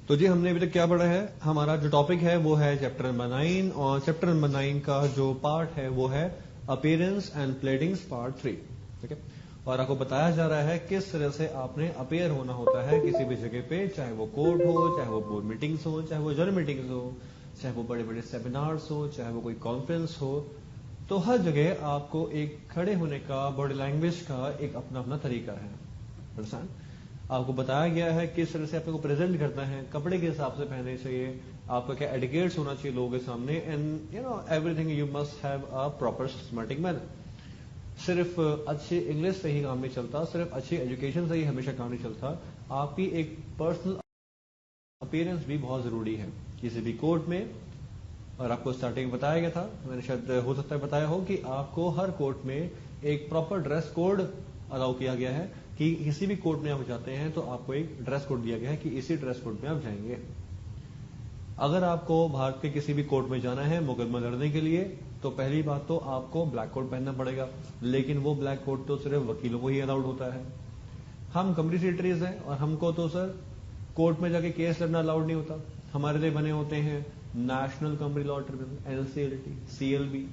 تو جی ہم نے ابھی تک کیا پڑھا ہے؟ ہمارا جو ٹاپک ہے وہ ہے چیپٹر نمبر 9، اور چیپٹر نمبر 9 کا جو پارٹ ہے وہ ہے اپیئرنس اینڈ پلیڈنگس پارٹ 3. ٹھیک ہے، اور آپ کو بتایا جا رہا ہے کس طرح سے آپ نے اپیئر ہونا ہوتا ہے کسی بھی جگہ پہ، چاہے وہ کورٹ ہو، چاہے وہ بورڈ میٹنگس ہو، چاہے وہ جرنل میٹنگس ہو، چاہے وہ بڑے بڑے سیمینارز ہو، چاہے وہ کوئی کانفرنس ہو. تو ہر جگہ آپ کو ایک کھڑے ہونے کا، باڈی لینگویج کا ایک اپنا اپنا طریقہ ہے. آپ کو بتایا گیا ہے کس طرح سے آپ کو پریزنٹ کرنا ہے، کپڑے کے حساب سے پہننے چاہیے، آپ کا کیا ایڈیکیٹس ہونا چاہیے لوگوں کے سامنے، and you know everything you must have a proper systematic manner. صرف اچھی انگلش سے ہی کام نہیں چلتا، صرف اچھی ایجوکیشن سے ہی ہمیشہ کام نہیں چلتا. آپ کی ایک پرسنل اپیئرنس بھی بہت ضروری ہے کسی بھی کورٹ میں. اور آپ کو اسٹارٹنگ میں بتایا گیا تھا، میں نے شاید ہو سکتا ہے بتایا ہو، کہ آپ کو ہر کورٹ میں ایک پراپر ڈریس کوڈ الاؤ کیا گیا ہے کہ کسی بھی کورٹ میں آپ جاتے ہیں تو آپ کو ایک ڈریس کوڈ دیا گیا ہے کہ اسی ڈریس کوڈ میں آپ جائیں گے. اگر آپ کو بھارت کے کسی بھی کورٹ میں جانا ہے مقدمہ لڑنے کے لیے تو پہلی بات تو آپ کو بلیک کوٹ پہننا پڑے گا، لیکن وہ بلیک کوٹ تو صرف وکیلوں کو ہی الاؤڈ ہوتا ہے. ہم کمپٹیٹریز ہیں اور ہم کو تو سر کورٹ میں جا کے کیس لڑنا الاؤڈ نہیں ہوتا. ہمارے لیے بنے ہوتے ہیں national company law tribunal, NCLT، CLB،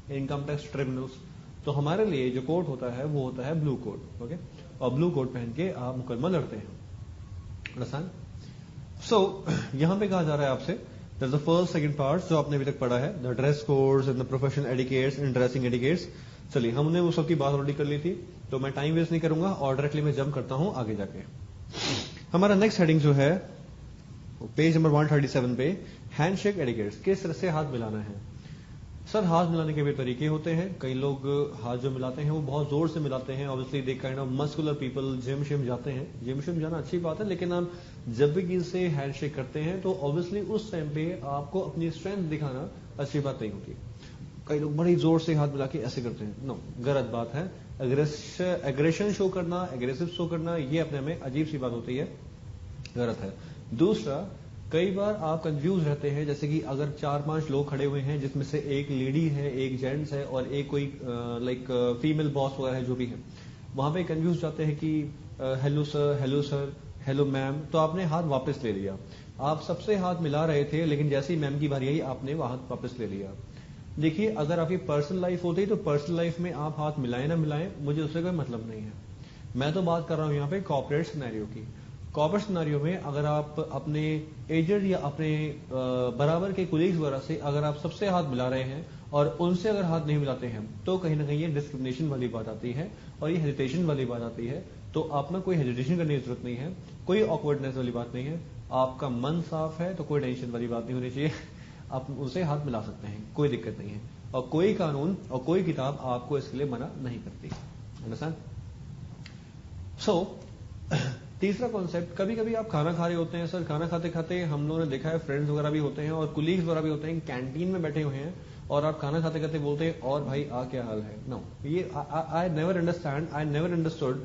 income tax tribunals. تو ہمارے لیے جو کورٹ ہوتا ہے وہ ہوتا ہے بلو کوٹ. اوکے، اور بلو کوٹ پہن کے آپ مقدمہ لڑتے ہیں. آسان. سو یہاں پہ کہا جا رہا ہے آپ سے دا فرسٹ سیکنڈ پارٹ جو آپ نے ابھی تک پڑھا ہے، the dress codes and the professional etiquettes and dressing etiquettes. چلیے ہم نے وہ سب کی بات آلریڈی کر لی تھی تو میں ٹائم ویسٹ نہیں کروں گا اور ڈائریکٹلی میں جمپ کرتا ہوں آگے جا کے. ہمارا نیکسٹ ہیڈنگ جو ہے پیج نمبر 137 پہ، ہینڈ شیک ایڈیکیٹس. کس طرح سے ہاتھ ملانا ہے؟ سر ہاتھ ملانے کے بھی طریقے ہوتے ہیں. کئی لوگ ہاتھ جو ملاتے ہیں وہ بہت زور سے ملاتے ہیں. obviously they kind of muscular people جم شم جاتے ہیں. جم شم جانا اچھی بات ہے، لیکن آپ جب بھی کسی سے ہینڈ شیک کرتے ہیں تو obviously اس ٹائم پہ آپ کو اپنی اسٹرینتھ دکھانا اچھی بات نہیں ہوتی. کئی لوگ بڑی زور سے ہاتھ ملا کے ایسے کرتے ہیں. نو، غلط بات ہے. اگریشن شو کرنا، اگریسو شو کرنا، یہ اپنے میں عجیب سی بات ہوتی ہے، غلط ہے. دوسرا، کئی بار آپ کنفیوز رہتے ہیں، جیسے کہ اگر 4-5 لوگ کھڑے ہوئے ہیں جس میں سے ایک لیڈی ہے، ایک جینٹس ہے اور ایک کوئی لائک فیمل باس وغیرہ ہے جو بھی ہے، وہاں پہ کنفیوز جاتے ہیں کہ hello sir, hello sir, hello ma'am. تو آپ نے ہاتھ واپس لے لیا. آپ سب سے ہاتھ ملا رہے تھے لیکن جیسے ہی میم کی باری آئی آپ نے وہ ہاتھ واپس لے لیا. دیکھیے اگر آپ کی پرسنل لائف ہوتی تو پرسنل لائف میں آپ ہاتھ ملائیں نہ ملائیں مجھے اس سے کوئی مطلب نہیں ہے. میں تو بات کر رہا ہوں یہاں پہ کارپوریٹ سینیریو کی. کارپوریٹ سینیریو میں اگر آپ اپنے ایجنٹ یا اپنے برابر کے کولیگز وغیرہ سے اگر آپ سب سے ہاتھ ملا رہے ہیں اور ان سے اگر ہاتھ نہیں ملاتے ہیں تو کہیں نہ کہیں یہ ڈسکرمنیشن والی بات آتی ہے اور یہ ہیزیٹیشن والی بات آتی ہے. تو آپ میں کوئی ہیزیٹیشن کرنے کی ضرورت نہیں ہے، کوئی آکورڈنیس والی بات نہیں ہے. آپ کا من صاف ہے تو کوئی ٹینشن والی بات نہیں ہونی چاہیے. آپ ان سے ہاتھ ملا سکتے ہیں، کوئی دقت نہیں ہے، اور کوئی قانون اور کوئی کتاب آپ کو اس کے لیے منع نہیں کرتی. سو تیسرا کانسیپٹ، کبھی کبھی آپ کھانا کھا رہے ہوتے ہیں. سر کھانا کھاتے کھاتے ہم لوگوں نے دیکھا ہے فرینڈز وغیرہ بھی ہوتے ہیں اور کولیگز وغیرہ بھی ہوتے ہیں، کینٹین میں بیٹھے ہوئے ہیں اور آپ کھانا کھاتے کھاتے بولتے ہیں اور بھائی کیا حال ہے. نو، یہ I never understood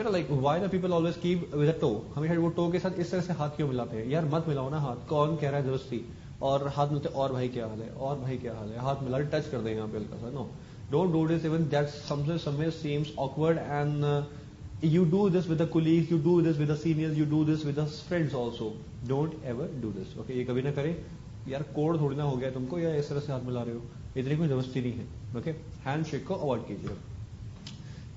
like why the people always keep with a two. ہمیشہ وہ ٹو کے ساتھ اس طرح سے ہاتھ کیوں ملاتے ہیں؟ یار مت ملاؤ نا ہاتھ. کون کہہ رہا ہے درستی؟ اور ہاتھ ملتے اور بھائی کیا حال ہے، اور بھائی کیا حال ہے، ہاتھ ملا ٹچ کر دیں یہاں پہ ہلکا سا. No, don't do this even that some seems awkward and you do this with the colleagues, you do this with the seniors, you do this with the friends also. Don't ever do this. Okay, یہ کبھی نہ کریں. یار code تھوڑی نہ ہو گیا تم کو، یا اس طرح سے ہاتھ ملا رہے ہو، اتنی کوئی زبردستی نہیں ہے. اوکے، ہینڈ شیک کو اوائڈ کیجیے.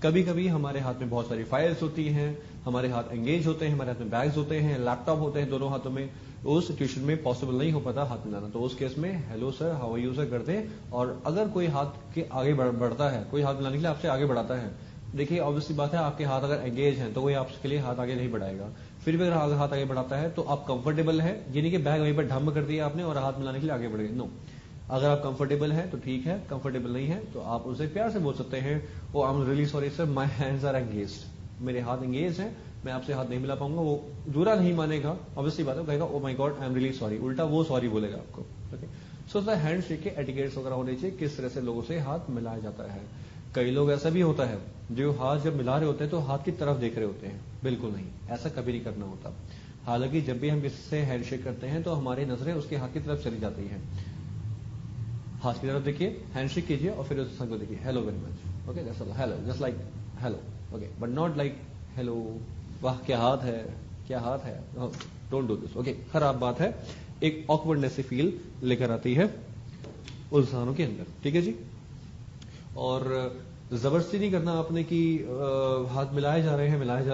کبھی کبھی ہمارے ہاتھ میں بہت ساری فائلز ہوتی ہیں، ہمارے ہاتھ انگیج ہوتے ہیں، ہمارے ہاتھ میں بیگز ہوتے ہیں، لیپ ٹاپ ہوتے ہیں دونوں ہاتھوں میں. اس سچویشن میں پاسبل نہیں ہو پاتا ہاتھ ملانا، تو اس کیس میں hello sir, how are you sir کر دیں. اور اگر کوئی ہاتھ کے آگے بڑھتا ہے، کوئی ہاتھ ملانے کے لیے آپ سے آگے بڑھاتا ہے، دیکھیے آبویسلی بات ہے آپ کے ہاتھ اگر انگیج ہیں تو کوئی آپ کے لیے ہاتھ آگے نہیں بڑھائے گا. پھر بھی اگر ہاتھ آگے بڑھاتا ہے تو آپ کمفرٹیبل ہے، یعنی کہ بیگ وہیں پر ڈھم کر دیا آپ نے اور ہاتھ ملانے کے لیے آگے بڑھ گئے. نو، اگر آپ کمفرٹیبل ہیں تو ٹھیک ہے، کمفرٹیبل نہیں ہے تو آپ ان سے پیار سے بول سکتے ہیں oh I am really sorry sir, my hands are engaged. میرے ہاتھ انگیج ہیں، میں آپ سے ہاتھ نہیں ملا پاؤں گا. وہ برا نہیں مانے گا، obviously بات ہے، کہے گا oh my God I am really sorry, الٹا وہ سوری بولے گا آپ کو. اوکے، سو ہینڈ شیک کے ایٹیکیٹس وغیرہ ہونے چاہیے، کس طرح سے لوگوں سے ہاتھ ملایا جاتا ہے. کئی لوگ ایسا بھی ہوتا ہے جو ہاتھ جب ملا رہے ہوتے ہیں تو ہاتھ کی طرف دیکھ رہے ہوتے ہیں. بالکل نہیں، ایسا کبھی نہیں کرنا ہوتا. حالانکہ جب بھی ہم کسی سے ہینڈ شیک کرتے ہیں تو ہماری نظریں اس کے ہاتھ کی طرف چلی جاتی ہیں. ہاتھ کی طرف دیکھیے، ہینڈ شیک کیجیے اور پھر اس کو دیکھیے، hello very much, okay that's all, hello, just like hello. Okay, but not like hello, واہ کیا ہاتھ ہے، کیا ہاتھ ہے. Don't do this, okay. खराब बात है, एक ऑकवर्डनेस से फील लेकर आती है उस इंसानों के अंदर, ठीक है जी। और जबरदस्ती नहीं करना आपने कि हाथ मिलाए जा रहे हैं और मिलाए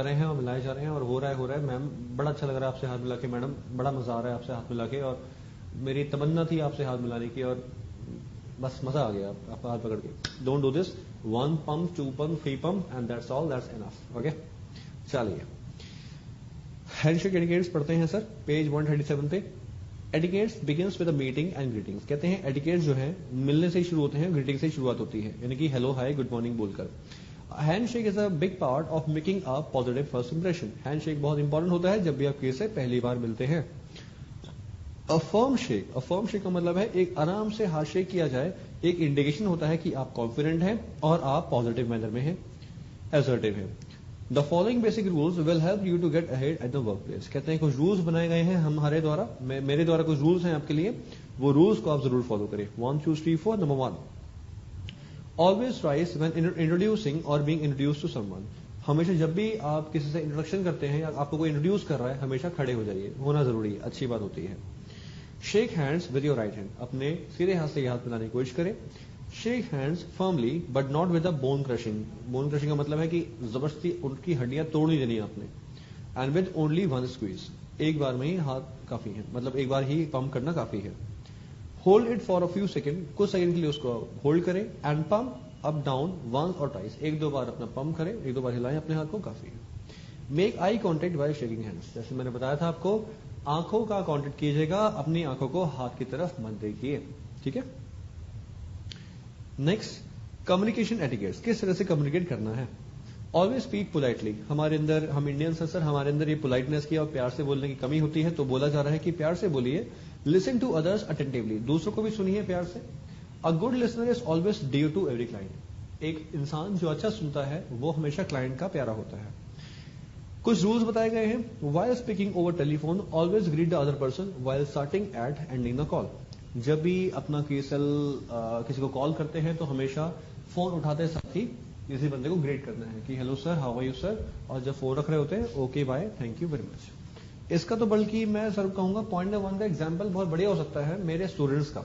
जा रहे हैं और हो रहा है। मैम बड़ा अच्छा लग रहा है आपसे हाथ मिला के, मैडम बड़ा मजा आ रहा है आपसे हाथ मिला के, और मेरी तमन्ना थी आपसे हाथ मिलाने की, और बस मजा आ गया आपका हाथ पकड़ के। Don't do this. 1 pump, 2 pump, 3 pump and that's all, that's enough, okay. चलिए, हैंडशेक एटिकेट्स पढ़ते हैं सर, पेज 137 पे। Etiquettes begins with a meeting and greetings. कहते हैं एटिकेट्स जो है मिलने से ही शुरू होते हैं, ग्रीटिंग से ही शुरुआत होती है, यानी कि हेलो, हाय, गुड मॉर्निंग बोलकर। Handshake is a big part of making a positive first impression. Handshake बहुत इंपॉर्टेंट होता है जब भी आप किसी से पहली बार मिलते हैं। अ फर्म शेक का मतलब है एक आराम से हाथ शेक किया जाए, एक इंडिकेशन होता है कि आप कॉन्फिडेंट हैं और आप पॉजिटिव मैनर में हैं, असर्टिव हैं। The following basic rules will help you to get ahead at the work place. कहते हैं कुछ रूल्स बनाए गए हैं हमारे द्वारा, मेरे द्वारा कुछ रूल्स हैं आपके लिए, वो रूल्स को आप जरूर फॉलो करें। 1 2 3 4। Number 1, always rise when introducing और बीइंग इंट्रोड्यूस टू समवन। हमेशा जब भी आप किसी से इंट्रोडक्शन करते हैं या आपको कोई इंट्रोड्यूस कर रहा है, हमेशा खड़े हो जाइए, होना जरूरी है, अच्छी बात होती है। Shake hands with your right hand. अपने सीधे हाथ से हाथ मिलाने की कोशिश करें। Shake hands firmly but not with a bone crushing. Bone crushing का मतलब है कि जबरदस्ती उनकी हड्डियां तोड़ नहीं देनी आपने। And with only 1 squeeze. एक बार में ही हाथ काफी है, मतलब एक बार ही पंप करना काफी है। Hold it for a few second. कुछ सेकंड के लिए उसको होल्ड करें। And pump up down once और ट्वाइस। 1-2 बार अपना पंप करें, 1-2 बार हिलाएं अपने हाथ को, काफी है। Make eye contact while shaking hands. जैसे मैंने बताया था आपको, आंखों का कांटेक्ट कीजिएगा, अपनी आंखों को हाथ की तरफ मत देखिए, ठीक है। Next, communication etiquettes. किस तरह से कम्युनिकेट करना है। Always speak politely. हमारे अंदर, हम इंडियंस हैं सर, हमारे अंदर ये पोलाइटनेस की और प्यार से बोलने की कमी होती है, तो बोला जा रहा है कि प्यार से बोलिए। Listen to others attentively. दूसरों को भी सुनिए प्यार से। A good listener is always dear to every client. एक इंसान जो अच्छा सुनता है वो हमेशा क्लाइंट का प्यारा होता है। कुछ रूल्स बताए गए हैं। While speaking over telephone always greet the other person while starting at ending the call. जब भी अपना किसी को कॉल करते हैं तो हमेशा फोन उठाते साथ ही किसी बंदे को ग्रेट करना है कि hello sir, how are you sir, और जब फोन रख रहे होते हैं okay bye, thank you very much. इसका तो बल्कि मैं सर कहूंगा पॉइंट नंबर 1 का एग्जाम्पल बहुत बढ़िया हो सकता है मेरे स्टूडेंट्स का,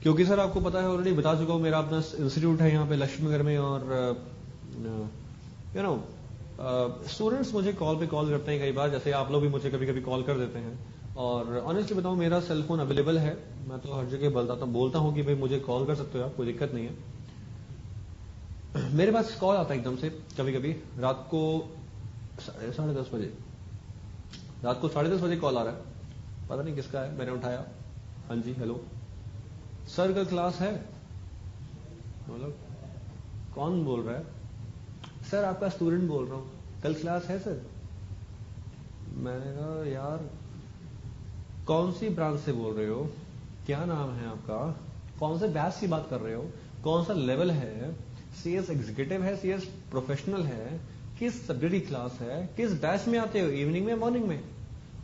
क्योंकि सर आपको पता है, ऑलरेडी बता चुका हूं, मेरा अपना इंस्टीट्यूट है यहाँ पे लक्ष्मीनगर में, और यू नो स्टूडेंट्स मुझे कॉल करते हैं कई बार, जैसे आप लोग भी मुझे कभी कभी कॉल कर देते हैं। और ऑनेस्टली बताऊं, मेरा सेल फोन अवेलेबल है, मैं तो हर जगह बोलता हूं कि भाई मुझे कॉल कर सकते हो आप, कोई दिक्कत नहीं है। मेरे पास कॉल आता है एकदम से, कभी कभी रात को 10:30 बजे, रात को 10:30 बजे कॉल आ रहा है, पता नहीं किसका है। मैंने उठाया, हाँ जी हेलो सर, कल क्लास है। मतलब कौन बोल रहा है? सर आपका स्टूडेंट बोल रहा हूं, कल क्लास है सर। मैंने कहा यार कौन सी ब्रांच से बोल रहे हो, क्या नाम है आपका, कौन से बैच की बात कर रहे हो, कौन सा लेवल है, सीएस एग्जीक्यूटिव है, सीएस प्रोफेशनल है, किस सब्जेक्ट की क्लास है, किस बैच में आते हो, इवनिंग में मॉर्निंग में?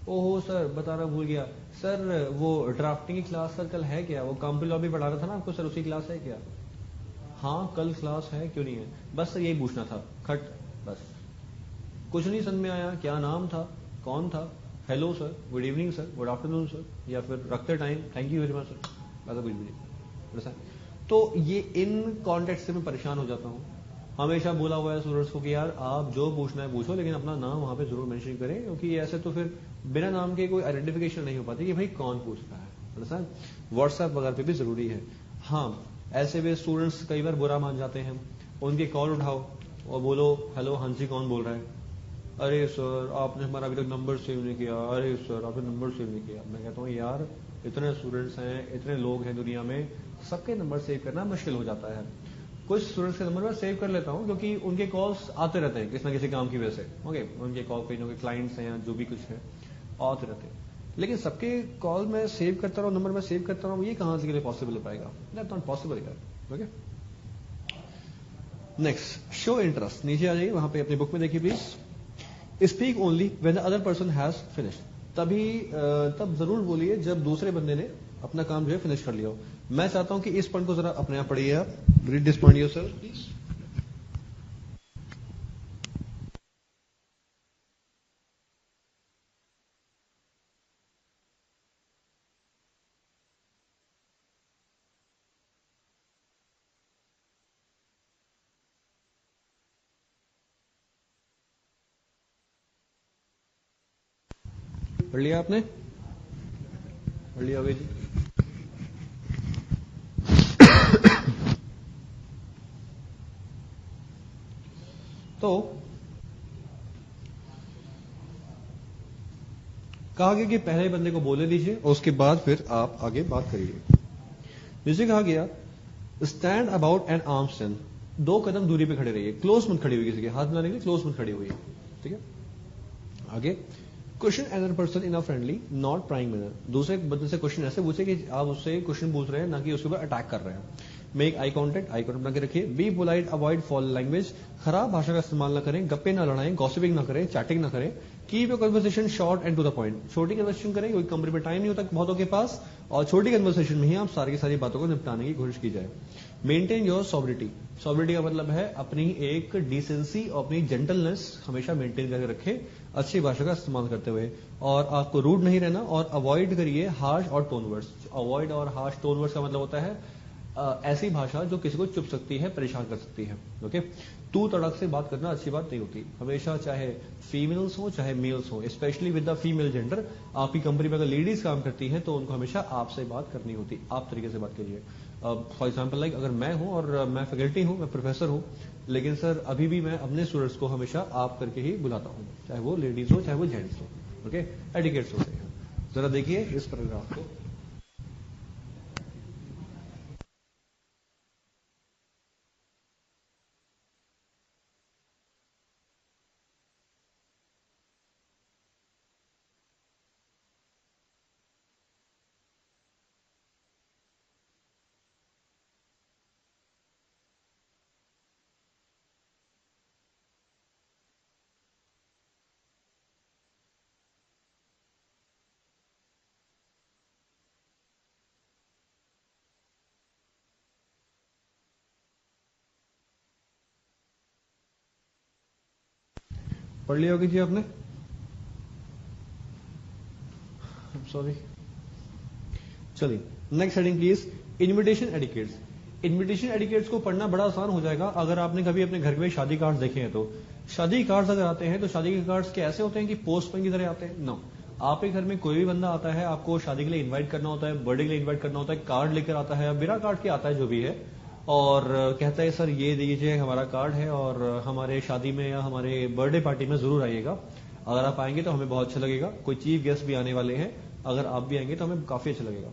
ओहो सर बताना भूल गया सर, वो ड्राफ्टिंग की क्लास सर कल है क्या, वो कंप्यूटर लॉबी पढ़ा रहा था ना आपको सर, उसी क्लास है क्या? हाँ कल क्लास है, क्यों नहीं है? बस सर यही पूछना था, खट, बस कुछ नहीं समझ में आया, क्या नाम था, कौन था, hello sir, good evening sir, good afternoon sir, या फिर रखते time thank you very much sir, ऐसा कुछ भी नहीं। तो ये इन कॉन्टेक्स्ट से मैं परेशान हो जाता हूँ। हमेशा बोला हुआ है स्टूडेंट्स को कि यार आप जो पूछना है पूछो, लेकिन अपना नाम वहां पे जरूर मेंशन करें, क्योंकि ऐसे तो फिर बिना नाम के कोई आइडेंटिफिकेशन नहीं हो पाती कि भाई कौन पूछ रहा है। व्हाट्सएप वगैरह पे भी जरूरी है। हाँ, ऐसे भी स्टूडेंट्स कई बार बुरा मान जाते हैं, उनके कॉल उठाओ और बोलो हेलो हाँ जी कौन बोल रहा है, अरे सर आपने हमारा अभी तक नंबर सेव नहीं किया, अरे सर आपने नंबर सेव नहीं किया। मैं कहता हूँ यार इतने स्टूडेंट्स हैं, इतने लोग हैं दुनिया में, सबके नंबर सेव करना मुश्किल हो जाता है। कुछ स्टूडेंट्स के नंबर मैं सेव कर लेता हूँ क्योंकि उनके कॉल्स आते रहते हैं किसी ना किसी काम की वजह से, ओके, उनके कॉल कहीं ना कोई क्लाइंट्स हैं या जो भी कुछ है आते रहते हैं। लेकिन सबके कॉल में सेव करता रहो, नंबर में सेव करता रहो, ये कहां से पॉसिबल हो पाएगा? दैट नॉट पॉसिबल यार। Okay, next, show interest. नीचे आ जाइए, वहां पे अपनी बुक में देखिए please. Speak only when the other person has finished. तब जरूर बोलिए जब दूसरे बंदे ने अपना काम जो है फिनिश कर लिया हो। मैं चाहता हूं कि इस पॉइंट को जरा अपने आप पढ़िए आप, read this point yourself please. पढ़ लिया आपने? पढ़ लिया होगा जी। तो कहा गया कि पहले बंदे को बोले दीजिए और उसके बाद फिर आप आगे बात करिए। जैसे कहा गया stand about an arms length, 2 कदम दूरी पे खड़े रहिए, क्लोज मत खड़ी हुई, किसी के हाथ मिलाने के लिए क्लोज मत खड़ी हुई, ठीक है। आगे question another person in a friendly not prying manner, दूसरे बंदे से क्वेश्चन ऐसे पूछे कि आप उससे क्वेश्चन पूछ रहे हैं ना कि उसके ऊपर अटैक कर रहे हैं। मेक आई कॉन्टेक्ट बना के रखिए। Be polite avoid fall language, खराब भाषा का इस्तेमाल ना करें, गप्पे ना लड़ाएं, गॉसिपिंग ना करें, चैटिंग ना करें। Keep your conversation short and to the point, छोटी कन्वर्सेशन करें, कोई कंपनी में टाइम नहीं होता बहुतों के पास, और छोटी कन्वर्सेशन में ही आप सारी की सारी बातों को निपटाने की कोशिश की जाए। मेंटेन योर सॉब्रिटी, सॉब्रिटी का मतलब है अपनी एक डिसेंसी और अपनी जेंटलनेस हमेशा मेंटेन करके रखें, अच्छी भाषा का इस्तेमाल करते हुए, और आपको रूड नहीं रहना, और अवॉइड करिए हार्श और टोन वर्ड्स। अवॉइड और हार्श टोन वर्ड्स का मतलब होता है ऐसी भाषा जो किसी को चुप सकती है, परेशान कर सकती है। ओके, तू तड़क से बात करना अच्छी बात नहीं होती। हमेशा चाहे फीमेल्स हो चाहे मेल्स हो, specially with the female gender, आपकी कंपनी में अगर लेडीज काम करती हैं तो उनको हमेशा आपसे बात करनी होती, आप तरीके से बात कीजिए। फॉर एग्जाम्पल लाइक अगर मैं हूं और मैं फैकल्टी हूं, मैं प्रोफेसर हूं, लेकिन सर अभी भी मैं अपने स्टूडेंट्स को हमेशा आप करके ही बुलाता हूं, चाहे वो लेडीज हो चाहे वो जेंट्स हो। ओके, एटिकेट्स होते हैं। जरा देखिए इस पैराग्राफ को। पढ़ लिया होगी जी आपने? सॉरी, चलिए next heading please, invitation etiquettes. Invitation etiquettes को पढ़ना बड़ा आसान हो जाएगा अगर आपने कभी अपने घर में शादी कार्ड देखे हैं तो। शादी कार्ड्स अगर आते हैं तो शादी के कार्ड्स कैसे होते हैं कि पोस्टमैन की तरह आते हैं? नो, आपके घर में कोई भी बंदा आता है, आपको शादी के लिए इन्वाइट करना होता है, बर्थडे के लिए इन्वाइट करना होता है, कार्ड लेकर आता है, बिना कार्ड के आता है जो भी है, और कहता है सर ये दीजिए हमारा कार्ड है और हमारे शादी में या हमारे बर्थडे पार्टी में जरूर आइएगा, अगर आप आएंगे तो हमें बहुत अच्छा लगेगा, कोई चीफ गेस्ट भी आने वाले हैं, अगर आप भी आएंगे तो हमें काफी अच्छा लगेगा।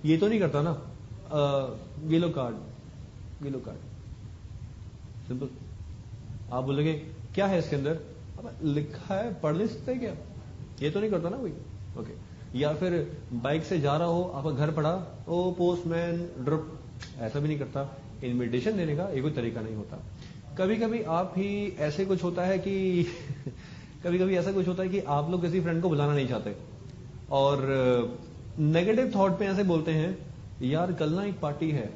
ये तो नहीं करता ना, ये लो कार्ड, ये लो कार्ड, सिंपल। आप बोलोगे क्या है इसके अंदर? अब लिखा है, पढ़ नहीं सकते क्या? ये तो नहीं करता ना कोई। ओके, या फिर बाइक से जा रहा हो, आपका घर पड़ा, ओ पोस्टमैन ड्रॉप, ऐसा भी नहीं करता। इनविटेशन देने का ये कोई तरीका नहीं होता। कभी कभी आप ही ऐसे कुछ होता है कि कभी कभी ऐसा कुछ होता है कि आप लोग किसी फ्रेंड को बुलाना नहीं चाहते और नेगेटिव थॉट पे ऐसे बोलते हैं, यार कल ना एक पार्टी है,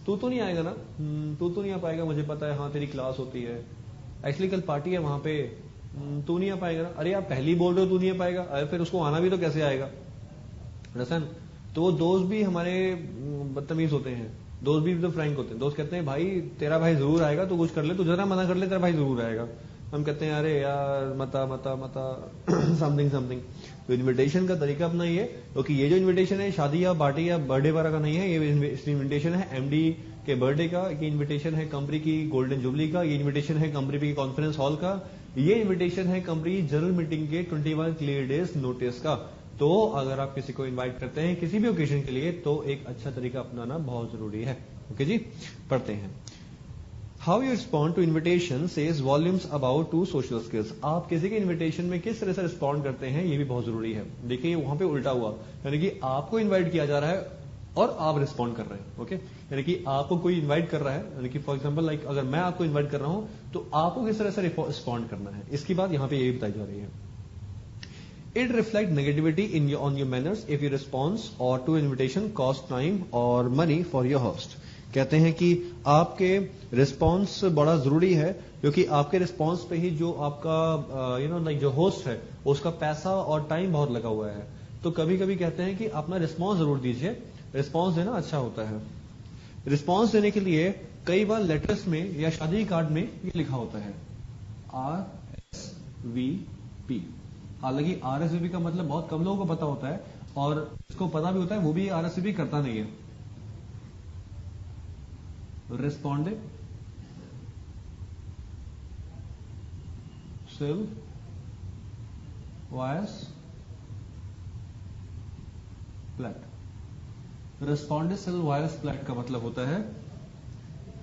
तू तो नहीं आएगा ना? तू तो नहीं आ पाएगा, मुझे पता है, हाँ तेरी क्लास होती है, एक्चुअली कल पार्टी है वहां पे, तू नहीं आ पाएगा ना? अरे आप पहले ही बोल रहे हो तू नहीं आ पाएगा, अरे फिर उसको आना भी तो कैसे आएगा? रसन, तो वो दोस्त भी हमारे बदतमीज होते हैं, दोस्त भी तो फ्रैंक होते हैं। दोस्त कहते हैं भाई तेरा भाई जरूर आएगा, तू कुछ कर ले, तू जरा मना कर ले, तेरा भाई जरूर आएगा। हम कहते हैं अरे यार मता मता मता समथिंग समथिंग। तो इनविटेशन का तरीका अपना ये, क्योंकि ये जो इनविटेशन है शादी या पार्टी या बर्थडे वगैरह का नहीं है, ये इनविटेशन है एमडी के बर्थडे का, ये इनविटेशन है कंपनी की गोल्डन जुबली का, ये इनविटेशन है कंपनी की कॉन्फ्रेंस हॉल का, ये इनविटेशन है कंपनी जनरल मीटिंग के 21 क्लियर डेज नोटिस का। तो अगर आप किसी को इनवाइट करते हैं किसी भी ओकेजन के लिए तो एक अच्छा तरीका अपनाना बहुत जरूरी है। ओके जी, पढ़ते हैं। How you respond to invitation says volumes about to social skills. आप किसी के इन्विटेशन में किस तरह से रिस्पॉन्ड करते हैं ये भी बहुत जरूरी है। देखिए वहां पे उल्टा हुआ, यानी कि आपको इन्वाइट किया जा रहा है और आप रिस्पॉन्ड कर रहे हैं। ओके, यानी कि आपको कोई इन्वाइट कर रहा है, यानी कि फॉर एग्जांपल लाइक अगर मैं आपको इन्वाइट कर रहा हूं तो आपको किस तरह से रिस्पॉन्ड करना है, इसकी बात यहां पे यही बताई जा रही है। It reflects negativity on your manners if your response or to invitation cost time or money for your host. कहते हैं कि आपके रिस्पॉन्स बड़ा जरूरी है क्योंकि आपके रिस्पॉन्स पे ही जो आपका लाइक जो होस्ट है उसका पैसा और टाइम बहुत लगा हुआ है। तो कभी कभी कहते हैं कि अपना रिस्पॉन्स जरूर दीजिए, रिस्पॉन्स देना अच्छा होता है। रिस्पॉन्स देने के लिए कई बार लेटर्स में या शादी कार्ड में ये लिखा होता है RSVP। हालांकि RSVP का मतलब बहुत कम लोगों को पता होता है, और जिसको पता भी होता है वो भी RSVP करता नहीं है. Responded cell wires plat. Responded cell wires plat का मतलब होता है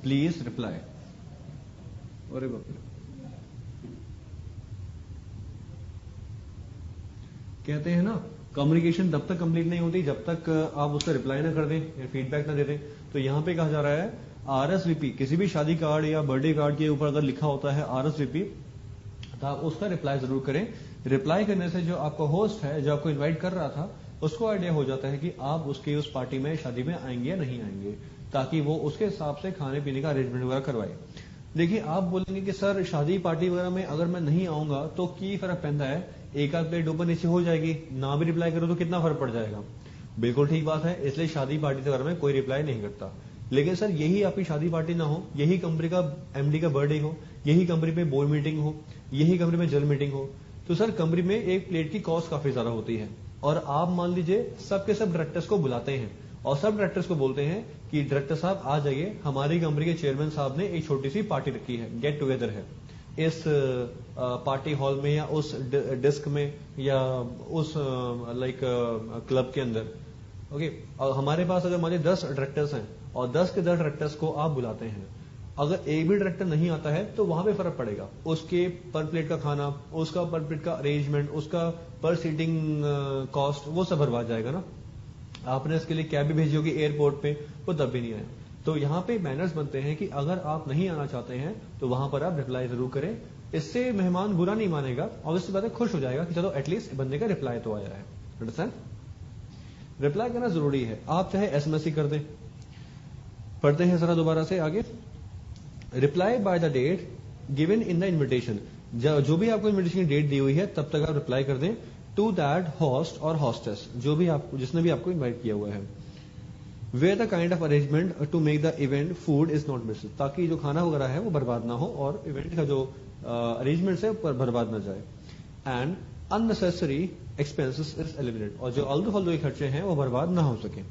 प्लीज रिप्लाई. अरे बाप रे, कहते हैं ना कम्युनिकेशन तब तक कंप्लीट नहीं होती जब तक आप उसका रिप्लाई ना कर दें या फीडबैक ना दे दें. तो यहां पे कहा जा रहा है RSVP, किसी भी शादी कार्ड या बर्थडे कार्ड के ऊपर अगर लिखा होता है RSVP, तो आप उसका रिप्लाई जरूर करें. रिप्लाई करने से जो आपका होस्ट है, जो आपको इनवाइट कर रहा था, उसको आइडिया हो जाता है कि आप उसकी उस पार्टी में, शादी में आएंगे या नहीं आएंगे, ताकि वो उसके हिसाब से खाने पीने का अरेंजमेंट वगैरह करवाए. देखिए, आप बोलेंगे कि सर शादी पार्टी वगैरह में अगर मैं नहीं आऊंगा तो की फर्क पैदा है, एक आध प्लेट ऊपर नीचे हो जाएगी, ना भी रिप्लाई करो तो कितना फर्क पड़ जाएगा. बिल्कुल ठीक बात है, इसलिए शादी पार्टी वगैरह में कोई रिप्लाई नहीं करता. लेकिन सर यही आपकी शादी पार्टी ना हो, यही कंपनी का MD का बर्थडे हो, यही कंपनी में बोर्ड मीटिंग हो, यही कंपनी में जनरल मीटिंग हो, तो सर कंपनी में एक प्लेट की कॉस्ट काफी ज्यादा होती है. और आप मान लीजिए सबके सब डायरेक्टर्स को बुलाते हैं और सब डायरेक्टर्स को बोलते हैं कि डायरेक्टर साहब आ जाइए, हमारी कंपनी के चेयरमैन साहब ने एक छोटी सी पार्टी रखी है, गेट टुगेदर है इस पार्टी हॉल में या उस डिस्क में या उस लाइक क्लब के अंदर. ओके, और हमारे पास अगर मान 10 डायरेक्टर्स हैं और 10 के 10 डायरेक्टर्स को आप बुलाते हैं, अगर एक भी डायरेक्टर नहीं आता है तो वहां पे फर्क पड़ेगा. उसके पर प्लेट का खाना, उसका पर प्लेट का अरेंजमेंट, उसका पर सीटिंग कॉस्ट, वो सब बर्बाद जाएगा ना. आपने इसके लिए कैब भी भेजी होगी एयरपोर्ट पे, वो तब भी नहीं आया. तो यहाँ पे मैनर्स बनते हैं कि अगर आप नहीं आना चाहते हैं तो वहां पर आप रिप्लाई जरूर करें. इससे मेहमान बुरा नहीं मानेगा, ऑब्वियसली बात है, खुश हो जाएगा कि चलो एटलीस्ट बंदे का रिप्लाई तो आया है. अंडरस्टैंड? रिप्लाई करना जरूरी है. आप चाहे SMS ही कर दें. पढ़ते हैं जरा दोबारा से आगे. Reply by the date given in the invitation. जो भी आपको इन्विटेशन की डेट दी हुई है तब तक आप रिप्लाई कर दें. टू दैट होस्ट और हॉस्टेस, जो भी आपको, जिसने भी आपको इन्वाइट किया हुआ है. Where the kind of arrangement to make the event food is not missed, ताकि जो खाना वगैरह है वो बर्बाद ना हो और इवेंट का जो अरेंजमेंट है वो बर्बाद ना जाए. And unnecessary expenses is eliminate, और जो आलतू फालतू के खर्चे हैं वो बर्बाद ना हो सके.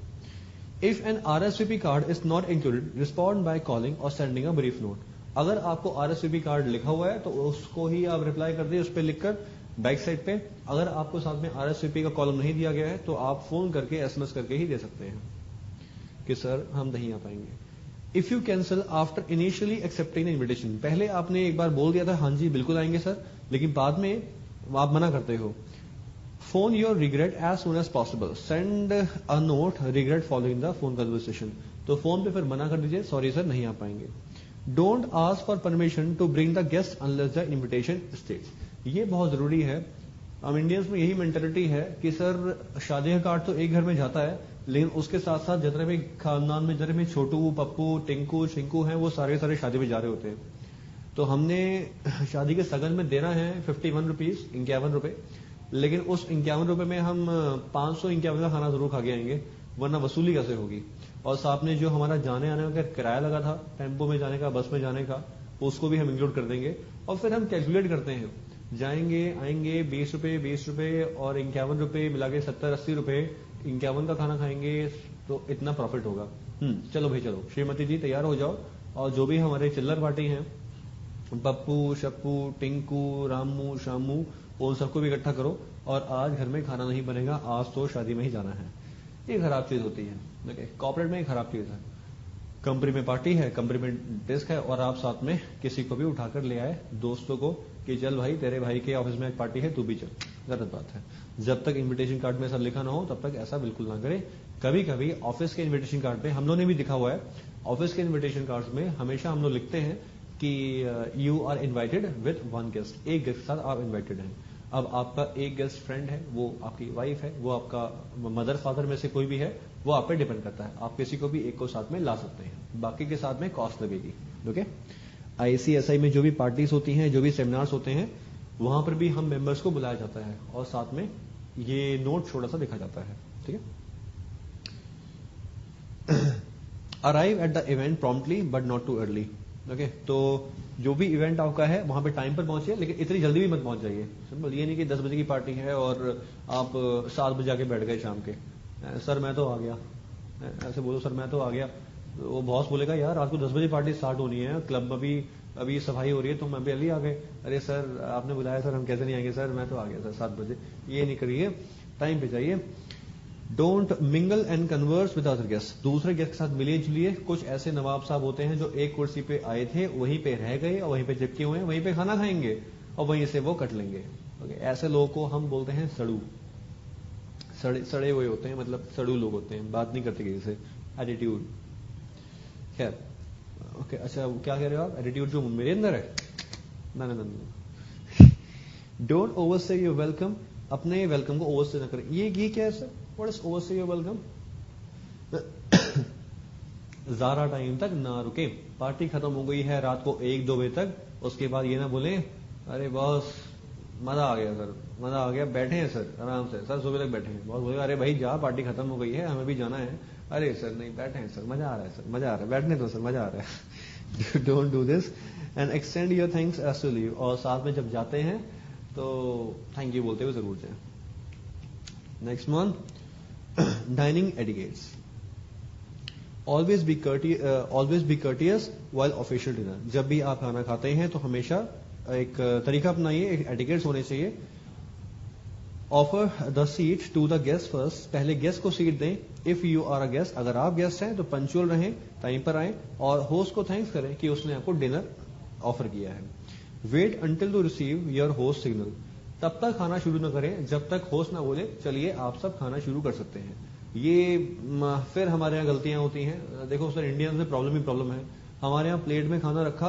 If an RSVP card is not included, respond by calling और सेंडिंग अ ब्रीफ नोट. अगर आपको RSVP कार्ड लिखा हुआ है तो उसको ही आप रिप्लाई कर दें, उस पर लिखकर बैक साइड पे. अगर आपको साथ में RSVP का कॉलम नहीं दिया गया है तो आप फोन करके SMS करके ही दे सकते हैं कि सर हम नहीं आ पाएंगे. If you cancel after initially accepting invitation, पहले आपने एक बार बोल दिया था हाँ जी बिल्कुल आएंगे सर, लेकिन बाद में आप मना करते हो. Phone your regret as soon as possible, send a note regret following the phone conversation. तो फोन पे फिर मना कर दीजिए, सॉरी सर नहीं आ पाएंगे. Don't ask for permission to bring the guest unless the invitation states. ये बहुत जरूरी है. हम इंडियंस में यही मेंटेलिटी है कि सर शादी का कार्ड तो एक घर में जाता है, लेकिन उसके साथ साथ जितने भी खानदान में जितने भी छोटू, पप्पू, टिंकू, शिंकू हैं, वो सारे सारे शादी में जा रहे होते हैं. तो हमने शादी के सगन में देना है 51 रुपीज, 51 रुपए, लेकिन उस 51 रुपए में हम 551 का खाना जरूर खा के आएंगे, वरना वसूली कैसे होगी. और साथ में जो हमारा जाने आने का किराया लगा था, टेम्पो में जाने का, बस में जाने का, उसको भी हम इंक्लूड कर देंगे. और फिर हम कैलकुलेट करते हैं, जाएंगे आएंगे 20 रुपए और 51 रुपए मिला के 70-80 रुपए, 51 का खाना खाएंगे तो इतना प्रॉफिट होगा. चलो भाई चलो, श्रीमती जी तैयार हो जाओ, और जो भी हमारे चिल्लर पार्टी हैं, पप्पू, शप्पू, टिंकू, रामू, शामू, उन सबको भी इकट्ठा करो, और आज घर में खाना नहीं बनेगा, आज तो शादी में ही जाना है. ये खराब चीज होती है. कॉर्पोरेट में खराब चीज है. कंपनी में पार्टी है, कंपनी में डिस्क है, और आप साथ में किसी को भी उठाकर ले आए, दोस्तों को, कि चल भाई तेरे भाई के ऑफिस में एक पार्टी है, तू भी चल. गलत बात है. जब तक इनविटेशन कार्ड में ऐसा लिखा ना हो तब तक ऐसा बिल्कुल ना करें. कभी कभी ऑफिस के इनविटेशन कार्ड पे, हम लोगों ने भी लिखा हुआ है, ऑफिस के इनविटेशन कार्ड में हमेशा हम लोग लिखते हैं कि you are invited with 1 guest, एक गेस्ट के साथ आप इन्वाइटेड हैं. अब आपका एक गेस्ट फ्रेंड है, वो आपकी वाइफ है, वो आपका मदर फादर में से कोई भी है, वो आप पे डिपेंड करता है. आप किसी को भी एक को साथ में ला सकते हैं, बाकी के साथ में कॉस्ट लगेगी. ओके. ICSI में जो भी पार्टीज होती हैं, जो भी सेमिनार्स होते हैं, वहां पर भी हम मेंबर्स को बुलाया जाता है और साथ में ये नोट छोटा सा लिखा जाता है. ठीक है. Arrive at the event promptly but not too early. Okay, तो जो भी इवेंट आपका है वहां पे टाइम पर पहुंचिए, लेकिन इतनी जल्दी भी मत पहुंच जाइए। सिंपल, ये नहीं कि 10 बजे की पार्टी है और आप 7 बजे आके बैठ गए शाम के, सर मैं तो आ गया, ऐसे बोलो सर मैं तो आ गया, वो बॉस बोलेगा यार रात को 10 बजे पार्टी स्टार्ट होनी है, क्लब में अभी सफाई हो रही है, तुम अभी आ गए, अरे सर आपने बुलाया सर हम कैसे नहीं आएंगे, सर मैं तो आ गया सर 7 बजे। ये नहीं करिए, टाइम पे जाइए। Don't mingle and converse with other guest, दूसरे गेस्ट के साथ मिलिए जुलिए। कुछ ऐसे नवाब साहब होते हैं जो एक कुर्सी पे आए थे वहीं पे रह गए और वहीं पे चिपके हुए हैं, वहीं पे खाना खाएंगे और वहीं से वो कट लेंगे। ओके, ऐसे लोगों को हम बोलते हैं सड़ू, सड़े हुए होते हैं, मतलब सड़ू लोग होते हैं, बात नहीं करते किसी से, एटीट्यूड। खैर ओके, अच्छा क्या कह रहे हो आप, एटीट्यूड जो मेरे अंदर है? ना ना ना, डोंट ओवरस्टे योर वेलकम, अपने वेलकम को ओवरस्टे ना करें। ये क्या है sir, what is overstay your welcome? ज़्यादा टाइम तक ना रुके, पार्टी खत्म हो गई है रात को 1-2 बजे तक, उसके बाद ये ना बोले अरे बॉस मजा आ गया सर, मजा आ गया, बैठे हैं सर आराम से, सर सुबह तक बैठे हैं, बॉस बोलेगा अरे भाई जा पार्टी खत्म हो गई है हमें भी जाना है, अरे सर नहीं बैठे हैं सर, मजा आ रहा है सर, मजा आ रहा है, बैठने दो सर, मजा आ रहा है। Don't do this and extend your thanks as to leave, और साथ में जब जाते हैं तो थैंक यू बोलते हुए जरूर जाए। Next one, dining etiquettes, always be courteous while official dinner, जब भी आप खाना खाते हैं तो हमेशा एक तरीका अपनाइए, एक एटिकेट्स होने चाहिए। Offer the seat to the guest first, पहले गेस्ट को सीट दें। If you are a guest, अगर आप गेस्ट हैं तो पंक्चुअल रहें, टाइम पर आएं और होस्ट को थैंक्स करें कि उसने आपको डिनर ऑफर किया है। Wait until to receive your host signal, तब तक खाना शुरू न करें जब तक होस्ट ना बोले चलिए आप सब खाना शुरू कर सकते हैं। ये फिर हमारे यहाँ गलतियां होती हैं। देखो सर इंडियन से प्रॉब्लम ही प्रॉब्लम है, हमारे यहाँ प्लेट में खाना रखा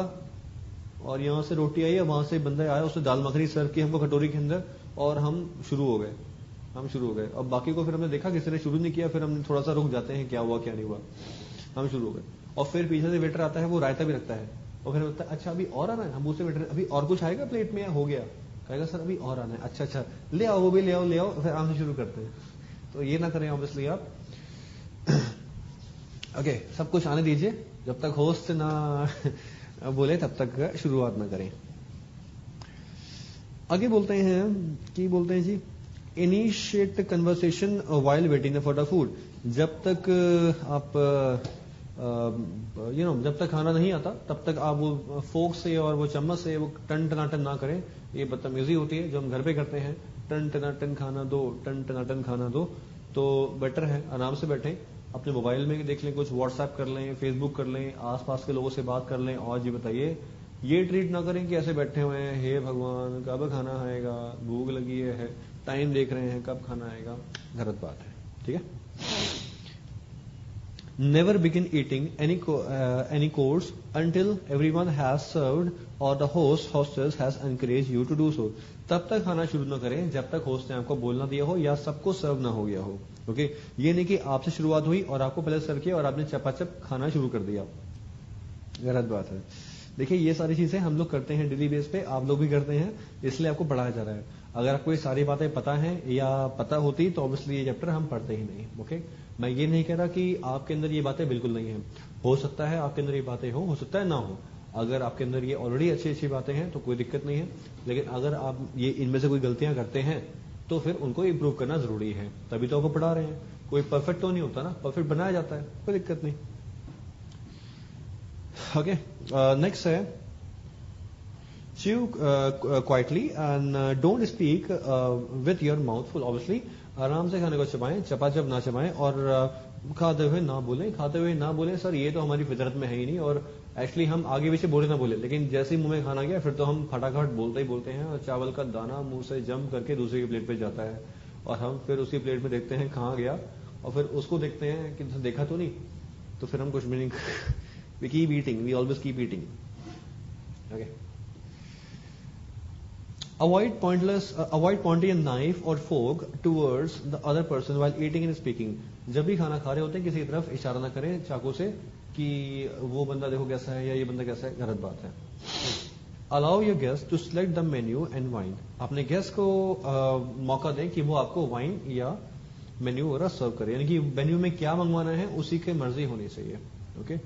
और यहाँ से रोटी आई है, वहां से बंदा आया उसने दाल मखनी सर्व की हमको कटोरी के अंदर और हम शुरू हो गए। अब बाकी को फिर हमने देखा किसी ने शुरू नहीं किया, फिर हम थोड़ा सा रुक जाते हैं क्या हुआ क्या नहीं हुआ, हम शुरू हो गए। और फिर पीछे से वेटर आता है, वो रायता भी रखता है और फिर बोलता है अच्छा अभी और आना है, हम पूछते वेटर अभी और कुछ आएगा प्लेट में या हो गया, कहेगा सर अभी और आना है, अच्छा ले आओ, वो भी ले आओ, फिर आराम से शुरू करते हैं। तो ये ना करें ऑब्वियसली आप। ओके, सब कुछ आने दीजिए, जब तक होस्ट ना बोले तब तक शुरुआत ना करें। आगे बोलते हैं जी, initiate conversation while waiting for the food, जब तक आप जब तक खाना नहीं आता तब तक आप वो फोक से और वो चम्मच से वो टन टनाटन ना करें, ये बदतमीजी होती है जो हम घर पे करते हैं, टन टनाटन खाना दो, टन टनाटन खाना दो। तो बेटर है आराम से बैठें, अपने मोबाइल में देख लें, कुछ व्हाट्सएप कर लें, फेसबुक कर लें, आसपास के लोगों से बात कर लें। और जी बताइए, ये ट्रीट ना करें कि ऐसे बैठे हुए हैं, हे भगवान कब खाना आएगा, भूख लगी है, टाइम देख रहे हैं कब खाना आएगा, गलत बात है, ठीक है। Never begin eating any course until everyone has served or the hostess has encouraged you to do so. तब तक खाना शुरू न करें जब तक होस्ट ने आपको बोलना दिया हो या सबको सर्व ना हो गया हो। ओके, ये नहीं कि आपसे शुरुआत हुई और आपको पहले सर्व किया और आपने चपाचप खाना शुरू कर दिया, गलत बात है। देखिए ये सारी चीजें हम लोग करते हैं डेली बेस पे, आप लोग भी करते हैं, इसलिए आपको पढ़ाया जा रहा है। अगर आपको ये सारी बातें पता हैं या पता होती तो ऑब्वियसली ये चैप्टर हम पढ़ते ही नहीं। ओके, मैं ये नहीं कह रहा कि आपके अंदर ये बातें बिल्कुल नहीं है, हो सकता है आपके अंदर ये बातें हो सकता है ना हो। अगर आपके अंदर ये ऑलरेडी अच्छी अच्छी बातें हैं तो कोई दिक्कत नहीं है, लेकिन अगर आप ये इनमें से कोई गलतियां करते हैं तो फिर उनको इम्प्रूव करना जरूरी है, तभी तो आपको पढ़ा रहे हैं। कोई परफेक्ट तो नहीं होता ना, परफेक्ट बनाया जाता है, कोई दिक्कत नहीं। ओके, नेक्स्ट है chew quietly and don't speak with your mouth full. Obviously आराम से खाने को चबाएं, चपाचप ना चबाएं और खाते हुए ना बोलें। सर ये तो हमारी फितरत में है ही नहीं, और एक्चुअली हम आगे पीछे बोले ना बोले, लेकिन जैसे ही मुंह में खाना गया फिर तो हम फटाफट बोलते हैं और चावल का दाना मुंह से जम करके दूसरे की प्लेट पे जाता है और हम फिर उसी प्लेट में देखते हैं कहाँ गया और फिर उसको देखते हैं कि देखा तो नहीं, तो फिर हम कुछ भी नहीं we keep eating, we always keep eating. Okay. Avoid pointing a knife or fork towards the other person while eating and speaking. जब भी खाना खा रहे होते हैं किसी की तरफ इशारा ना करें चाकू से कि वो बंदा देखो कैसा है या ये बंदा कैसा है, गलत बात है। Allow your guest to select the menu and wine. अपने गेस्ट को मौका दें कि वो आपको वाइन या मेन्यू वगैरह सर्व करे, यानी कि मेन्यू में क्या मंगवाना है उसी की मर्जी होनी चाहिए। ओके,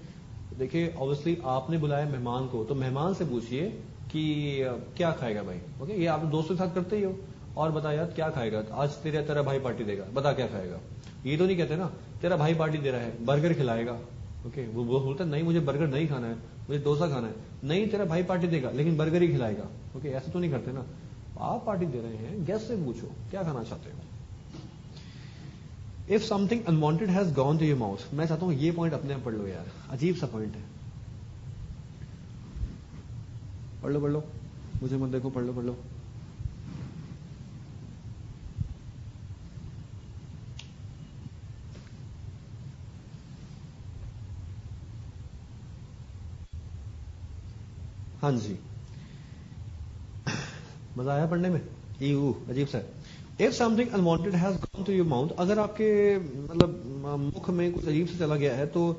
دیکھیے obviously آپ نے بلایا مہمان کو، تو مہمان سے پوچھیے کہ کیا کھائے گا بھائی. اوکے، یہ آپ دوستوں کے ساتھ کرتے ہی ہو. اور بتا یار کیا کھائے گا آج، تیرا بھائی پارٹی دے گا، بتا کیا کھائے گا. یہ تو نہیں کہتے نا تیرا بھائی پارٹی دے رہا ہے برگر کھلائے گا. اوکے، وہ بولتا نہیں مجھے برگر نہیں کھانا ہے، مجھے ڈوسا کھانا ہے. نہیں، تیرا بھائی پارٹی دے گا لیکن برگر ہی کھلائے گا. اوکے، ایسے تو نہیں کرتے نا. آپ پارٹی دے رہے ہیں، گیسٹ سے پوچھو کیا کھانا چاہتے ہو. If something unwanted has gone to your mouth. میں چاہتا ہوں یہ پوائنٹ اپنے آپ پڑھ لو یار، عجیب سا پوائنٹ ہے. پڑھ لو مجھے مت دیکھو، پڑھ لو. ہاں جی، مزہ آیا پڑھنے میں؟ عجیب سا. If something unwanted has gone to your mouth. اگر آپ کے مطلب مکھ میں کچھ عجیب سے چلا گیا ہے تو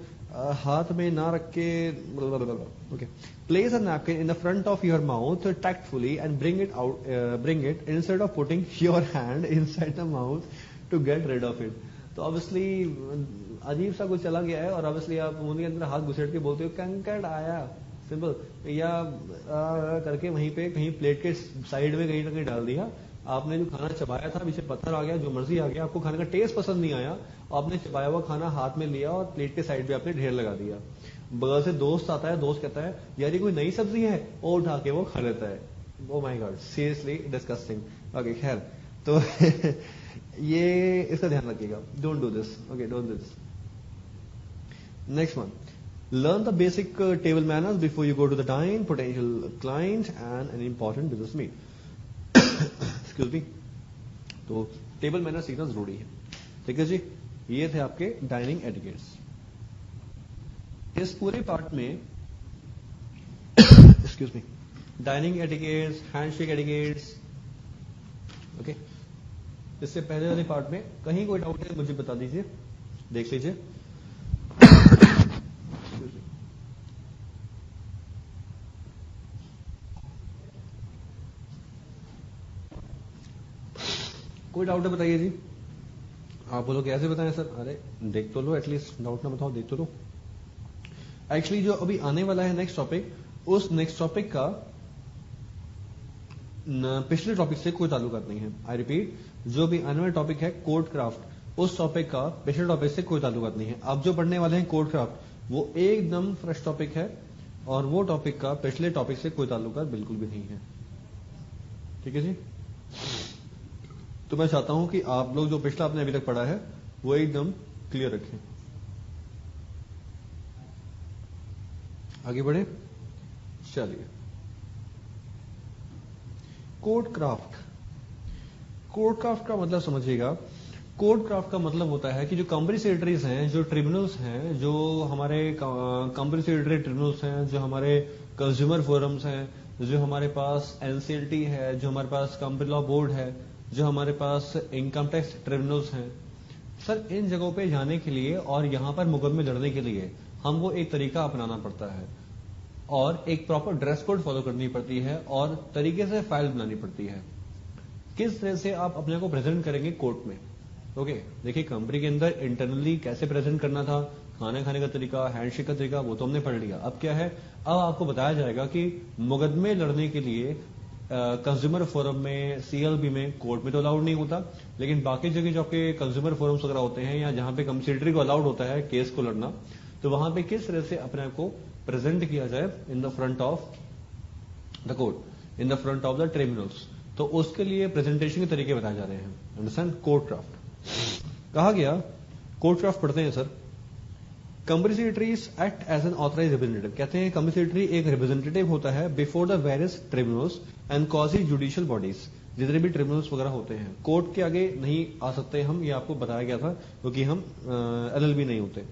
ہاتھ میں نہ رکھ کے okay, place a napkin in the front of your mouth tactfully and bring it instead of putting your hand inside the mouth to get rid of it. تو obviously عجیب سا کچھ چلا گیا ہے اور obviously آپ منہ کے اندر ہاتھ گھسیٹ کے بولتے ہو کنکڑ آیا، سمپل، یا کر کے وہیں پہ کہیں پلیٹ کے سائڈ میں کہیں نہ کہیں ڈال دیا. آپ نے جو کھانا چبایا تھا پیچھے پتھر آ گیا، جو مرضی آ گیا، آپ کو کھانے کا ٹیسٹ پسند نہیں آیا، آپ نے چبایا ہوا کھانا ہاتھ میں لیا اور پلیٹ کے سائڈ پہ آپ نے ڈھیر لگا دیا. بغل سے دوست آتا ہے، دوست کہتا ہے یار یہ کوئی نئی سبزی ہے، اور اٹھا کے وہ کھا لیتا ہے. Oh my God, seriously disgusting. Okay خیر، تو یہ اس کا دھیان رکھیے گا. Don't do this. Okay, don't do this. Next one. Learn the basic table manners before you go to the dine, potential client and an important business meet. Excuse me. تو table manner سیکھنا ضروری ہے. ٹھیک ہے جی، یہ تھے آپ کے ڈائننگ ایٹیکیٹس. اس پورے پارٹ میں excuse me, dining etiquettes, hand shake etiquettes. Okay, اس سے پہلے والے پارٹ میں کہیں کوئی ڈاؤٹ ہے مجھے بتا دیجیے، دیکھ لیجیے. کوئی ڈاؤٹ ہے بتائیے جی. آپ بولو کیسے بتائیں سر؟ ارے دیکھ تو لو، ایٹ لیسٹ ڈاؤٹ نہ بتاؤ، دیکھ تو لو. ایکچولی جو ابھی آنے والا ہے نیکسٹ ٹاپک، اس نیکسٹ ٹاپک کا پچھلے ٹاپک سے کوئی تعلقات نہیں ہے. آئی ریپیٹ، جو بھی آنے والا ٹاپک ہے کوڈ کرافٹ، اس ٹاپک کا پچھلے ٹاپک سے کوئی تعلقات نہیں ہے. آپ جو پڑھنے والے ہیں کوڈ کرافٹ، وہ ایک دم فریش ٹاپک ہے اور وہ ٹاپک کا پچھلے ٹاپک سے کوئی تعلقات بالکل بھی نہیں ہے. ٹھیک ہے جی. تو میں چاہتا ہوں کہ آپ لوگ جو پچھلا آپ نے ابھی تک پڑھا ہے وہ ایک دم کلیئر رکھیں. آگے بڑھیں. چلیے، کوڈ کرافٹ. کوڈ کرافٹ کا مطلب سمجھیے گا. کوڈ کرافٹ کا مطلب ہوتا ہے کہ جو کمپنسیٹریز ہیں، جو ٹریبونلس ہیں، جو ہمارے کمپنسیٹری ٹریبونلس ہیں، جو ہمارے کنزیومر فورمز ہیں، جو ہمارے پاس NCLT ہے، جو ہمارے پاس کمپنی لا بورڈ ہے، جو ہمارے پاس انکم ٹیکس ٹریبونلس ہیں، سر ان جگہوں پہ جانے کے لیے اور یہاں پر مقدمے لڑنے کے لیے ہم کو ایک طریقہ اپنانا پڑتا ہے اور ایک پراپر ڈریس کوڈ فالو کرنی پڑتی ہے اور طریقے سے فائل بنانی پڑتی ہے. کس طرح سے آپ اپنے کو پریزنٹ کریں گے کورٹ میں. اوکے، دیکھیے کمپنی کے اندر انٹرنلی کیسے پریزنٹ کرنا تھا، کھانا کھانے کا طریقہ، ہینڈ شیک کا طریقہ، وہ تو ہم نے پڑھ لیا. اب کیا ہے، اب آپ کو بتایا جائے گا کہ مقدمے لڑنے کے لیے کنزیومر فورم میں، CLB میں، کورٹ میں تو الاؤڈ نہیں ہوتا، لیکن باقی جگہ جو آپ کے کنزیومر فورمس وغیرہ ہوتے ہیں یا جہاں پہ کمپنسیٹری کو الاؤڈ ہوتا ہے کیس کو لڑنا، تو وہاں پہ کس طرح سے اپنے آپ کو پریزنٹ کیا جائے in the front of the court, in the front of the tribunals. تو اس کے لیے پریزنٹیشن کے طریقے بتائے جا رہے ہیں. انڈرسٹینڈ؟ کوڈ کرافٹ کہا گیا. کوڈ کرافٹ پڑھتے ہیں sir. Company secretaries act as an authorize representative. کہتے ہیں کمپنسیٹری ایک ریپرزینٹیو ہوتا ہے before the various tribunals and quasi judicial bodies. جتنے بھی ٹریبونلس وغیرہ ہوتے ہیں کورٹ کے آگے نہیں آ سکتے ہم، یہ آپ کو بتایا گیا تھا کیونکہ ہم LLB نہیں ہوتے.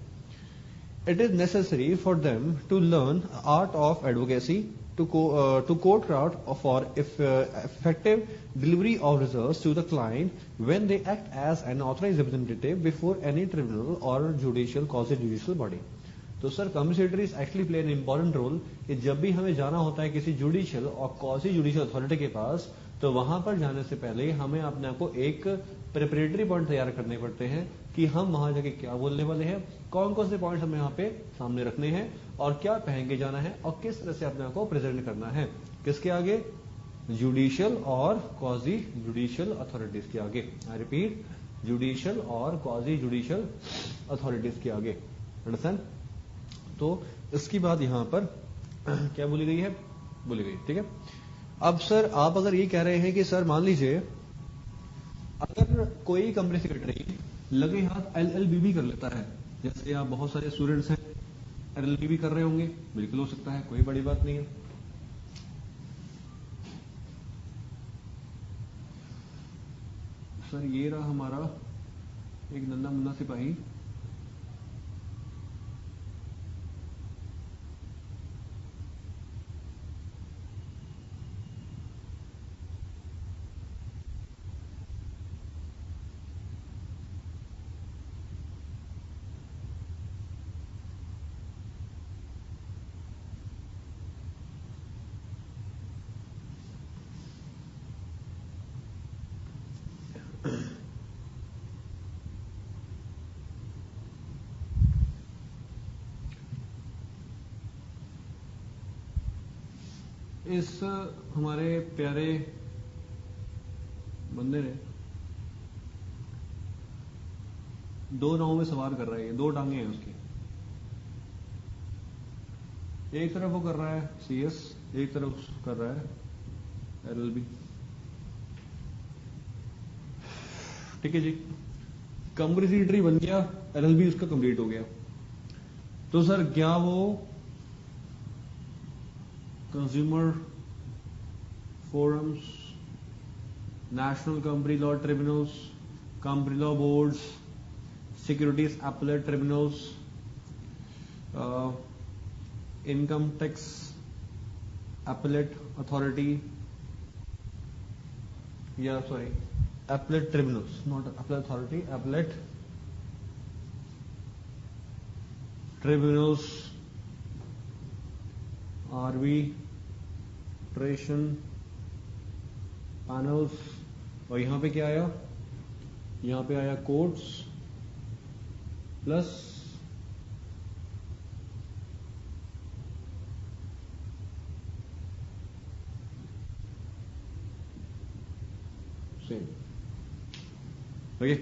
It is necessary for them to learn art of advocacy to code craft for effective delivery of results to the client when they act as an authorized representative before any tribunal or judicial quasi-judicial body. تو sir company secretaries actually play an important role کہ جب بھی ہمیں جانا ہوتا ہے کسی judicial اور کوسی جوڈیشل اتھارٹی کے پاس तो वहां पर जाने से पहले हमें अपने आप को एक प्रिपरेटरी पॉइंट तैयार करने पड़ते हैं कि हम वहां जाके क्या बोलने वाले हैं, कौन कौन से पॉइंट हमें यहाँ पे सामने रखने हैं और क्या पहन के जाना है और किस तरह से अपने आप को प्रेजेंट करना है, किसके आगे, जुडिशियल और क्वाजी जुडिशियल अथॉरिटीज के आगे। आई रिपीट, जुडिशियल और क्वाजी जुडिशियल अथॉरिटीज के आगे। अंडरस्टैंड? तो इसकी बात यहां पर क्या बोली गई है, बोली गई, ठीक है। अब सर आप अगर ये कह रहे हैं कि सर मान लीजिए अगर कोई कंपनी सेक्रेटरी लगे हाथ एलएलबी भी कर लेता है, जैसे आप बहुत सारे स्टूडेंट्स हैं एलएलबी भी कर रहे होंगे, बिल्कुल हो सकता है, कोई बड़ी बात नहीं है। सर ये रहा हमारा एक नन्ना मुन्ना सिपाही, इस हमारे प्यारे बंदे ने दो नाव में सवार कर रहा है, दो टांगे हैं उसकी, एक तरफ वो कर रहा है सीएस, एक तरफ कर रहा है एलएलबी। ठीक है जी, कंपनी सेक्रेटरी बन गया, एलएलबी उसका कंप्लीट हो गया। तो सर क्या वो consumer forums, national company law tribunals, company law boards, securities appellate tribunals, income tax appellate authority, या sorry appellate tribunals, not appellate authority, appellate tribunals, arbitration panels, और यहां पे क्या आया, यहां पे आया कोर्ट्स प्लस सेम। ओके,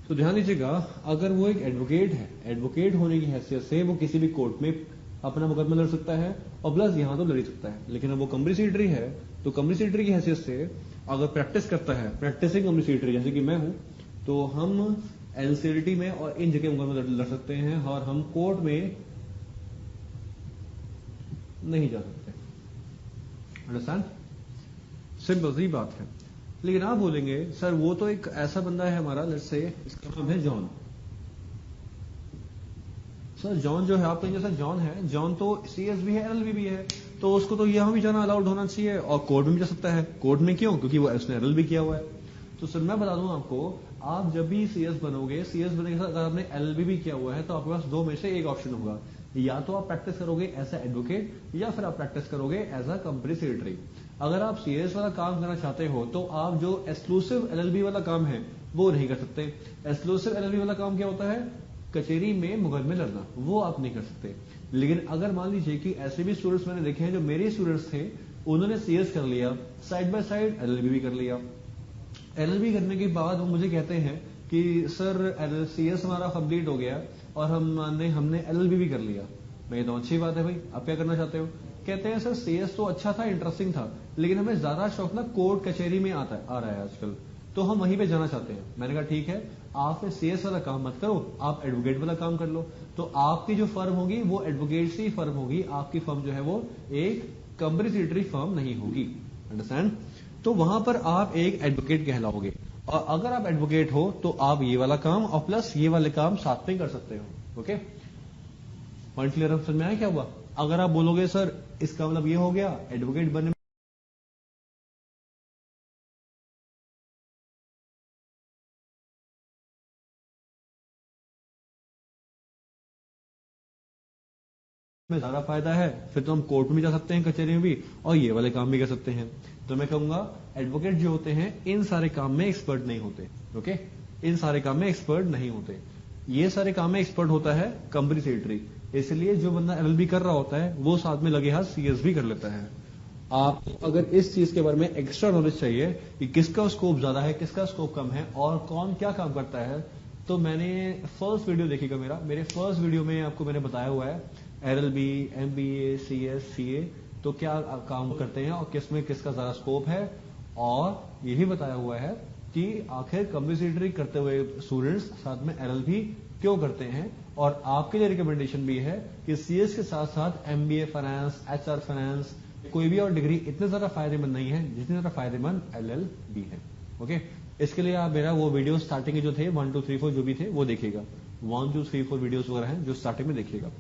तो ध्यान दीजिएगा, अगर वो एक एडवोकेट है, एडवोकेट होने की हैसियत से वो किसी भी कोर्ट में अपना मुकदमा लड़ सकता है और प्लस यहां तो लड़ सकता है। लेकिन अब वो कंपनी सेक्रेटरी है तो कंपनी सेक्रेटरी की हैसियत से अगर प्रैक्टिस करता है, प्रैक्टिसिंग कंपनी सेक्रेटरी जैसे कि मैं हूं, तो हम एनसीएलटी में और इन जगह मुकदमा लड़ सकते हैं और हम कोर्ट में नहीं जा सकते। अंडरस्टैंड? सिंपल सी बात है। लेकिन आप बोलेंगे सर वो तो एक ऐसा बंदा है हमारा, लेट्स से इसका नाम है जॉन। सर जॉन जो है, आप कहेंगे सर जॉन है, जॉन तो सीएस भी है, एलएलबी भी है, तो उसको तो यहां भी जाना अलाउड होना चाहिए और कोर्ट में भी जा सकता है। कोर्ट में क्यों? क्योंकि वो उसने एलएलबी किया हुआ है। तो सर मैं बता दूं आपको, आप जब भी सीएस बनोगे, सीएस बनने के साथ अगर आपने एलएलबी भी किया हुआ है तो आपके पास दो में से एक ऑप्शन होगा, या तो आप प्रैक्टिस करोगे एज ए एडवोकेट या फिर आप प्रैक्टिस करोगे एज अ कंपनी सेक्रेटरी। अगर आप सीएस वाला काम करना चाहते हो तो आप जो एक्सक्लूसिव एलएलबी वाला काम है वो नहीं कर सकते। एक्सक्लूसिव एलएलबी वाला काम क्या होता है? कचेरी में मुकदमे लड़ना, वो आप नहीं कर सकते। लेकिन अगर मान लीजिए कि ऐसे भी स्टूडेंट्स मैंने देखे हैं जो मेरे स्टूडेंट्स थे, उन्होंने सीएस कर लिया, साइड बाय साइड एलएलबी भी कर लिया। एलएलबी करने के बाद वो मुझे कहते हैं कि सर सीएस हमारा कंप्लीट हो गया और हमने एलएलबी भी कर लिया। मैं तो अच्छी बात है भाई, आप क्या करना चाहते हो? कहते हैं सर सीएस तो अच्छा था, इंटरेस्टिंग था, लेकिन हमें ज्यादा शौक ना कोर्ट कचहरी में आ रहा है आजकल, तो हम वहीं पे जाना चाहते हैं। मैंने कहा ठीक है, आप सीएस वाला काम मत करो, आप एडवोकेट वाला काम कर लो। तो आपकी जो फर्म होगी वो एडवोकेट सी फर्म होगी, आपकी फर्म जो है वो एक कंपनी सेक्रेटरी फर्म नहीं होगी। अंडरस्टैंड? तो वहां पर आप एक एडवोकेट कहलाओगे, और अगर आप एडवोकेट हो तो आप ये वाला काम और प्लस ये वाले काम साथ में कर सकते हो। Okay, point clear? समझ में आया क्या हुआ? अगर आप बोलोगे सर इसका मतलब ये हो गया एडवोकेट बनने में ज्यादा फायदा है, फिर तो हम कोर्ट में भी जा सकते हैं, कचहरी में भी, और ये वाले काम भी कर सकते हैं। तो मैं कहूंगा एडवोकेट जो होते हैं इन सारे काम में एक्सपर्ट नहीं होते। ओके, इन सारे काम में एक्सपर्ट नहीं होते। ये सारे काम में एक्सपर्ट होता है कंपनी सेक्रेटरी। इसलिए जो बंदा एलएलबी कर रहा होता है वो साथ में लगे हाथ सीएस भी कर लेता है। आप अगर इस चीज के बारे में एक्स्ट्रा नॉलेज चाहिए कि किसका स्कोप ज्यादा है, किसका स्कोप कम है और कौन क्या काम करता है, तो मैंने फर्स्ट वीडियो देखिएगा मेरे फर्स्ट वीडियो में आपको मैंने बताया हुआ है एलएलबी, एमबीए, सीएस, सीए तो क्या काम करते हैं और किसमें किसका ज्यादा स्कोप है, और यही बताया हुआ है कि आखिर कंपनी सेक्रेटरी करते हुए स्टूडेंट्स साथ में एलएलबी क्यों करते हैं। और आपके लिए रिकमेंडेशन भी है कि सीएस के साथ साथ एमबीए फाइनेंस, एचआर फाइनेंस, कोई भी और डिग्री इतने ज्यादा फायदेमंद नहीं है जितने ज्यादा फायदेमंद एलएलबी है। ओके, इसके लिए आप मेरा वो वीडियो स्टार्टिंग के जो थे 1 2 3 4 जो भी थे वो देखिएगा। 1 2 3 4 वीडियोस वगैरह हैं जो स्टार्टिंग में देखिएगा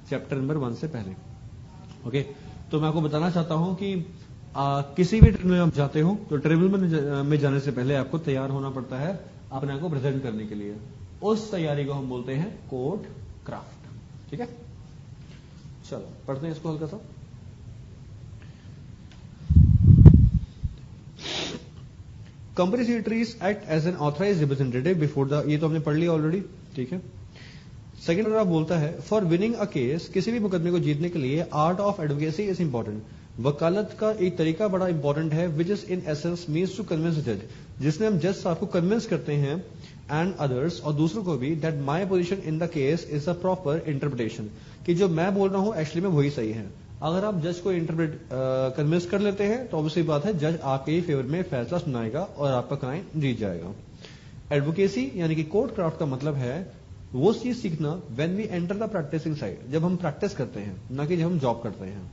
चैप्टर नंबर 1 से पहले। ओके, तो मैं आपको बताना चाहता हूं कि किसी भी ट्रिब्यूनल में आप जाते हो तो ट्रिब्यूनल में जाने से पहले आपको तैयार होना पड़ता है अपने आप को प्रेजेंट करने के लिए। उस तैयारी को हम बोलते हैं कोर्ट क्राफ्ट। ठीक है, चलो पढ़ते हैं इसको हल्का सा। Company secretaries act as an authorised representative before the, ये तो हमने पढ़ लिया ऑलरेडी। ठीक है, सेकेंड पैराग्राफ बोलता है फॉर विनिंग अ केस, किसी भी मुकदमे को जीतने के लिए art of advocacy is important. वकालत का एक तरीका बड़ा इंपॉर्टेंट है which is in essence means to convince जज, जिसमें हम जज साहब को कन्विंस करते हैं एंड अदर्स और दूसरों को भी that my position in the case is a proper interpretation, कि जो मैं बोल रहा हूं एक्चुअली में वही सही है। अगर आप जज को इंटरप्रेट कन्विंस कर लेते हैं तो ऑब्वियसली बात है जज आपके ही फेवर में फैसला सुनाएगा और आपका क्लाइंट जीत जाएगा। एडवोकेसी यानी कि कोर्ट क्राफ्ट का मतलब है वो चीज सीखना when we enter the practising side, जब हम प्रैक्टिस करते हैं ना कि जब हम जॉब करते हैं।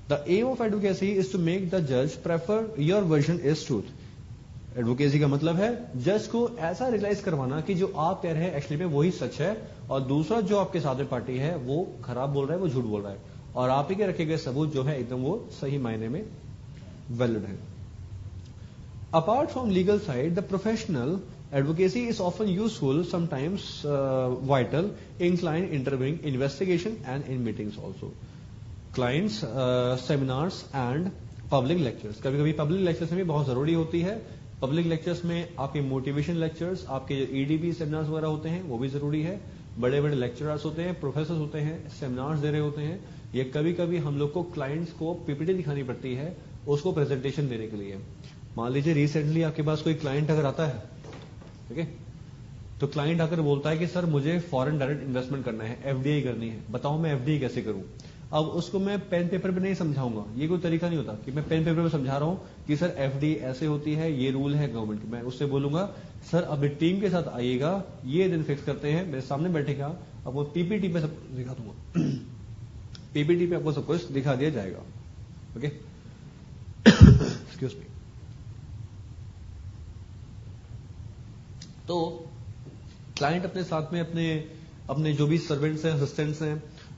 The aim of advocacy is to make the जज prefer your version is truth. Advocacy का मतलब है जज को ऐसा रियलाइज करवाना कि जो आप कह रहे हैं एक्चुअली में वही सच है और दूसरा जो आपके साथ में पार्टी है वो खराब बोल रहा है, वो झूठ बोल रहा है, और आप ही के रखे गए सबूत जो है एकदम वो सही मायने में वैलिड है। Apart from legal side the professional advocacy is often useful, sometimes vital in client interviewing, investigation and in meetings also. Clients, seminars and public lectures. कभी कभी पब्लिक लेक्चर्स में भी बहुत जरूरी होती है। पब्लिक लेक्चर्स में आपके मोटिवेशन लेक्चर्स, आपके जो ईडीपी सेमिनार्स वगैरह होते हैं वो भी जरूरी है। बड़े बड़े लेक्चरर्स होते हैं, प्रोफेसर होते हैं, सेमिनार्स दे रहे होते हैं। ये कभी कभी हम लोग को क्लाइंट्स को पीपीटी दिखानी पड़ती है उसको प्रेजेंटेशन देने के लिए। मान लीजिए रिसेंटली आपके पास कोई क्लाइंट अगर आता है, ठीक है, तो क्लाइंट आकर बोलता है कि सर मुझे फॉरेन डायरेक्ट इन्वेस्टमेंट करना है, एफडीआई करनी है, बताओ मैं एफडीआई कैसे करूं। अब उसको मैं पेन पेपर पे नहीं समझाऊंगा, ये कोई तरीका नहीं होता कि मैं पेन पेपर पे समझा रहा हूं कि सर एफडीआई ऐसे होती है, ये रूल है गवर्नमेंट के। मैं उससे बोलूंगा सर अभी टीम के साथ आइएगा, ये दिन फिक्स करते हैं, मेरे सामने बैठेगा, आपको पीपीटी पे सब दिखा दूंगा। पीपीटी पे आपको सब कुछ दिखा दिया जाएगा। Okay, excuse me. तो क्लाइंट अपने साथ में अपने जो भी सर्वेंट्स हैं, असिस्टेंट्स हैं,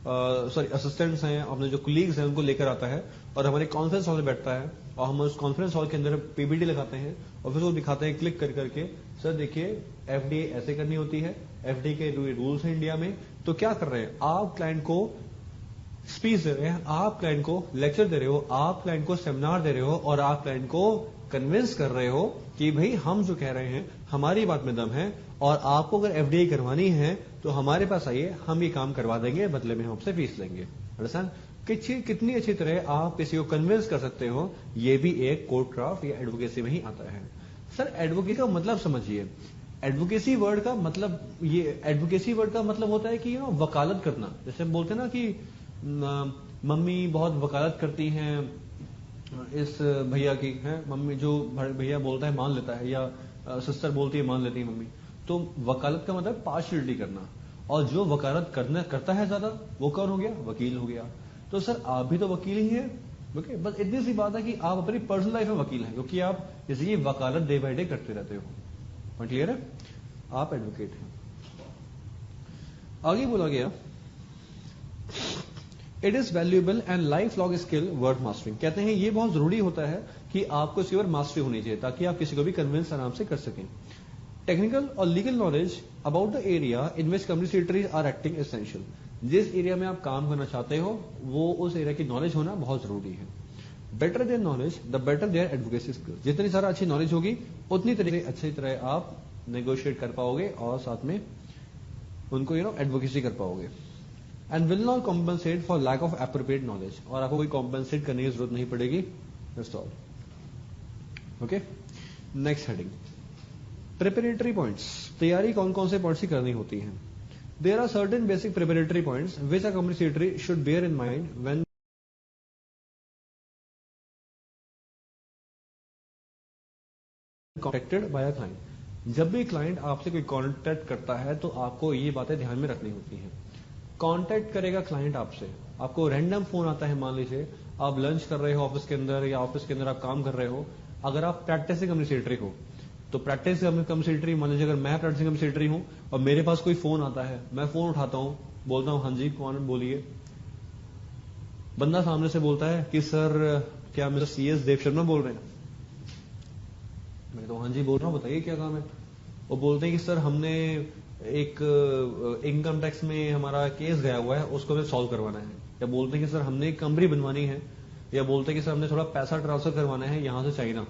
असिस्टेंट्स हैं, अपने जो कुलीग्स हैं उनको लेकर आता है और हमारे कॉन्फ्रेंस हॉल में बैठता है और हम उस कॉन्फ्रेंस हॉल के अंदर पीपीटी लगाते हैं और फिर वो दिखाते हैं क्लिक कर करके, सर देखिए एफडीआई ऐसे करनी होती है, एफडीआई के रूल्स हैं इंडिया में। तो क्या कर रहे हैं आप, क्लाइंट को स्पीच दे रहे हैं, आप क्लाइंट को लेक्चर दे रहे हो, आप क्लाइंट को सेमिनार दे रहे हो और आप क्लाइंट को कन्विंस कर रहे हो कि भाई हम जो कह रहे हैं हमारी बात में दम है और आपको अगर एफडीआई करवानी है तो हमारे पास आइए, हम ये काम करवा देंगे, बदले में हम आपसे फीस लेंगे। अंडरस्टैंड? कितनी अच्छी तरह आप किसी को कन्विंस कर सकते हो, ये भी एक कोर्ट क्राफ्ट या एडवोकेसी में ही आता है। सर एडवोकेसी का मतलब समझिए, एडवोकेसी वर्ड का मतलब, ये एडवोकेसी वर्ड का मतलब होता है कि वकालत करना। जैसे बोलते हैं ना कि मम्मी बहुत वकालत करती हैं इस भैया की, है मम्मी जो भैया बोलता है मान लेता है, या सिस्टर बोलती है मान लेती है मम्मी। तो वकालत का मतलब पार्शियलिटी करना, और जो वकालत करता है ज्यादा वो कौन हो गया? वकील हो गया। तो सर आप भी तो वकील ही हैं। ओके, बस इतनी सी बात है कि आप अपनी पर्सनल लाइफ में वकील हैं क्योंकि आप जैसे ये वकालत डे बाय डे करते रहते हो। क्लियर है? आप एडवोकेट हैं। आगे बोला गया it is valuable and life long skill worth mastering. कहते हैं ये बहुत जरूरी होता है कि आपको इसके ऊपर मास्टरी होनी चाहिए ताकि आप किसी को भी कन्विंस आराम से कर सकें। टेक्निकल और legal knowledge about the area in which company secretaries are acting essential. जिस एरिया में आप काम करना चाहते हो वो उस एरिया की नॉलेज होना बहुत जरूरी है। Better their knowledge the better their advocacy skills. जितनी सारा अच्छी नॉलेज होगी उतनी तरीके अच्छी तरह आप नेगोशिएट कर पाओगे और साथ में उनको एडवोकेसी कर पाओगे। And will not compensate for lack of appropriate knowledge, और आपको कोई कॉम्पनसेट करने की जरूरत नहीं पड़ेगी। That's all. Okay, next heading, preparatory points. तैयारी कौन कौन से पॉइंट्स की करनी होती है? There are certain basic preparatory points which a company secretary should bear in mind when contacted by a client. जब भी क्लाइंट आपसे कोई कॉन्टेक्ट करता है तो आपको ये बातें ध्यान में रखनी होती हैं। कॉन्टेक्ट करेगा क्लाइंट आपसे, आपको रैंडम फोन आता है, मान लीजिए आप लंच कर रहे हो ऑफिस के अंदर या ऑफिस के अंदर आप काम कर रहे हो, अगर आप प्रैक्टिसिंग कंपनी सेक्रेटरी हो तो प्रैक्टिस कंपनी सेक्रेटरी, मान लीजिए अगर मैं प्रैक्टिसिंग कंपनी सेक्रेटरी हूं और मेरे पास कोई फोन आता है, मैं फोन उठाता हूं, बोलता हूं हाँ जी कौन बोलिए। बंदा सामने से बोलता है कि सर क्या मिस्टर CS देव शर्मा बोल रहे हैं? मैं तो हाँ जी बोल रहा हूँ, बताइए क्या काम है। वो बोलते हैं कि सर हमने एक इनकम टैक्स में हमारा केस गया हुआ है, उसको हमें सॉल्व करवाना है। या बोलते हैं कि सर हमने एक कंपनी बनवानी है, या बोलते हैं कि सर हमने थोड़ा पैसा ट्रांसफर करवाना है यहां से चाइना,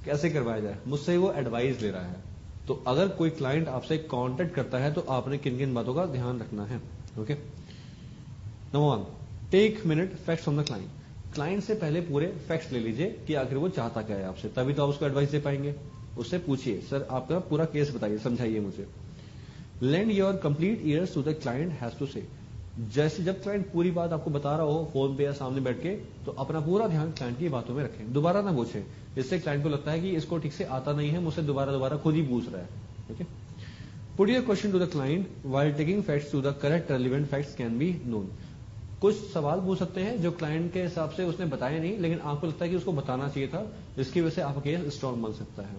कैसे करवाया जाए। मुझसे वो एडवाइस ले रहा है। तो अगर कोई क्लाइंट आपसे कांटेक्ट करता है तो आपने किन किन बातों का ध्यान रखना है। Okay, number 1, take minute facts on the client. Client से पहले पूरे फैक्ट्स ले लीजिए कि आखिर वो चाहता क्या है आपसे, तभी तो आप उसको एडवाइस दे पाएंगे। उससे पूछिए सर आपका पूरा केस बताइए, समझाइए मुझे। Lend your complete ears to the client has to say. जैसे जब क्लाइंट पूरी बात आपको बता रहा हो फोन पे या सामने बैठ के, तो अपना पूरा ध्यान क्लाइंट की बातों में रखें, दोबारा ना पूछें। इससे क्लाइंट को लगता है कि इसको ठीक से आता नहीं है, मुझसे दोबारा खुद ही पूछ रहा है। Okay, put your question to the client while taking facts to the correct relevant facts can be known. कुछ सवाल पूछ सकते हैं जो क्लाइंट के हिसाब से उसने बताया नहीं, लेकिन आपको लगता है कि उसको बताना चाहिए था, इसकी वजह से आपका केस स्ट्रॉन्ग बन सकता है।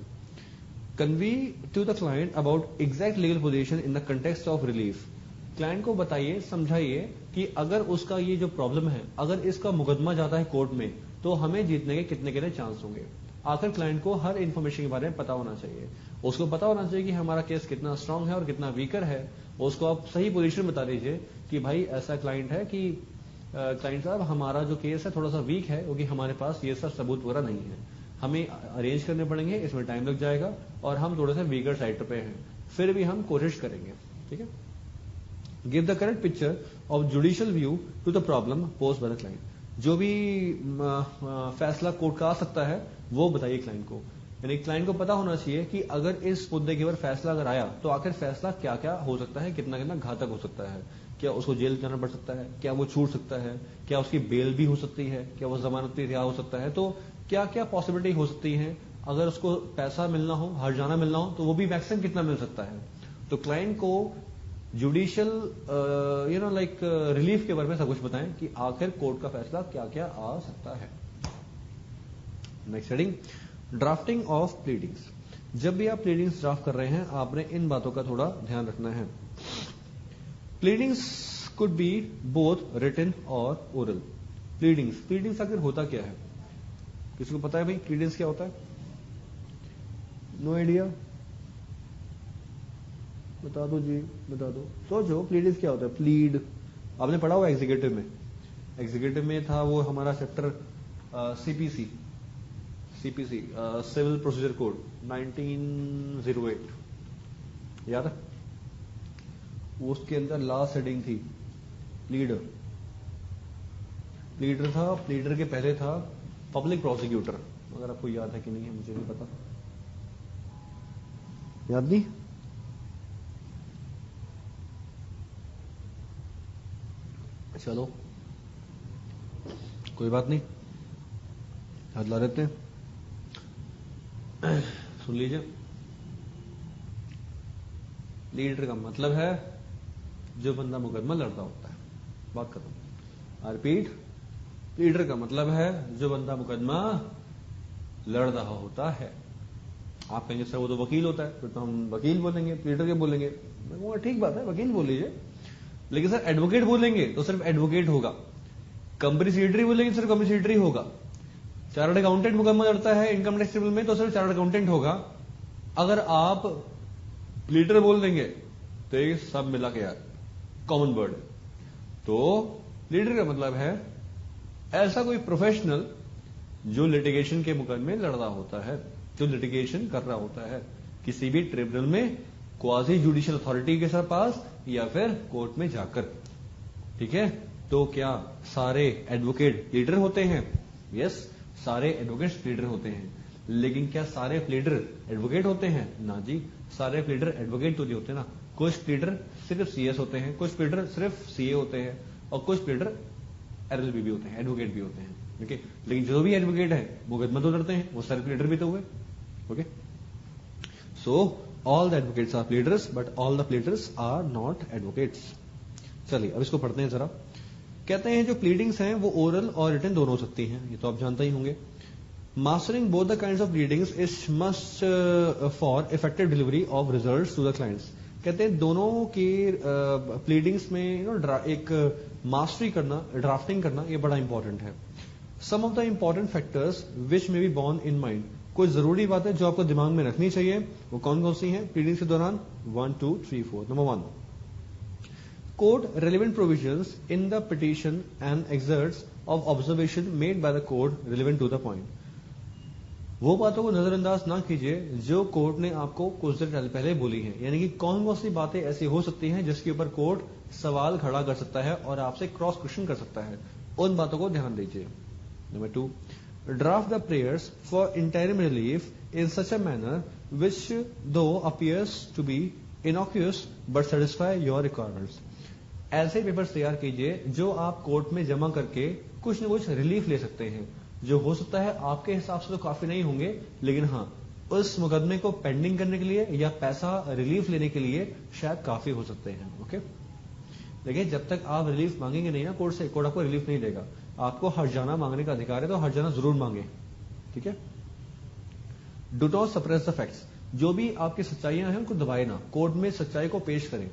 Convey to the client about exact legal position in the context of relief. Client को बताइए, समझाइए कि अगर उसका ये जो प्रॉब्लम है, अगर इसका मुकदमा जाता है कोर्ट में तो हमें जीतने के कितने चांस होंगे। आखिर क्लाइंट को हर इंफॉर्मेशन के बारे में पता होना चाहिए। उसको पता होना चाहिए कि हमारा केस कितना स्ट्रांग है और कितना वीकर है। उसको आप सही पोजीशन बता दीजिए कि भाई ऐसा क्लाइंट है कि क्लाइंट साहब हमारा जो केस है थोड़ा सा वीक है, क्योंकि हमारे पास ये सब सबूत वगैरह नहीं है, हमें अरेंज करने पड़ेंगे, इसमें टाइम लग जाएगा और हम थोड़े से वीकर साइड पे हैं, फिर भी हम कोशिश करेंगे। ठीक है, give the correct picture of judicial view to the problem post by the client. जो भी फैसला कोर्ट का आ सकता है वो बताइए क्लाइंट को। यानी क्लाइंट को पता होना चाहिए कि अगर इस मुद्दे के ऊपर फैसला अगर आया तो आखिर फैसला क्या क्या हो सकता है, कितना कितना घातक हो सकता है। क्या उसको जेल जाना पड़ सकता है, क्या वो छूट सकता है, क्या उसकी बेल भी हो सकती है, क्या वो जमानत पे रिहा हो सकता है। तो क्या क्या पॉसिबिलिटी हो सकती है। अगर उसको पैसा मिलना हो, हर्जाना मिलना हो, तो वो भी मैक्सिमम कितना मिल सकता है। तो क्लाइंट को जुडिशियल रिलीफ के बारे में सब कुछ बताएं कि आखिर कोर्ट का फैसला क्या क्या आ सकता है। Next heading, drafting of pleadings. जब भी आप प्लीडिंग्स ड्राफ्ट कर रहे हैं आपने इन बातों का थोड़ा ध्यान रखना है। Pleadings could be both written और ओरल। प्लीडिंग्स आखिर होता क्या है, किसी को पता है भाई प्लीडिंग्स क्या होता है? नो आइडिया, बता दो जी, बता दो। सोचो प्लीडिंग्स क्या होता है। प्लीड आपने पढ़ा हुआ एग्जीक्यूटिव में, एग्जीक्यूटिव में था वो हमारा chapter CPC civil procedure code 1908, याद है? उसके अंदर लास्ट हेडिंग थी प्लीडर था। प्लीडर के पहले था पब्लिक प्रोसिक्यूटर। अगर आपको याद है कि नहीं है मुझे नहीं पता, याद नहीं? चलो कोई बात नहीं, याद ला देते हैं। सुन लीजिए, प्लीडर का मतलब है जो बंदा मुकदमा लड़ता होता है। बात करो, रिपीट, प्लीडर का मतलब है जो बंदा मुकदमा लड़ रहा होता है। आप कहेंगे सर वो तो वकील होता है, फिर तो हम वकील बोलेंगे, प्लीडर के बोलेंगे। मैं कहूंगा ठीक बात है, वकील बोल लीजिए, लेकिन सर एडवोकेट बोलेंगे तो सिर्फ एडवोकेट होगा। कंपनी सेक्रेटरी बोलेंगे सिर्फ कंपनी सेक्रेटरी होगा। चार्टर्ड अकाउंटेंट मुकदमा लड़ता है इनकम टैक्स ट्रिब्यूनल में तो सिर्फ चार्टर्ड अकाउंटेंट होगा। अगर आप प्लीडर बोल देंगे तो ये सब मिला के यार कॉमन वर्ड है। तो प्लीडर का मतलब है ऐसा कोई प्रोफेशनल जो लिटिगेशन के मुकदमे लड़ रहा होता है, जो लिटिगेशन कर रहा होता है किसी भी ट्रिब्यूनल में, क्वाजी जुडिशियल अथॉरिटी के पास या फिर कोर्ट में जाकर। ठीक है, तो क्या सारे एडवोकेट प्लीडर होते हैं? यस, सारे एडवोकेट्स प्लीडर होते हैं। लेकिन क्या सारे प्लीडर एडवोकेट होते हैं? ना जी, सारे प्लीडर एडवोकेट तो नहीं होते ना। कुछ प्लीडर सिर्फ सीएस होते हैं, कुछ प्लीडर सिर्फ सीए होते हैं, और कुछ प्लीडर एलएलबी भी होते हैं, एडवोकेट भी होते हैं। ओके, लेकिन जो भी एडवोकेट है मुकदमा तो लड़ते हैं, वो सारे प्लीडर भी तो हुए। Okay, so all the advocates are pleaders but all the pleaders are not advocates. चलिए अब इसको पढ़ते हैं जरा। कहते हैं जो प्लीडिंग्स हैं वो ओरल और रिटन दोनों हो सकती हैं, ये तो आप जानते ही होंगे। Mastering both the kinds of pleadings is must for effective delivery of results to the clients. कहते हैं दोनों की प्लीडिंग्स में एक मास्टरी करना, ड्राफ्टिंग करना, ये बड़ा इंपॉर्टेंट है। Some of the important factors which may be borne in mind, कुछ जरूरी बातें जो आपको दिमाग में रखनी चाहिए, वो कौन कौन सी हैं प्लीडिंग्स के दौरान? 1 2 3 4। Number 1, court relevant provisions in the petition and excerpts of observation made by the court relevant to the point। वो बातों को नजरअंदाज ना कीजिए जो कोर्ट ने आपको कुछ देर पहले बोली है, यानी कि कौन कौन सी बातें ऐसी हो सकती हैं जिसके ऊपर कोर्ट सवाल खड़ा कर सकता है और आपसे क्रॉस क्वेश्चन कर सकता है, उन बातों को ध्यान दीजिए। Number 2, draft the prayers for interim relief in such a manner which though appears to be innocuous but satisfy your requirements. ऐसे पेपर्स तैयार कीजिए जो आप कोर्ट में जमा करके कुछ न कुछ रिलीफ ले सकते हैं, जो हो सकता है आपके हिसाब से तो काफी नहीं होंगे, लेकिन हाँ उस मुकदमे को पेंडिंग करने के लिए या पैसा रिलीफ लेने के लिए शायद काफी हो सकते हैं। ओके, देखिए जब तक आप रिलीफ मांगेंगे नहीं ना कोर्ट से, कोर्ट आपको रिलीफ नहीं देगा। आपको हर्जाना मांगने का अधिकार है तो हर्जाना जरूर मांगे। ठीक है, do not suppress the facts, जो भी आपकी सच्चाइयां हैं उनको दबाए ना, कोर्ट में सच्चाई को पेश करें।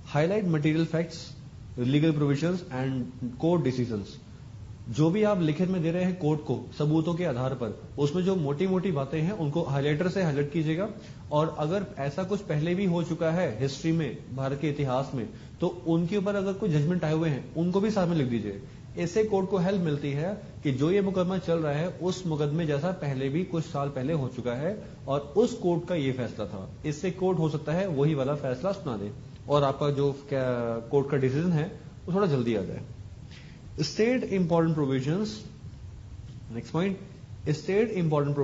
Highlight material facts, legal provisions and court decisions, जो भी आप लिखित में दे रहे हैं कोर्ट को सबूतों के आधार पर, उसमें जो मोटी मोटी बातें हैं उनको हाईलाइटर से हाईलाइट कीजिएगा। और अगर ऐसा कुछ पहले भी हो चुका है हिस्ट्री में, भारत के इतिहास में, तो उनके ऊपर अगर कोई जजमेंट आए हुए हैं उनको भी साथ में लिख दीजिए। इससे कोर्ट को हेल्प मिलती है कि जो ये मुकदमा चल रहा है उस मुकदमे जैसा पहले भी कुछ साल पहले हो चुका है और उस कोर्ट का ये फैसला था। इससे कोर्ट हो सकता है वही वाला फैसला सुना दे और आपका जो कोर्ट का डिसीजन है वो थोड़ा जल्दी आ जाए। State important provisions, next point, state important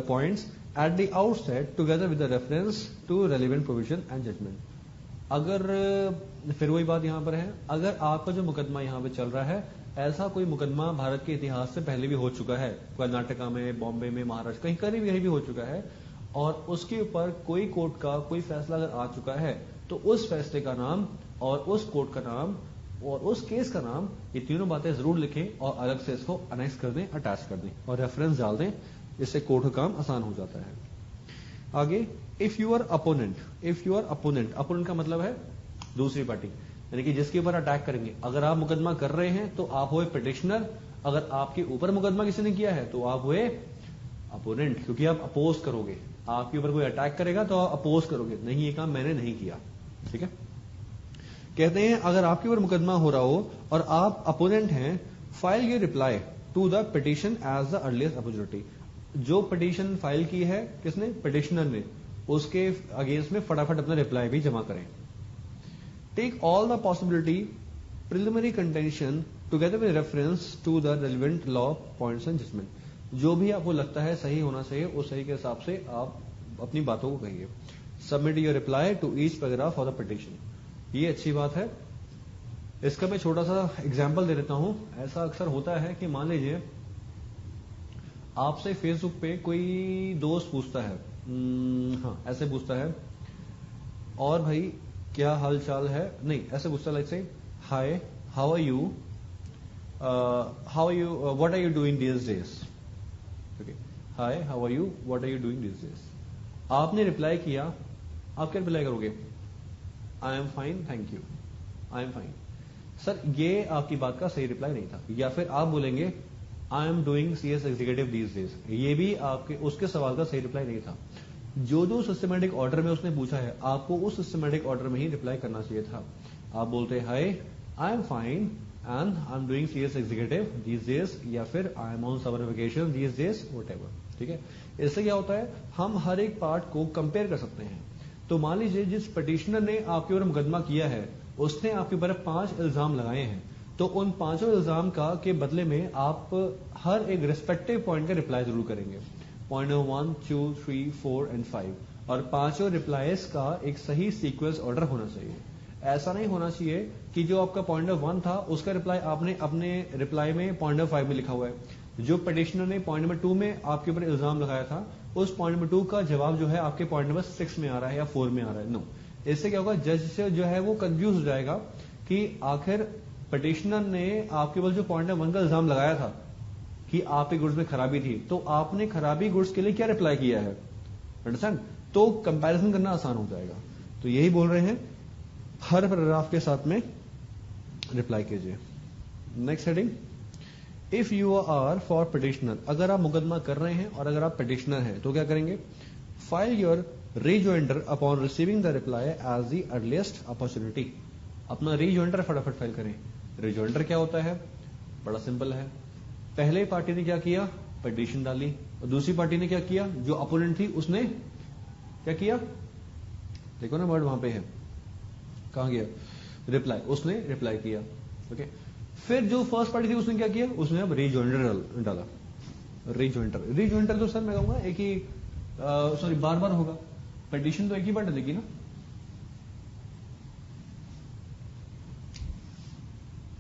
points at the outset together with the reference to relevant provision and judgment. अगर फिर वही बात यहां पर है, अगर आपका जो मुकदमा यहां पे चल रहा है ऐसा कोई मुकदमा भारत के इतिहास से पहले भी हो चुका है, कर्नाटका में, बॉम्बे में, महाराष्ट्र, कहीं भी हो चुका है, और उसके ऊपर कोई कोर्ट का कोई फैसला अगर आ चुका है तो उस फैसले का नाम और उस कोर्ट का नाम और उस केस का नाम, ये तीनों बातें जरूर लिखें और अलग से इसको अनेक्स कर दें, अटैच कर दें और रेफरेंस डाल दें। इससे कोर्ट का काम आसान हो जाता है। आगे, इफ यूर अपोनेंट, अपोनेंट का मतलब है दूसरी पार्टी, यानी कि जिसके ऊपर अटैक करेंगे। अगर आप मुकदमा कर रहे हैं तो आप हुए पिटिशनर, अगर आपके ऊपर मुकदमा किसी ने किया है तो आप हुए अपोनेंट, क्योंकि आप अपोज करोगे। आपके ऊपर कोई अटैक करेगा तो आप अपोज करोगे, नहीं ये काम मैंने नहीं किया। ठीक है, कहते हैं अगर आपके ऊपर मुकदमा हो रहा हो और आप अपोनेंट हैं, file your reply to the petition as the earliest opportunity. जो पिटिशन फाइल की है किसने? पिटिशनर ने, उसके अगेंस्ट में फटाफट अपना रिप्लाई भी जमा करें। Take all the possibility preliminary contention together with reference to the relevant law points and judgment. जो भी आपको लगता है सही होना चाहिए उस सही के हिसाब से आप अपनी बातों को कहिए। Submit your reply to each paragraph for the petition, ये अच्छी बात है। इसका मैं छोटा सा एग्जाम्पल दे देता हूं। ऐसा अक्सर होता है कि मान लीजिए आपसे फेसबुक पे कोई दोस्त पूछता है, ऐसे पूछता है, और भाई क्या हाल चाल है, नहीं ऐसे पूछता है, like say hi how are you, what are you doing this days. Okay, hi how are you, what are you doing this days. आपने रिप्लाई किया, आप क्या रिप्लाई करोगे? I am fine thank you, I am fine. Sir ये आपकी बात का सही रिप्लाई नहीं था। या फिर आप बोलेंगे आई am doing CS executive these days, ये भी आपके उसके सवाल का सही रिप्लाई नहीं था। जो सिस्टमैटिक ऑर्डर में उसने पूछा है आपको उस सिस्टमैटिक ऑर्डर में ही रिप्लाई करना चाहिए था। आप बोलते hi I am fine and I am doing CS executive these days, या फिर I am on summer vacation these days, whatever. ठीक है, इससे क्या होता है, हम हर एक पार्ट को कंपेयर कर सकते हैं। तो मान लीजिए जिस पिटिशनर ने आपके ऊपर मुकदमा किया है, उसने आपके ऊपर 5 इल्जाम लगाए हैं, तो उन 5 इल्जाम का के बदले में आप हर एक रिस्पेक्टिव पॉइंट का रिप्लाई जरूर करेंगे, पॉइंट नंबर 1, 2, 3, 4 एंड 5, और 5 रिप्लाईज का एक सही सीक्वेंस ऑर्डर होना चाहिए। ऐसा नहीं होना चाहिए कि जो आपका पॉइंट नंबर 1 था उसका रिप्लाई आपने अपने रिप्लाई में पॉइंट नंबर 5 में लिखा हुआ है, जो पिटिशनर ने पॉइंट नंबर 2 में आपके ऊपर इल्जाम लगाया था उस पॉइंट नंबर 2 का जवाब जो है आपके पॉइंट नंबर 6 में आ रहा है या 4 में आ रहा है। नो, इससे क्या होगा, जज से जो है वो कंफ्यूज हो जाएगा कि आखिर पिटिशनर ने आपके ऊपर जो पॉइंट नंबर 1 का इल्जाम लगाया था कि आपके गुड्स में खराबी थी, तो आपने खराबी गुड्स के लिए क्या रिप्लाई किया है, अंडरस्टैंड? तो कंपैरिजन करना आसान हो जाएगा। तो यही बोल रहे हैं, हर पैराग्राफ के साथ में रिप्लाई कीजिए। Next heading, if you are for petitioner, अगर आप मुकदमा कर रहे हैं और अगर आप पिटिशनर हैं तो क्या करेंगे, file your rejoinder upon receiving the reply as the earliest opportunity. अपना रीजॉइंडर फटाफट फाइल करें। रीजॉइंडर क्या होता है, बड़ा सिंपल है, पहले पार्टी ने क्या किया, पिटीशन डाली, और दूसरी पार्टी ने क्या किया, जो अपोनेंट थी उसने क्या किया, देखो ना वर्ड वहां पे है, कहां गया, रिप्लाई, उसने रिप्लाई किया। ओके, फिर जो फर्स्ट पार्टी थी उसने क्या किया, उसने अब रीजॉइंडर डाला। रीजॉइंडर तो सर मैं कहूंगा एक ही सॉरी बार बार होगा, पिटीशन तो एक ही बार डलेगी ना,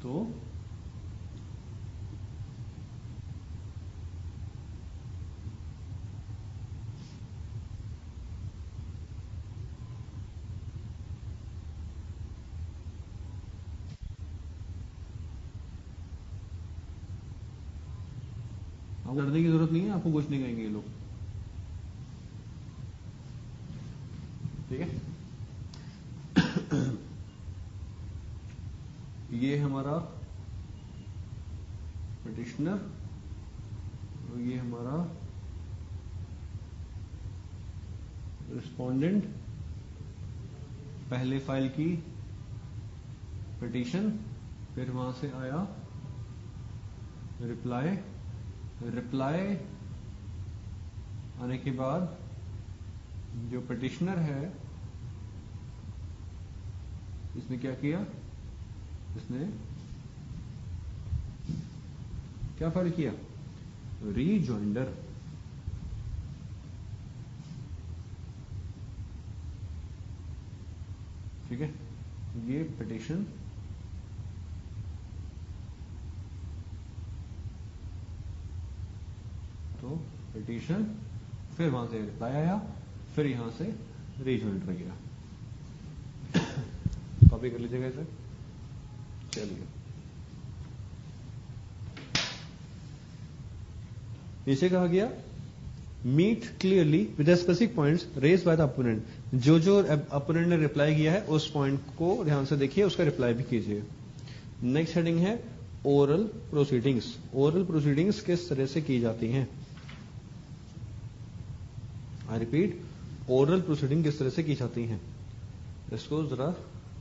तो आपको डरने की जरूरत नहीं है, आपको कुछ नहीं कहेंगे ये लोग, ठीक है। ये हमारा पिटिशनर और ये हमारा रिस्पोंडेंट, पहले फाइल की पिटीशन, फिर वहां से आया रिप्लाई, रिप्लाई आने के बाद जो पिटिशनर है इसने क्या किया, इसने क्या फाइल किया, रीजॉइंडर। ठीक है, ये पिटिशन तो पिटिशन, फिर वहां से रिप्लाई आया, फिर यहां से रीजॉइंडर गया। कॉपी कर लीजिएगा इसे, चलिए नीचे कहा गया, meet clearly with specific points raise by the opponent. जो जो अपोनेंट ने रिप्लाई किया है उस पॉइंट को ध्यान से देखिए, उसका रिप्लाई भी कीजिए। नेक्स्ट हेडिंग है ओरल प्रोसीडिंग्स। ओरल प्रोसीडिंग्स किस तरह से की जाती हैं, आई रिपीट, ओरल प्रोसीडिंग किस तरह से की जाती हैं, इसको जरा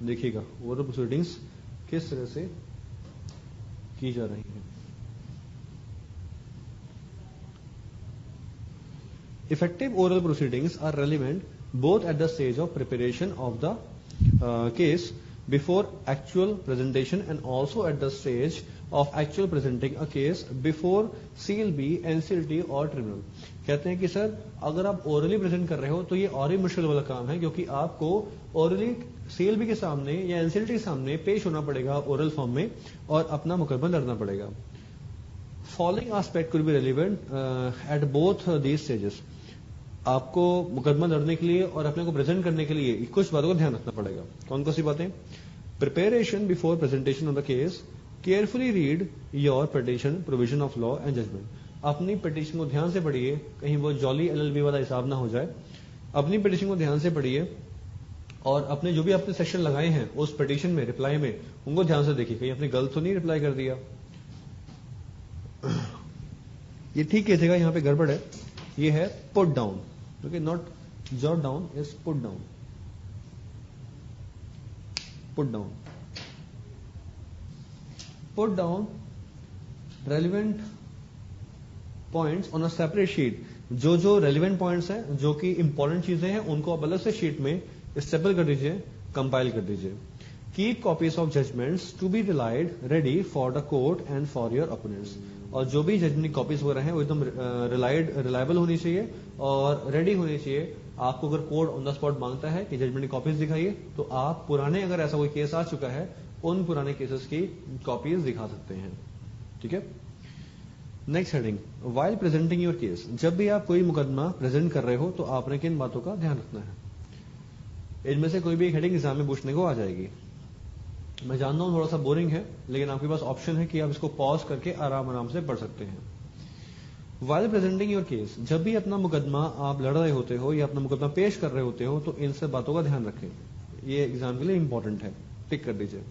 देखिएगा। ओरल प्रोसीडिंग्स किस तरह से की जा रही हैं। Effective oral proceedings are relevant both at the stage of preparation of the case before actual presentation and also at the stage of actual presenting a case before CLB, NCLT और tribunal. कहते हैं कि sir अगर आप orally present कर रहे हो तो ये और ही मुश्किल वाला काम है, क्योंकि आपको ओरली CLB के सामने या NCLT के सामने पेश होना पड़ेगा ओरल फॉर्म में और अपना मुकदमा लड़ना पड़ेगा। Following aspect could be relevant at both these stages. आपको मुकदमा लड़ने के लिए और अपने को प्रेजेंट करने के लिए कुछ बातों का ध्यान रखना पड़ेगा। कौन कौन सी बातें, preparation before presentation of the case, carefully read your petition, provision of law and judgment. अपनी पिटीशन को ध्यान से पढ़िए, कहीं वो जॉली LLB वाला हिसाब ना हो जाए। अपनी पिटीशन को ध्यान से पढ़िए और अपने जो भी आपने सेक्शन लगाए हैं उस पिटीशन में, रिप्लाई में, उनको ध्यान से देखिए, कहीं आपने गलत तो नहीं रिप्लाई कर दिया। ये ठीक है जगह, यहां पे गड़बड़ है, ये है put down. Okay, not jot down, is put down, put down. Put down relevant points on a separate sheet. जो रेलिवेंट पॉइंट्स हैं, जो कि इंपॉर्टेंट चीजें हैं, उनको आप अलग से शीट में स्टेपल कर दीजिए, कंपाइल कर दीजिए। Keep copies of judgments to be relied ready for the court and for your opponents. और जो भी जजमेंट की कॉपीज वगैरह हैं वो एकदम रिलायबल होनी चाहिए और रेडी होनी चाहिए। आपको अगर कोर्ट ऑन द स्पॉट मांगता है कि जजमेंट की कॉपीज दिखाइए, तो आप पुराने, अगर ऐसा कोई केस आ चुका है, उन पुराने केसेस की कॉपीज दिखा सकते हैं। ठीक है। Next heading, while presenting your case. जब भी आप कोई मुकदमा प्रेजेंट कर रहे हो तो आपने किन बातों का ध्यान रखना है। इनमें से कोई भी एक हेडिंग एग्जाम में पूछने को आ जाएगी। मैं जानता हूं थोड़ा सा बोरिंग है, लेकिन आपके पास ऑप्शन है कि आप इसको पॉज करके आराम आराम से पढ़ सकते हैं। वाइल प्रेजेंटिंग योर केस, जब भी अपना मुकदमा आप लड़ रहे होते हो या अपना मुकदमा पेश कर रहे होते हो, तो इन सब बातों का ध्यान रखें। ये एग्जाम के लिए इंपॉर्टेंट है, टिक कर दीजिए।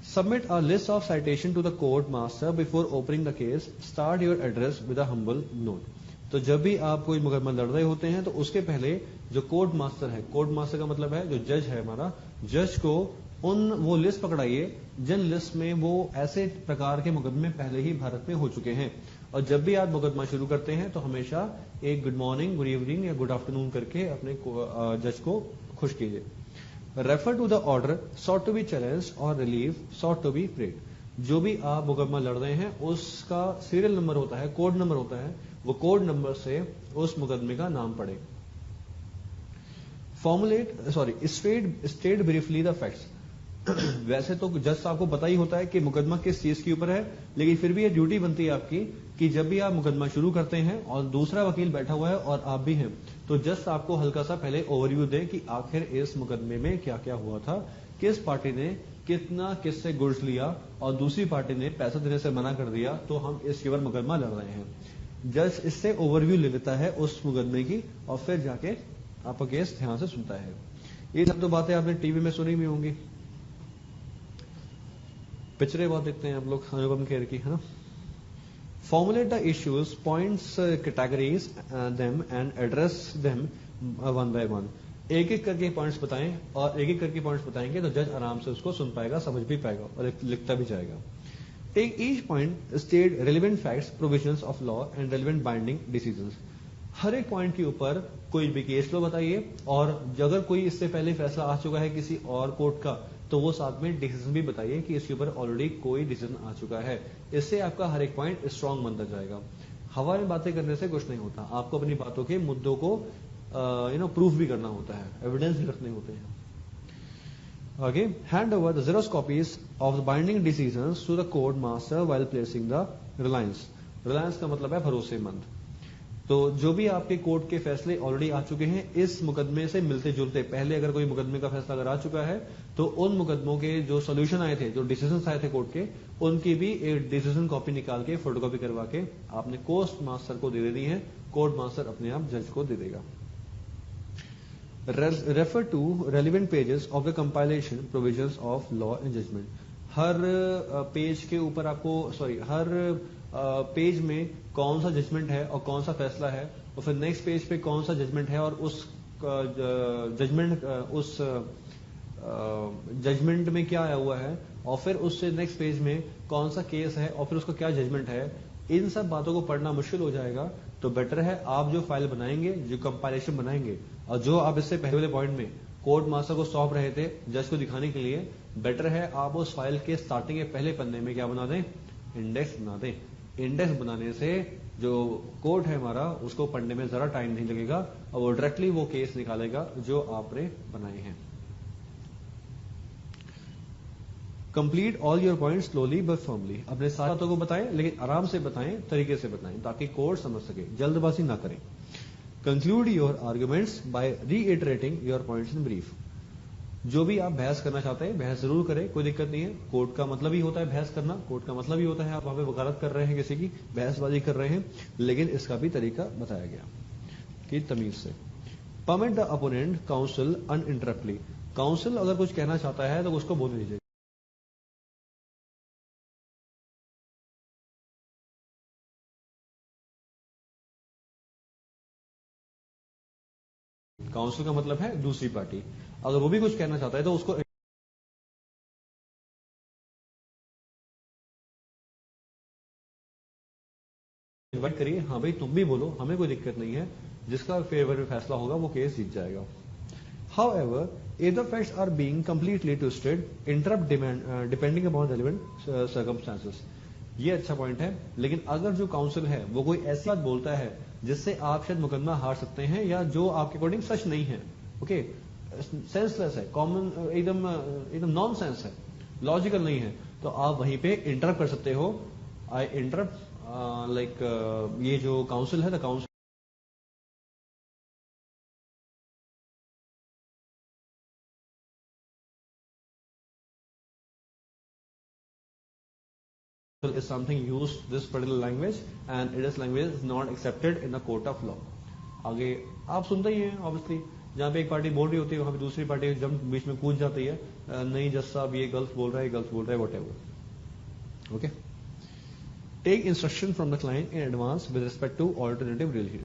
Submit a list of citation to the court master before opening the case. Start your address with a humble note. तो जब भी आप कोई मुकदमा लड़ रहे होते हैं तो उसके पहले जो कोर्ट मास्टर है, कोर्ट मास्टर का मतलब है जो जज है हमारा, जज को वो लिस्ट पकड़ाइए जिन लिस्ट में वो ऐसे प्रकार के मुकदमे पहले ही भारत में हो चुके हैं। और जब भी आप मुकदमा शुरू करते हैं तो हमेशा एक गुड मॉर्निंग, गुड इवनिंग या गुड आफ्टरनून करके अपने जज को खुश कीजिए। Refer to the order sought to be challenge और relieve sought to be prayed. जो भी आप मुकदमा लड़ रहे हैं उसका सीरियल नंबर होता है, कोड नंबर होता है, वो कोड नंबर से उस मुकदमे का नाम पढ़े। State briefly the facts. वैसे तो जज साहब को पता ही होता है कि मुकदमा किस चीज के ऊपर है, लेकिन फिर भी ये ड्यूटी बनती है आपकी कि जब भी आप मुकदमा शुरू करते हैं और दूसरा वकील बैठा हुआ है और आप भी हैं, तो जज साहब को हल्का सा पहले ओवरव्यू दे कि आखिर इस मुकदमे में क्या क्या हुआ था, किस पार्टी ने कितना किससे गुड्स लिया और दूसरी पार्टी ने पैसा देने से मना कर दिया, तो हम इसके ऊपर मुकदमा लड़ रहे हैं। जज इससे ओवरव्यू ले लेता है उस मुकदमे की और फिर जाके आपका केस ध्यान से सुनता है। ये सब तो बातें आपने टीवी में सुनी भी होंगी, पिक्चरें बहुत देखते हैं आप लोग अनुपम खेर की, है ना। Formulate the issues, points, categories them and address them one by one. एक एक करके पॉइंट्स बताएं और एक एक करके पॉइंट्स बताएंगे तो जज आराम से उसको सुन पाएगा, समझ भी पाएगा और लिखता भी जाएगा। Take each point, state relevant facts, provisions of law and relevant binding decisions. हर एक पॉइंट के ऊपर कोई भी केस लो बताइए, और अगर कोई इससे पहले फैसला आ चुका है किसी और कोर्ट का, तो वो साथ में डिसीजन भी बताइए कि इसके ऊपर ऑलरेडी कोई डिसीजन आ चुका है। इससे आपका हर एक पॉइंट स्ट्रांग बनता जाएगा। हवा में बातें करने से कुछ नहीं होता, आपको अपनी बातों के मुद्दों को प्रूफ भी करना होता है, एविडेंस भी रखने होते हैं। आगे, hand over the xerox copies of the binding decisions to the court master while placing the reliance. Reliance का मतलब है भरोसेमंद। तो जो भी आपके कोर्ट के फैसले ऑलरेडी आ चुके हैं इस मुकदमे से मिलते जुलते, पहले अगर कोई मुकदमे का फैसला अगर आ चुका है तो उन मुकदमों के जो सोल्यूशन आए थे, जो डिसीजन आए थे कोर्ट के, उनकी भी एक डिसीजन कॉपी निकाल के फोटोकॉपी करवा के आपने कोर्ट मास्टर को दे देनी है। कोर्ट मास्टर अपने आप जज को दे देगा। Refer to relevant pages of the compilation provisions of law and judgment. हर पेज के ऊपर आपको हर पेज में कौन सा जजमेंट है और कौन सा फैसला है, और फिर नेक्स्ट पेज पे कौन सा जजमेंट है और उस जजमेंट उस जजमेंट में क्या आया हुआ है, और फिर उससे नेक्स्ट पेज में कौन सा केस है और फिर उसका क्या जजमेंट है। इन सब बातों को पढ़ना मुश्किल हो जाएगा, तो बेटर है आप जो फाइल बनाएंगे, जो कंपाइलेशन बनाएंगे, और जो आप इससे पहले वाले पॉइंट में कोर्ट मास्टर को सौंप रहे थे जज को दिखाने के लिए, बेटर है आप उस फाइल के स्टार्टिंग के पहले पन्ने में क्या बना दें, इंडेक्स बना दें। इंडेक्स बनाने से जो कोर्ट है हमारा उसको पढ़ने में जरा टाइम नहीं लगेगा और वो डायरेक्टली वो केस निकालेगा जो आपने बनाए हैं। Complete all your point slowly but firmly. अपने सारे बातों को बताएं लेकिन आराम से बताएं, तरीके से बताएं ताकि कोर्ट समझ सके, जल्दबाजी ना करें। Conclude your arguments by reiterating your points in brief. जो भी आप बहस करना चाहते हैं बहस जरूर करें, कोई दिक्कत नहीं है। कोर्ट का मतलब ही होता है बहस करना, कोर्ट का मतलब ही होता है आप वहां पे वकालत कर रहे हैं, किसी की बहसबाजी कर रहे हैं, लेकिन इसका भी तरीका बताया गया कि तमीज से। Permit the opponent counsel uninterruptedly. Counsel अगर कुछ कहना चाहता है तो उसको बोल दीजिए। काउंसिल का मतलब है दूसरी पार्टी, अगर वो भी कुछ कहना चाहता है तो उसको डिवाइड करिए, हाँ भाई तुम भी बोलो, हमें कोई दिक्कत नहीं है, जिसका फेवर में फैसला होगा वो केस जीत जाएगा. However, if the facts are being completely twisted, interrupt depending upon relevant circumstances. ये अच्छा पॉइंट है. लेकिन अगर जो काउंसिल है वो कोई ऐसी बात बोलता है जिससे आप शायद मुकदमा हार सकते हैं, या जो आपके अकॉर्डिंग सच नहीं है, ओके, सेंसलेस है, कॉमन एकदम नॉन सेंस है, लॉजिकल नहीं है, तो आप वहीं पे इंटरप्ट कर सकते हो. आई इंटरप्ट लाइक ये जो काउंसिल है, the council is something used this particular language and it is language is not accepted in the court of law. आगे आप सुनते ही हैं ऑब्वियसली, जहाँ पे एक पार्टी बोल रही होती है वहां पे दूसरी पार्टी जब बीच में कूद जाती है, नहीं जज साहब ये गलत बोल रहा है, गलत बोल रहा है, whatever. Okay, take instruction from the client in advance with respect to alternative relief.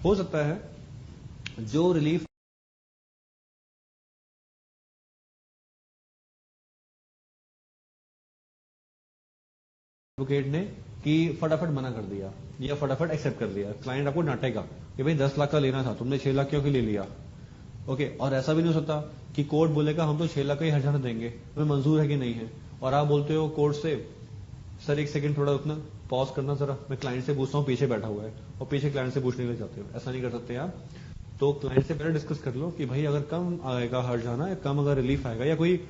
हो सकता है जो रिलीफ एडवोकेट ने कि फटाफट मना कर दिया या फटाफट एक्सेप्ट कर दिया, क्लाइंट आपको डांटेगा कि भाई 10 लाख का लेना था, तुमने 6 लाख क्यों के ले लिया. ओके, और ऐसा भी नहीं हो सकता कि कोर्ट बोलेगा हम तो 6 लाख का ही हर्जाना देंगे, तुम्हें मंजूर है कि नहीं है, और आप बोलते हो कोर्ट से सर एक सेकंड थोड़ा रुकना, पॉज करना जरा, मैं क्लाइंट से पूछता हूँ, पीछे बैठा हुआ है, और पीछे क्लाइंट से पूछने के लिए जाते हो. ऐसा नहीं कर सकते आप. तो क्लाइंट से पहले डिस्कस कर लो कि भाई अगर कम आएगा हर्जाना, या कम अगर रिलीफ आएगा, या कोई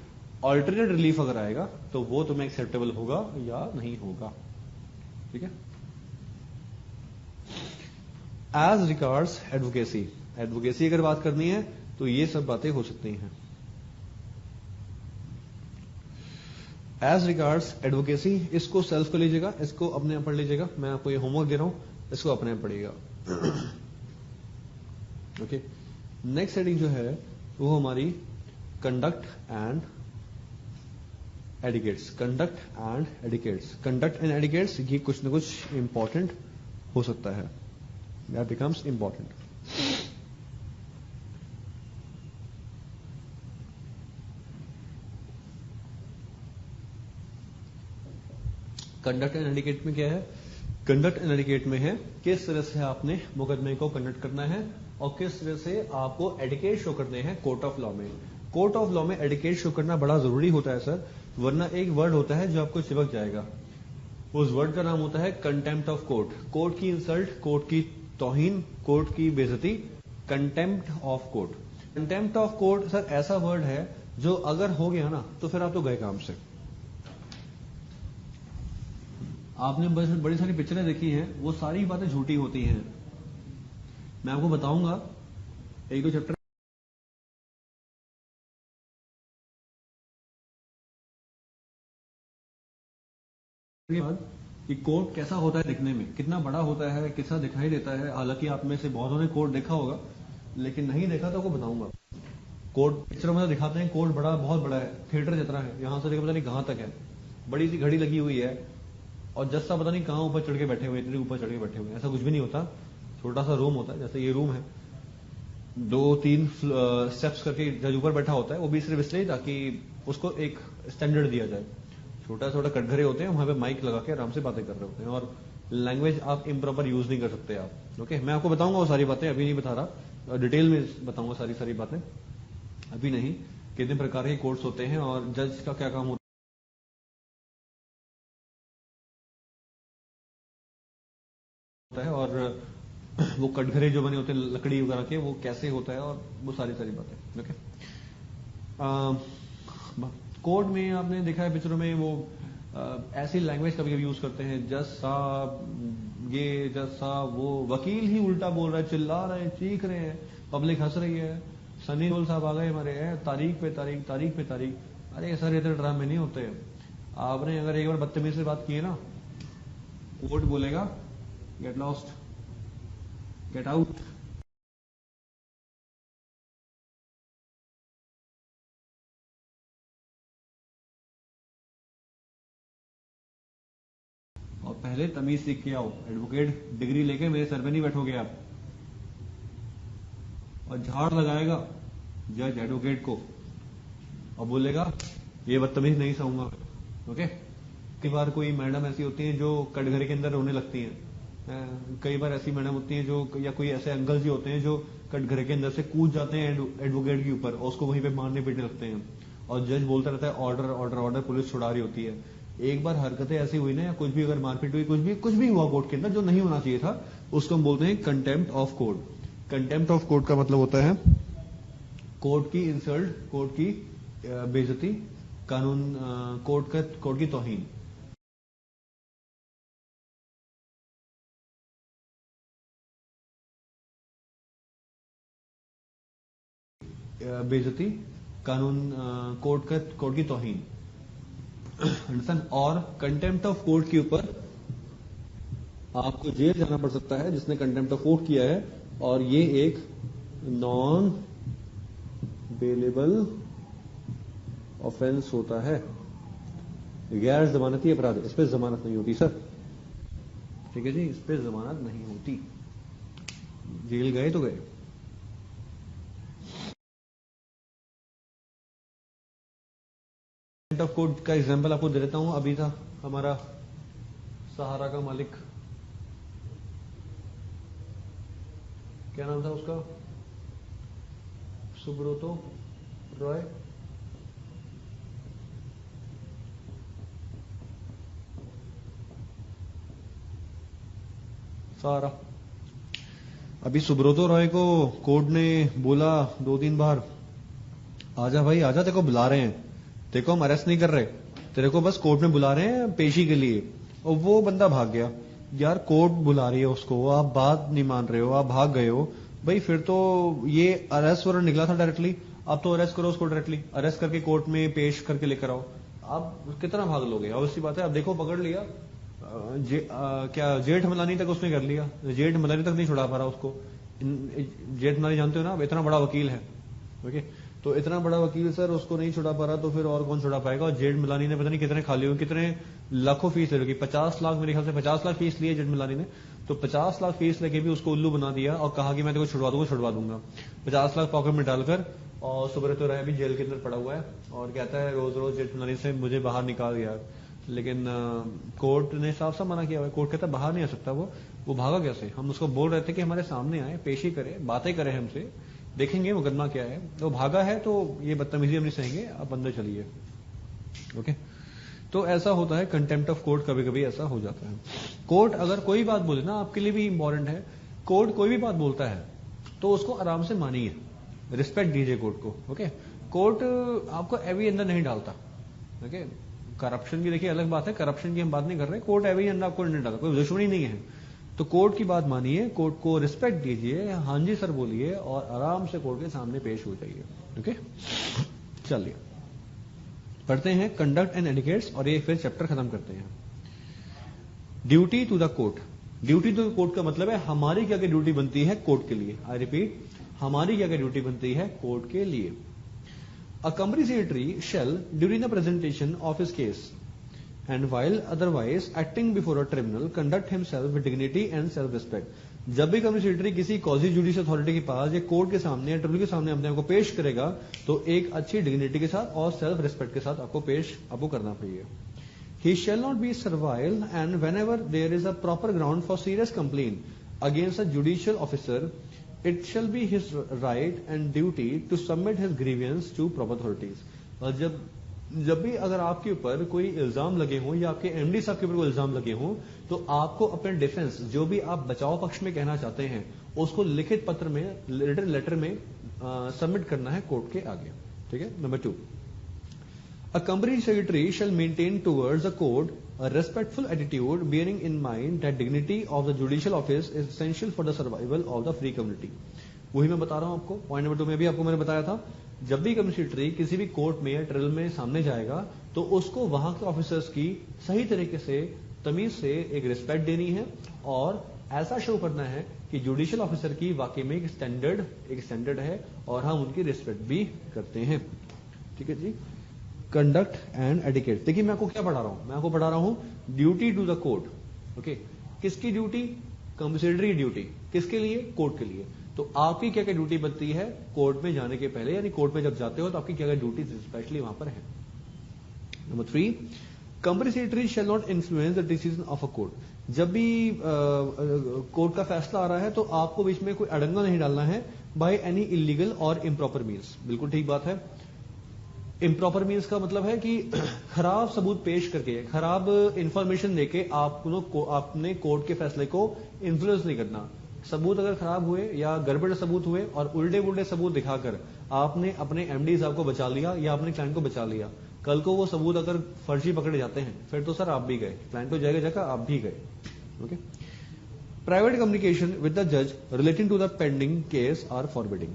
ऑल्टरनेट रिलीफ अगर आएगा तो वो तुम्हें एक्सेप्टेबल होगा या नहीं होगा. ठीक है. एज रिगार्ड्स एडवोकेसी, एडवोकेसी अगर बात करनी है तो ये सब बातें हो सकती हैं. एज रिगार्ड्स एडवोकेसी, इसको सेल्फ कर लीजिएगा, इसको अपने आप पढ़ लीजिएगा, मैं आपको ये होमवर्क दे रहा हूं, इसको अपने आप पढ़िएगा. ओके, नेक्स्ट हेडिंग जो है वो हमारी conduct and etiquettes. Conduct and etiquettes, conduct and etiquettes, ये कुछ न कुछ इंपॉर्टेंट हो सकता है, that becomes important. Conduct and etiquette में क्या है? कंडक्ट एंड एडिकेट में है किस तरह से आपने मुकदमे को कंडक्ट करना है और किस तरह से आपको एडिकेट शो करने हैं कोर्ट ऑफ लॉ में. कोर्ट ऑफ लॉ में एडिकेट शो करना बड़ा जरूरी होता है सर, वरना एक वर्ड होता है जो आपको चिपक जाएगा. उस वर्ड का नाम होता है कंटेम्प्ट ऑफ कोर्ट. कोर्ट की इंसल्ट, कोर्ट की तौहीन, कोर्ट की बेइज्जती, contempt of court. Contempt of court sir ऐसा वर्ड है जो अगर हो गया ना तो फिर आप तो गए काम से. आपने बड़ी सारी पिक्चरें देखी हैं, वो सारी बातें झूठी होती हैं. मैं आपको बताऊंगा एक दो चैप्टर के बाद कि कोर्ट कैसा होता है दिखने में, कितना बड़ा होता है, कैसा दिखाई देता है. हालांकि आप में से बहुतों ने कोर्ट देखा होगा, लेकिन नहीं देखा तो आपको बताऊंगा. कोर्ट पिक्चरों में दिखाते हैं कोर्ट बड़ा, बहुत बड़ा है, थिएटर जितना है, यहां से लेकर पता नहीं कहां तक है, बड़ी सी घड़ी लगी हुई है, और जज साहब पता नहीं कहां ऊपर चढ़ के बैठे हुए, इतने ऊपर चढ़ के बैठे हुए. ऐसा कुछ भी नहीं होता. छोटा सा रूम होता है, जैसे ये रूम है, 2-3 स्टेप्स करके जज ऊपर बैठा होता है, वो भी सिर्फ इसलिए ताकि उसको एक स्टैंडर्ड दिया जाए. छोटा छोटा कटघरे होते हैं, वहां पे माइक लगा के आराम से बातें कर रहे होते हैं, और लैंग्वेज आप इम्प्रॉपर यूज नहीं कर सकते आप. ओके, मैं आपको बताऊंगा वो सारी बातें, अभी नहीं बता रहा, डिटेल में बताऊंगा सारी बातें, अभी नहीं. कितने प्रकार के कोर्ट्स होते हैं और जज का क्या काम होता है, और वो कटघरे जो बने होते हैं लकड़ी वगैरह के, वो कैसे होता है, और वो सारी बातें. ओके, कोर्ट में आपने देखा है पिक्चरों में वो ऐसी लैंग्वेज कभी कभी यूज करते हैं, जज साहब ये, जज साहब वो, वकील ही उल्टा बोल रहा है, चिल्ला रहे हैं, चीख रहे हैं, पब्लिक हंस रही है. सनी देओल साहब आ गए हमारे, तारीख पे तारीख, तारीख पे तारीख. अरे सर इतने ड्रामे नहीं होते. आपने अगर एक बार बदतमीज से बात की है ना, कोर्ट बोलेगा गेट लॉस्ट, गेट आउट. और पहले तमीज सीख के आओ. एडवोकेट डिग्री लेके मेरे सर पे नहीं बैठोगे आप. और झाड़ लगाएगा जज एडवोकेट को और बोलेगा ये बदतमीज नहीं सहूंगा। ओके, कई बार कोई मैडम ऐसी होती हैं जो कटघरे के अंदर रोने लगती हैं। कई बार ऐसी मैडम होती हैं जो, या कोई ऐसे अंकल जी होते हैं जो कटघरे के अंदर से कूद जाते हैं एडवोकेट के ऊपर और उसको वहीं पे मारने पीटने लगते हैं और जज बोलता रहता है ऑर्डर ऑर्डर ऑर्डर, पुलिस छुड़ा रही होती है। एक बार हरकतें ऐसी हुई ना, या कुछ भी अगर मारपीट हुई, कुछ भी हुआ कोर्ट के अंदर जो नहीं होना चाहिए था, उसको हम बोलते हैं contempt of court. Contempt of court का मतलब होता है कोर्ट की इंसल्ट, कोर्ट की बेइज्जती, कानून, कोर्ट की तौहीन। बेइज्जती, कानून, कोर्ट की तौहीन। अंडरस्टैंड? और कंटेम्प्ट ऑफ कोर्ट के ऊपर आपको जेल जाना पड़ सकता है जिसने कंटेम्प्ट ऑफ कोर्ट किया है, और ये एक नॉन बेलेबल ऑफेंस होता है, गैर जमानती अपराध। इस पर जमानत नहीं होती सर, ठीक है जी, इस पर जमानत नहीं होती। जेल गए तो गए। ऑफ कोर्ट का एग्जांपल आपको दे देता हूं। अभी था हमारा सहारा का मालिक, क्या नाम था उसका, सुब्रतो रॉय। सहारा। अभी सुब्रतो रॉय को कोर्ट ने बोला 2-3 बार, आजा भाई आजा, तेरे को बुला रहे हैं, तेरे को हम अरेस्ट नहीं कर रहे, तेरे को बस कोर्ट में बुला रहे हैं पेशी के लिए। और वो बंदा भाग गया। यार कोर्ट बुला रही है उसको, आप बात नहीं मान रहे हो, आप भाग गए हो भाई, फिर तो ये अरेस्ट वारंट निकला था डायरेक्टली, आप तो अरेस्ट करो उसको डायरेक्टली, अरेस्ट करके कोर्ट में पेश करके लेकर आओ। आप कितना भाग लोगे? ऑब्वियसली बात है। अब देखो पकड़ लिया, क्या जेठ मलानी तक उसने कर लिया, जेठ मलानी तक नहीं छुड़ा पा रहा उसको। जेठ मलानी जानते हो ना, इतना बड़ा वकील है। ओके, तो इतना बड़ा वकील सर उसको नहीं छुड़ा पा रहा, तो फिर और कौन छुड़ा पाएगा? और जेठ मलानी ने पता नहीं कितने खाली हुए, कितने लाखों फीस ले रखी, 50 लाख, मेरे ख्याल से 50 लाख फीस ली है जेठ मलानी ने। तो 50 लाख फीस लेके भी उसको उल्लू बना दिया और कहा कि मैं तेरे को छुड़वा दूंगा 50 लाख पॉकेट में डालकर। और सुब्रतो राय भी जेल के अंदर पड़ा हुआ है और कहता है रोज रोज जेठ मलानी से मुझे बाहर निकाल यार। लेकिन कोर्ट ने साफ साफ मना किया हुआ है। कोर्ट कहता है बाहर नहीं आ सकता वो भागा कैसे? हम उसको बोल रहे थे कि हमारे सामने आए, पेशी करे, बातें करें हमसे, देखेंगे मुकदमा क्या है। तो भागा है तो ये बदतमीजी हम नहीं सहेंगे, आप अंदर चलिए। ओके, तो ऐसा होता है कंटेम्प्ट ऑफ कोर्ट, कभी कभी ऐसा हो जाता है। कोर्ट अगर कोई बात बोले ना, आपके लिए भी इंपॉर्टेंट है, कोर्ट कोई भी बात बोलता है तो उसको आराम से मानिए, रिस्पेक्ट दीजिए कोर्ट को। ओके, कोर्ट आपको एवी अंदर नहीं डालता। ओके, करप्शन की देखिए अलग बात है, करप्शन की हम बात नहीं कर रहे, कोर्ट एवी अंदर आपको नहीं डालता, कोई दुश्मनी नहीं है। तो कोर्ट की बात मानिए, कोर्ट को रिस्पेक्ट दीजिए, हाँ जी सर बोलिए और आराम से कोर्ट के सामने पेश हो जाइए। ओके, चलिए पढ़ते हैं कंडक्ट एंड एटिकेट्स और ये फिर चैप्टर खत्म करते हैं। Duty to the court. Duty to the court का मतलब है हमारी क्या क्या ड्यूटी बनती है कोर्ट के लिए। आई रिपीट, हमारी क्या क्या ड्यूटी बनती है कोर्ट के लिए। A company secretary shall during the presentation of his case and while otherwise acting before a tribunal conduct himself with dignity and self respect। जब भी कंपनी सेक्रेटरी किसी कॉजी जुडिशियल अथॉरिटी के पास या कोर्ट के सामने या ट्रिब्यूनल के सामने अपने आपको पेश करेगा तो एक अच्छी डिग्निटी के साथ और सेल्फ रिस्पेक्ट के साथ आपको करना चाहिए। He shall not be servile and whenever there is a proper ground for serious complaint against a judicial officer it shall be his right and duty to submit his grievance to proper authorities। और जब भी अगर आपके ऊपर कोई इल्जाम लगे हों या आपके एमडी साहब के ऊपर कोई इल्जाम लगे हों तो आपको अपने डिफेंस, जो भी आप बचाव पक्ष में कहना चाहते हैं, उसको लिखित पत्र में, लेटर में सबमिट करना है कोर्ट के आगे। ठीक है। Number 2, a company secretary shall maintain towards the court a respectful attitude bearing in mind that dignity of the judicial office is essential for the survival of the free community। वही मैं बता रहा हूं आपको, पॉइंट नंबर 2 में भी आपको मैंने बताया था, जब भी कंपनी सेक्रेटरी किसी भी कोर्ट में या ट्रायल में सामने जाएगा तो उसको वहां के ऑफिसर्स की सही तरीके से, तमीज से एक रिस्पेक्ट देनी है और ऐसा शो करना है कि जुडिशियल ऑफिसर की वाकई में एक स्टैंडर्ड है और हम उनकी रिस्पेक्ट भी करते हैं। ठीक है जी। Conduct and etiquette. देखिए मैं आपको क्या पढ़ा रहा हूं, मैं आपको पढ़ा रहा हूं duty to the court. Okay, किसकी ड्यूटी? कंपनी सेक्रेटरी की ड्यूटी। किसके लिए? कोर्ट के लिए। तो आपकी क्या क्या ड्यूटी बनती है कोर्ट में जाने के पहले, यानी कोर्ट में जब जाते हो तो आपकी क्या क्या ड्यूटी स्पेशली वहां पर है। Number 3, company secretary shall not influence the decision of a court. जब भी कोर्ट का फैसला आ रहा है तो आपको बीच में कोई अड़ंगा नहीं डालना है बाय एनी इलीगल और इम्प्रॉपर मीन्स। बिल्कुल ठीक बात है। इम्प्रॉपर मीन्स का मतलब है कि खराब सबूत पेश करके, खराब इंफॉर्मेशन देके आपने कोर्ट के फैसले को इन्फ्लुएंस नहीं करना। सबूत अगर खराब हुए या गड़बड़ सबूत हुए और उल्टे पुल्टे सबूत दिखाकर आपने अपने एमडी साहब को बचा लिया या अपने क्लाइंट को बचा लिया, कल को वो सबूत अगर फर्जी पकड़े जाते हैं फिर तो सर आप भी गए, क्लाइंट तो जाएगा जगह आप भी गए। Okay. Private communication with the जज relating to the pending case are forbidding.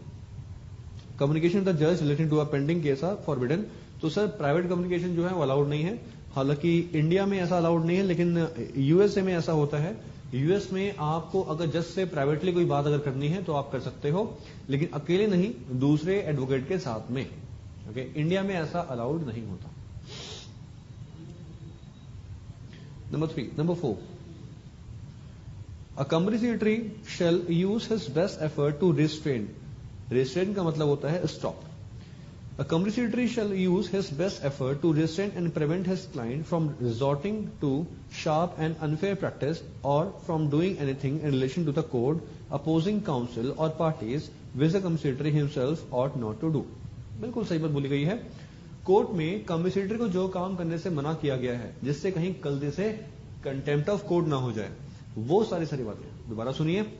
Communication with the जज relating to a pending case are forbidden. तो सर प्राइवेट कम्युनिकेशन जो है वो अलाउड नहीं है। हालांकि इंडिया में ऐसा अलाउड नहीं है, लेकिन यूएसए में ऐसा होता है। यूएस में आपको अगर जज से प्राइवेटली कोई बात अगर करनी है तो आप कर सकते हो, लेकिन अकेले नहीं, दूसरे एडवोकेट के साथ में। ओके। इंडिया में ऐसा अलाउड नहीं होता। Number 4, a company secretary shall use his best effort to restrain. Restrain का मतलब होता है stop. A company secretary shall use his best effort to restrain and prevent his client from resorting to sharp and unfair practice or from doing anything in relation to the code opposing counsel or parties which the company secretary himself ought not to do. बिल्कुल सही बात बोली गई है। Court में company secretary को जो काम करने से मना किया गया है जिससे कहीं गलती से कंटेम्प्ट ऑफ कोर्ट ना हो जाए, वो सारी बातें दोबारा सुनिए।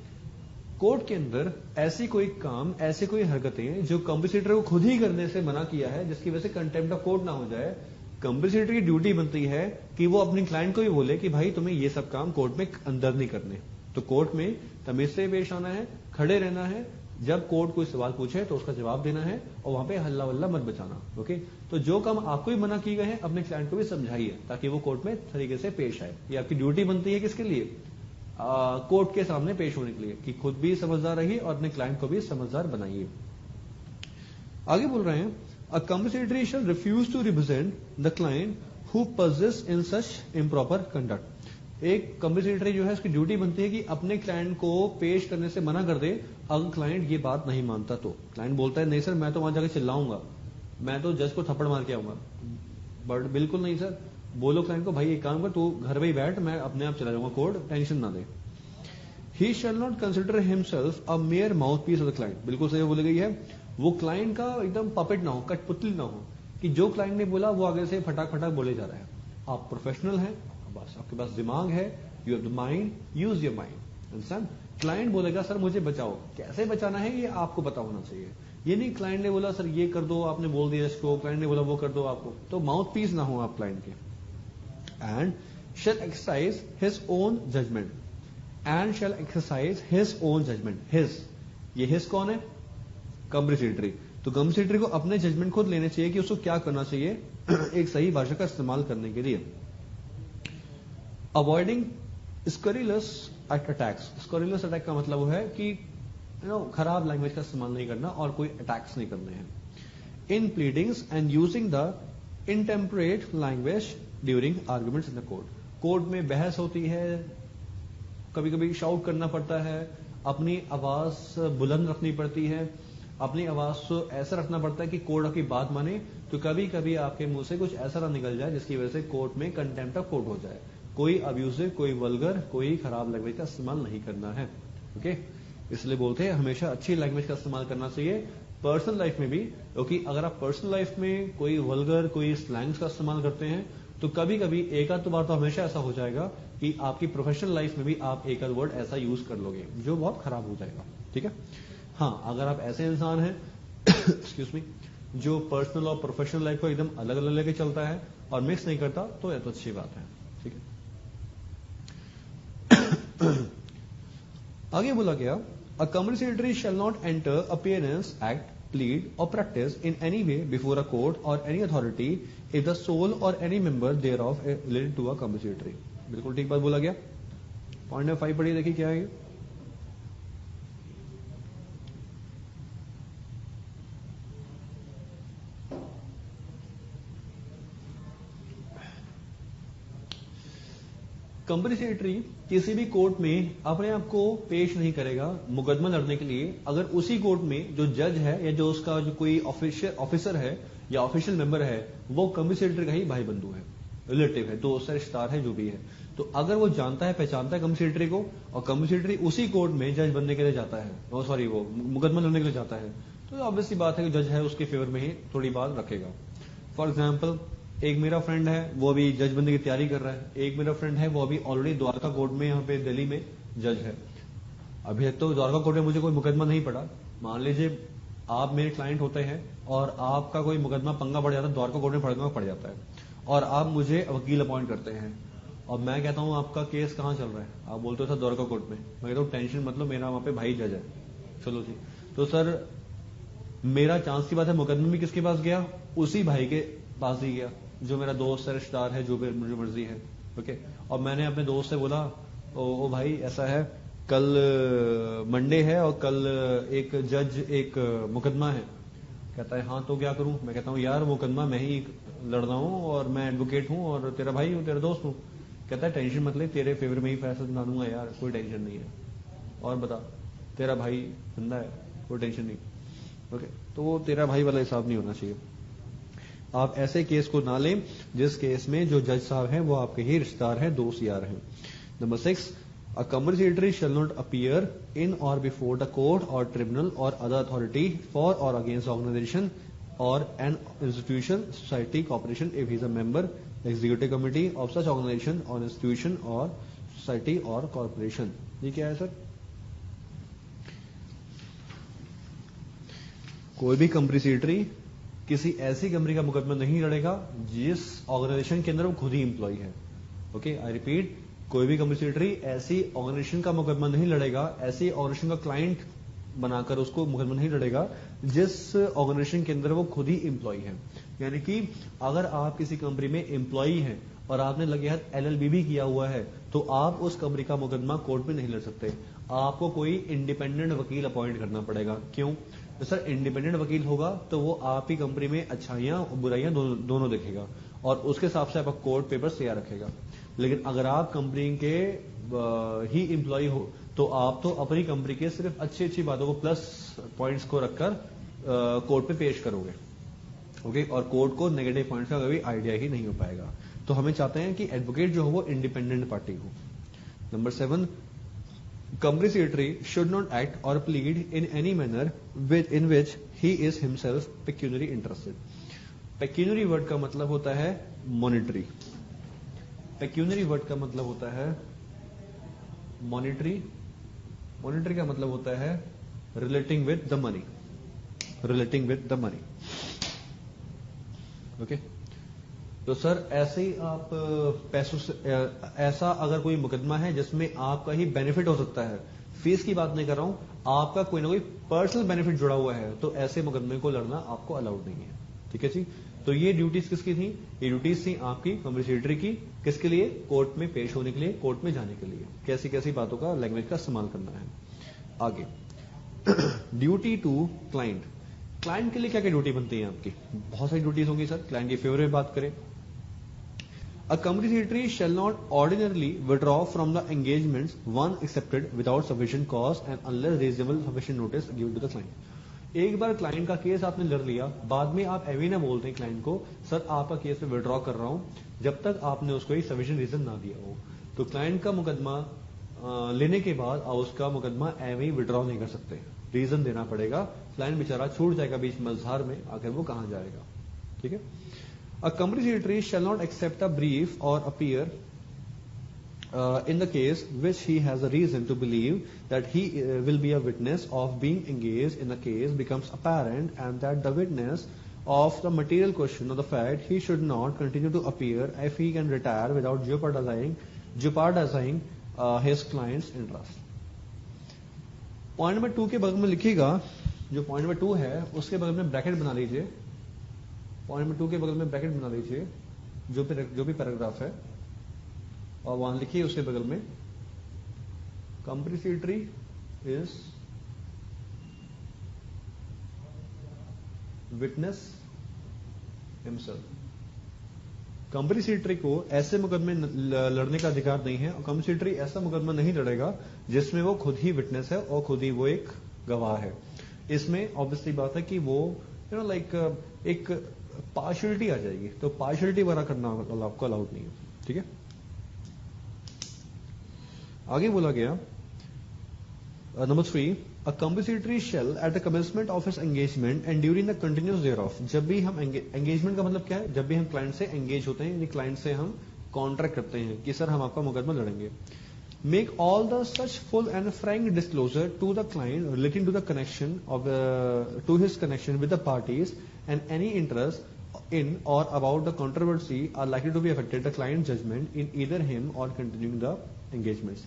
कोर्ट के अंदर ऐसी कोई काम, ऐसी कोई हरकतें जो कंपनी को खुद ही करने से मना किया है जिसकी वजह से कंटेम्प्ट ऑफ कोर्ट ना हो जाए, कंपनी की ड्यूटी बनती है कि वो अपने क्लाइंट को भी बोले कि भाई तुम्हें ये सब काम कोर्ट में अंदर नहीं करने। तो कोर्ट में तमीज से पेश आना है, खड़े रहना है, जब कोर्ट कोई सवाल पूछे तो उसका जवाब देना है और वहां पे हल्ला वल्ला मत बचाना। ओके। तो जो काम आपको भी मना किए गए हैं अपने क्लाइंट को भी समझाइए ताकि वो कोर्ट में तरीके से पेश आए। ये आपकी ड्यूटी बनती है किसके लिए? कोर्ट के सामने पेश होने के लिए, कि खुद भी समझदार रहिए और अपने क्लाइंट को भी समझदार बनाइए। आगे बोल रहे हैं, a company secretary shall refuse to represent the client who persist in such improper conduct. एक कंपनी सेक्रेटरी जो है उसकी ड्यूटी बनती है कि अपने क्लाइंट को पेश करने से मना कर दे अगर क्लाइंट ये बात नहीं मानता। तो क्लाइंट बोलता है नहीं सर मैं तो वहां जाकर चिल्लाऊंगा, मैं तो जज को थप्पड़ मार के आऊंगा, बट बिल्कुल नहीं सर, बोलो क्लाइंट को भाई एक काम कर, तू घर में ही बैठ, मैं अपने आप चला जाऊंगा कोर्ट, टेंशन ना दे। He shall not consider himself a mere mouthpiece of the client. बिल्कुल सही बोली गई है। वो क्लाइंट का एकदम पपेट ना हो, कठपुतली ना हो, कि जो क्लाइंट ने बोला वो आगे से फटाक फटाक बोले जा रहा है। आप प्रोफेशनल हैं, बस आपके पास दिमाग है, you have the mind, use your mind. Understand? Client बोलेगा सर मुझे बचाओ, कैसे बचाना है ये आपको पता होना चाहिए। ये नहीं क्लाइंट ने बोला सर ये कर दो, आपने बोल दिया इसको, क्लाइंट ने बोला वो कर दो आपको, तो माउथ पीस ना हो आप क्लाइंट के। And shall exercise his own judgment. And shall exercise his own judgment. His, ये his कौन है? Company secretary. तो कंपनी सेक्रेटरी को अपने जजमेंट खुद लेने चाहिए कि उसको क्या करना चाहिए एक सही भाषा का इस्तेमाल करने के लिए। Avoiding scurrilous attacks. Scurrilous attack का मतलब वो है कि खराब लैंग्वेज का इस्तेमाल नहीं करना और कोई अटैक्स नहीं करने हैं। In pleadings and using the intemperate language during arguments in the court. Court में बहस होती है, कभी कभी शाउट करना पड़ता है, अपनी आवाज बुलंद रखनी पड़ती है, अपनी आवाज को ऐसा रखना पड़ता है कि कोर्ट आपकी बात माने। तो कभी कभी आपके मुंह से कुछ ऐसा ना निकल जाए जिसकी वजह से कोर्ट में कंटेम्प्ट ऑफ कोर्ट हो जाए। कोई अब्यूजिव, कोई वल्गर, कोई खराब लैंग्वेज का इस्तेमाल नहीं करना है। ओके। इसलिए बोलते हैं हमेशा अच्छी लैंग्वेज का इस्तेमाल करना चाहिए पर्सनल लाइफ में भी, क्योंकि अगर आप पर्सनल लाइफ में कोई वल्गर, कोई स्लैंग्स का इस्तेमाल करते हैं तो कभी कभी एक आध बार तो हमेशा ऐसा हो जाएगा कि आपकी प्रोफेशनल लाइफ में भी आप एक आध वर्ड ऐसा यूज कर लोगे जो बहुत खराब हो जाएगा। ठीक है। हाँ, अगर आप ऐसे इंसान हैं एक्सक्यूज मी, जो पर्सनल और प्रोफेशनल लाइफ को एकदम अलग अलग लेके चलता है और मिक्स नहीं करता, तो यह तो अच्छी बात है। ठीक है। आगे बोला गया, अ company secretary shall not enter appearance, act, plead or practice in any way before a court or any authority if the sole or any member thereof is related to a company secretary. बिल्कुल ठीक बात बोला गया। Point number 5 पढ़िए, देखिए क्या है। Company secretary किसी भी कोर्ट में अपने आप को पेश नहीं करेगा मुकदमा लड़ने के लिए अगर उसी कोर्ट में जो जज है या जो उसका जो कोई ऑफिसर है या ऑफिशियल मेंबर है वो कंपनी सेक्रेटरी का ही भाई बंधु है, रिलेटिव है, दोस्त है, रिश्तेदार है, जो भी है। तो अगर वो जानता है पहचानता है कंपनी सेक्रेटरी को और कंपनी सेक्रेटरी उसी कोर्ट में जज बनने के लिए जाता है, वो मुकदमा लड़ने के लिए जाता है, तो ऑब्वियसली बात है कि जज है उसके फेवर में ही थोड़ी बात रखेगा। फॉर एग्जाम्पल, एक मेरा फ्रेंड है वो अभी जज बनने की तैयारी कर रहा है, एक मेरा फ्रेंड है वो अभी ऑलरेडी द्वारका कोर्ट में यहाँ पे दिल्ली में जज है। अभी तो द्वारका कोर्ट में मुझे कोई मुकदमा नहीं पड़ा, मान लीजिए आप मेरे क्लाइंट होते हैं और आपका कोई मुकदमा पंगा पड़ जाता है, द्वारका कोर्ट में पंगा पड़ जाता है और आप मुझे वकील अपॉइंट करते हैं और मैं कहता हूं आपका केस कहां चल रहा है, आप बोलते हो सर द्वारका कोर्ट में। मैं कहता हूं टेंशन मतलब मेरा वहां पे भाई जज है, चलो जी। तो सर मेरा चांस की बात है मुकदमे में किसके पास गया, उसी भाई के पास ही गया जो मेरा दोस्त है, रिश्तेदार है, जो भी मुझे मर्जी है। ओके, और मैंने अपने दोस्त से बोला ओ भाई ऐसा है, कल मंडे है और कल एक जज एक मुकदमा है। कहता है हाँ तो क्या करूं। मैं कहता हूं यार मुकदमा मैं ही लड़ रहा हूं और मैं एडवोकेट हूं और तेरा भाई हूं, तेरा दोस्त हूं। कहता है टेंशन मत ले, तेरे फेवर में ही फैसला सुना दूंगा यार, कोई टेंशन नहीं है, और बता तेरा भाई बंदा है, कोई टेंशन नहीं। ओके, तो वो तेरा भाई वाला हिसाब नहीं होना चाहिए। आप ऐसे केस को ना लें जिस केस में जो जज साहब हैं वो आपके ही रिश्तेदार हैं, दोस्त यार हैं। Number 6, a company secretary shall not appear in or before the court or tribunal or other authority for or against the organization or an institution, society, corporation if he is a member, the executive committee of such organization or institution or society or corporation। ये क्या है sir? कोई भी company secretary किसी ऐसी company का मुकदमा नहीं लड़ेगा जिस ऑर्गेनाइजेशन के अंदर वो खुद ही एम्प्लॉय है। ओके, आई रिपीट, कोई भी कंपनी सेक्रेटरी ऐसी ऑर्गेनाइजेशन का मुकदमा नहीं लड़ेगा, ऐसी ऑर्गेनाइजेशन का क्लाइंट बनाकर उसको मुकदमा नहीं लड़ेगा जिस ऑर्गेनाइजेशन के अंदर वो खुद ही एम्प्लॉय है। यानी कि अगर आप किसी कंपनी में एम्प्लॉय हैं और आपने लगे हाथ LLB भी किया हुआ है तो आप उस कंपनी का मुकदमा कोर्ट में नहीं लड़ सकते, आपको कोई इंडिपेंडेंट वकील अपॉइंट करना पड़ेगा। क्यों? तो सर इंडिपेंडेंट वकील होगा तो वो आप ही कंपनी में अच्छाइयां और बुराइयां दोनों देखेगा और उसके हिसाब से आपका कोर्ट पेपर तैयार रखेगा। लेकिन अगर आप कंपनी के ही एम्प्लॉय हो तो आप तो अपनी कंपनी के सिर्फ अच्छी अच्छी बातों को, प्लस पॉइंट्स को रखकर कोर्ट पे पेश करोगे। ओके, और कोर्ट को नेगेटिव पॉइंट्स का कभी आइडिया ही नहीं हो पाएगा। तो हमें चाहते हैं कि एडवोकेट जो हो वो इंडिपेंडेंट पार्टी हो। Number 7, company secretary should not act or plead in any manner in which he is himself pecuniary interested। pecuniary word का मतलब होता है monetary। pecuniary word का मतलब होता है monetary। monetary का मतलब होता है relating with the money, relating with the money। Okay, तो सर ऐसे ही आप पैसों से ऐसा अगर कोई मुकदमा है जिसमें आपका ही बेनिफिट हो सकता है, फीस की बात नहीं कर रहा हूं, आपका कोई ना कोई पर्सनल बेनिफिट जुड़ा हुआ है, तो ऐसे मुकदमे को लड़ना आपको अलाउड नहीं है। ठीक है जी। तो ये ड्यूटीज किसकी थी? ये ड्यूटीज थी आपकी कंपनी सेक्रेटरी की। किसके लिए? कोर्ट में पेश होने के लिए, कोर्ट में जाने के लिए। कैसी कैसी बातों का, लैंग्वेज का इस्तेमाल करना है। आगे ड्यूटी टू क्लाइंट। क्लाइंट के लिए क्या क्या ड्यूटी बनती है आपकी? बहुत सारी ड्यूटीज होंगी सर। क्लाइंट के फेवर में बात करें, a company secretary shall not ordinarily withdraw from the engagements one accepted without sufficient cause and unless reasonable sufficient notice given to the client। एक बार क्लाइंट का केस आपने लड़ लिया, बाद में आप एवी ना बोलते हैं क्लाइंट को सर आपका केस में विड्रॉ कर रहा हूं, जब तक आपने उसको एक सफिशिएंट रीजन ना दिया हो। तो क्लाइंट का मुकदमा लेने के बाद आप उसका मुकदमा एवी विड्रॉ नहीं कर सकते, रीजन देना पड़ेगा। क्लाइंट बेचारा छूट जाएगा बीच मझधार में, आखिर वो कहां जाएगा। ठीक है। A company secretary shall not accept a brief or appear in the case which he has a reason to believe that he will be a witness of being engaged in the case becomes apparent and that the witness of the material question of the fact he should not continue to appear if he can retire without jeopardizing his client's interest। Point number 2 के बगल में लिखिएगा, जो point number 2 है उसके बगल में bracket बना लीजिए। पॉइंट नंबर 2 के बगल में ब्रैकेट बना लीजिए, जो भी पैराग्राफ है, और वहां लिखिए उसके बगल में company secretary is witness himself. Company को ऐसे मुकदमे लड़ने का अधिकार नहीं है, और कंपनी ऐसा मुकदमा नहीं लड़ेगा जिसमें वो खुद ही विटनेस है और खुद ही वो एक गवाह है। इसमें ऑब्वियसली बात है कि वो लाइक एक पार्शियलिटी आ जाएगी, तो पार्शियलिटी वगैरह करना आपको अलाउड नहीं है। ठीक है, आगे बोला गया number 3, a compulsory shall at the commencement of his engagement and during the continuance thereof. जब भी हम एंगेजमेंट का मतलब क्या है, जब भी हम क्लाइंट से एंगेज होते हैं, यानी क्लाइंट से हम कॉन्ट्रैक्ट करते हैं कि सर हम आपका मुकदमा लड़ेंगे। Make all the such full and frank disclosure to the client relating to the connection of to his connection with the parties and any interest in or about the controversy are likely to be affected the client judgment in either him or continuing the engagements।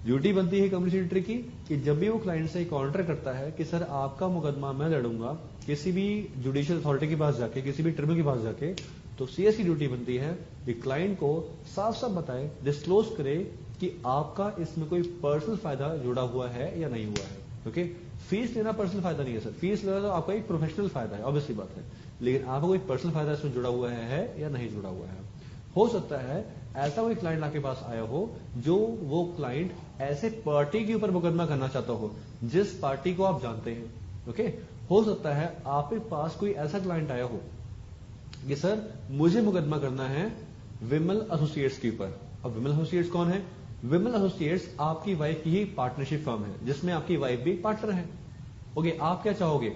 Duty बनती है company secretary की कि जब भी वो client से contract करता है कि सर आपका मुकदमा मैं लड़ूंगा किसी भी जुडिशियल अथॉरिटी के पास जाके, किसी भी ट्रिब्यूनल के पास जाके, तो सीएस की ड्यूटी बनती है कि क्लाइंट को साफ साफ बताए, डिस्क्लोज करे कि आपका इसमें कोई पर्सनल फायदा जुड़ा हुआ है या नहीं हुआ है। ओके, फीस लेना पर्सनल फायदा नहीं है सर, फीस लेना तो आपका एक प्रोफेशनल फायदा है, ऑब्वियसली बात है, लेकिन आपका कोई पर्सनल फायदा इसमें जुड़ा हुआ है या नहीं जुड़ा हुआ है। हो सकता है ऐसा कोई क्लाइंट आपके पास आया हो जो वो क्लाइंट ऐसे पार्टी के ऊपर मुकदमा करना चाहता हो जिस पार्टी को आप जानते हैं। ओके, हो सकता है आपके पास कोई ऐसा क्लाइंट आया हो कि सर मुझे मुकदमा करना है विमल एसोसिएट्स के ऊपर। अब विमल एसोसिएट्स कौन है? विमल एसोसिएट्स आपकी वाइफ की ही पार्टनरशिप फर्म है जिसमें आपकी वाइफ भी पार्टनर है। ओके, आप क्या चाहोगे?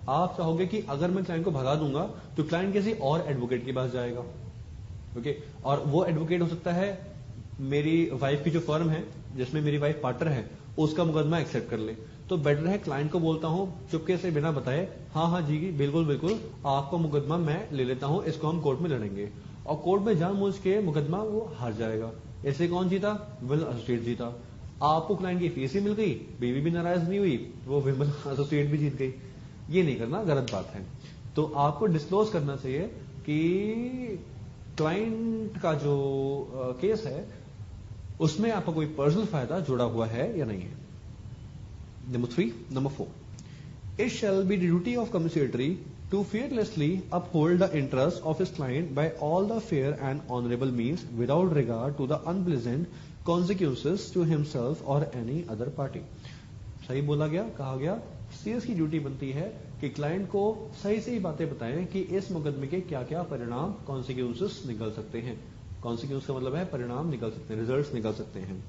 आप चाहोगे कि अगर मैं क्लाइंट को भगा दूंगा तो क्लाइंट किसी और एडवोकेट के पास जाएगा। ओके, और वो एडवोकेट हो सकता है मेरी वाइफ की जो फर्म है जिसमें मेरी वाइफ पार्टनर है उसका मुकदमा एक्सेप्ट कर ले। तो बेटर है क्लाइंट को बोलता हूं चुपके से बिना बताए, हाँ जी बिल्कुल बिल्कुल आपका मुकदमा मैं ले लेता हूं, इसको हम कोर्ट में लड़ेंगे। और कोर्ट में जानबूझ के मुकदमा वो हार जाएगा। ऐसे कौन जीता? विमल एसोसिएट जीता। आपको क्लाइंट की फीस ही मिल गई, बीवी भी नाराज नहीं हुई, वो विमल एसोसिएट भी जीत गई। ये नहीं करना, गलत बात है। तो आपको डिस्क्लोज करना चाहिए कि क्लाइंट का जो केस है उसमें आपका कोई पर्सनल फायदा जुड़ा हुआ है या नहीं है। Number 4, it shall be the duty of company secretary to fearlessly uphold the interests of his client by all the fair and honorable means without regard to the unpleasant consequences to himself or any other party। सही बोला गया, कहा गया CS की duty बनती है कि client को सही सही बातें बताएं कि इस मुकदमे के क्या क्या परिणाम कॉन्सिक्वेंसेस निकल सकते हैं। कॉन्सिक्वेंस का मतलब है परिणाम निकल सकते हैं, रिजल्ट्स निकल सकते हैं,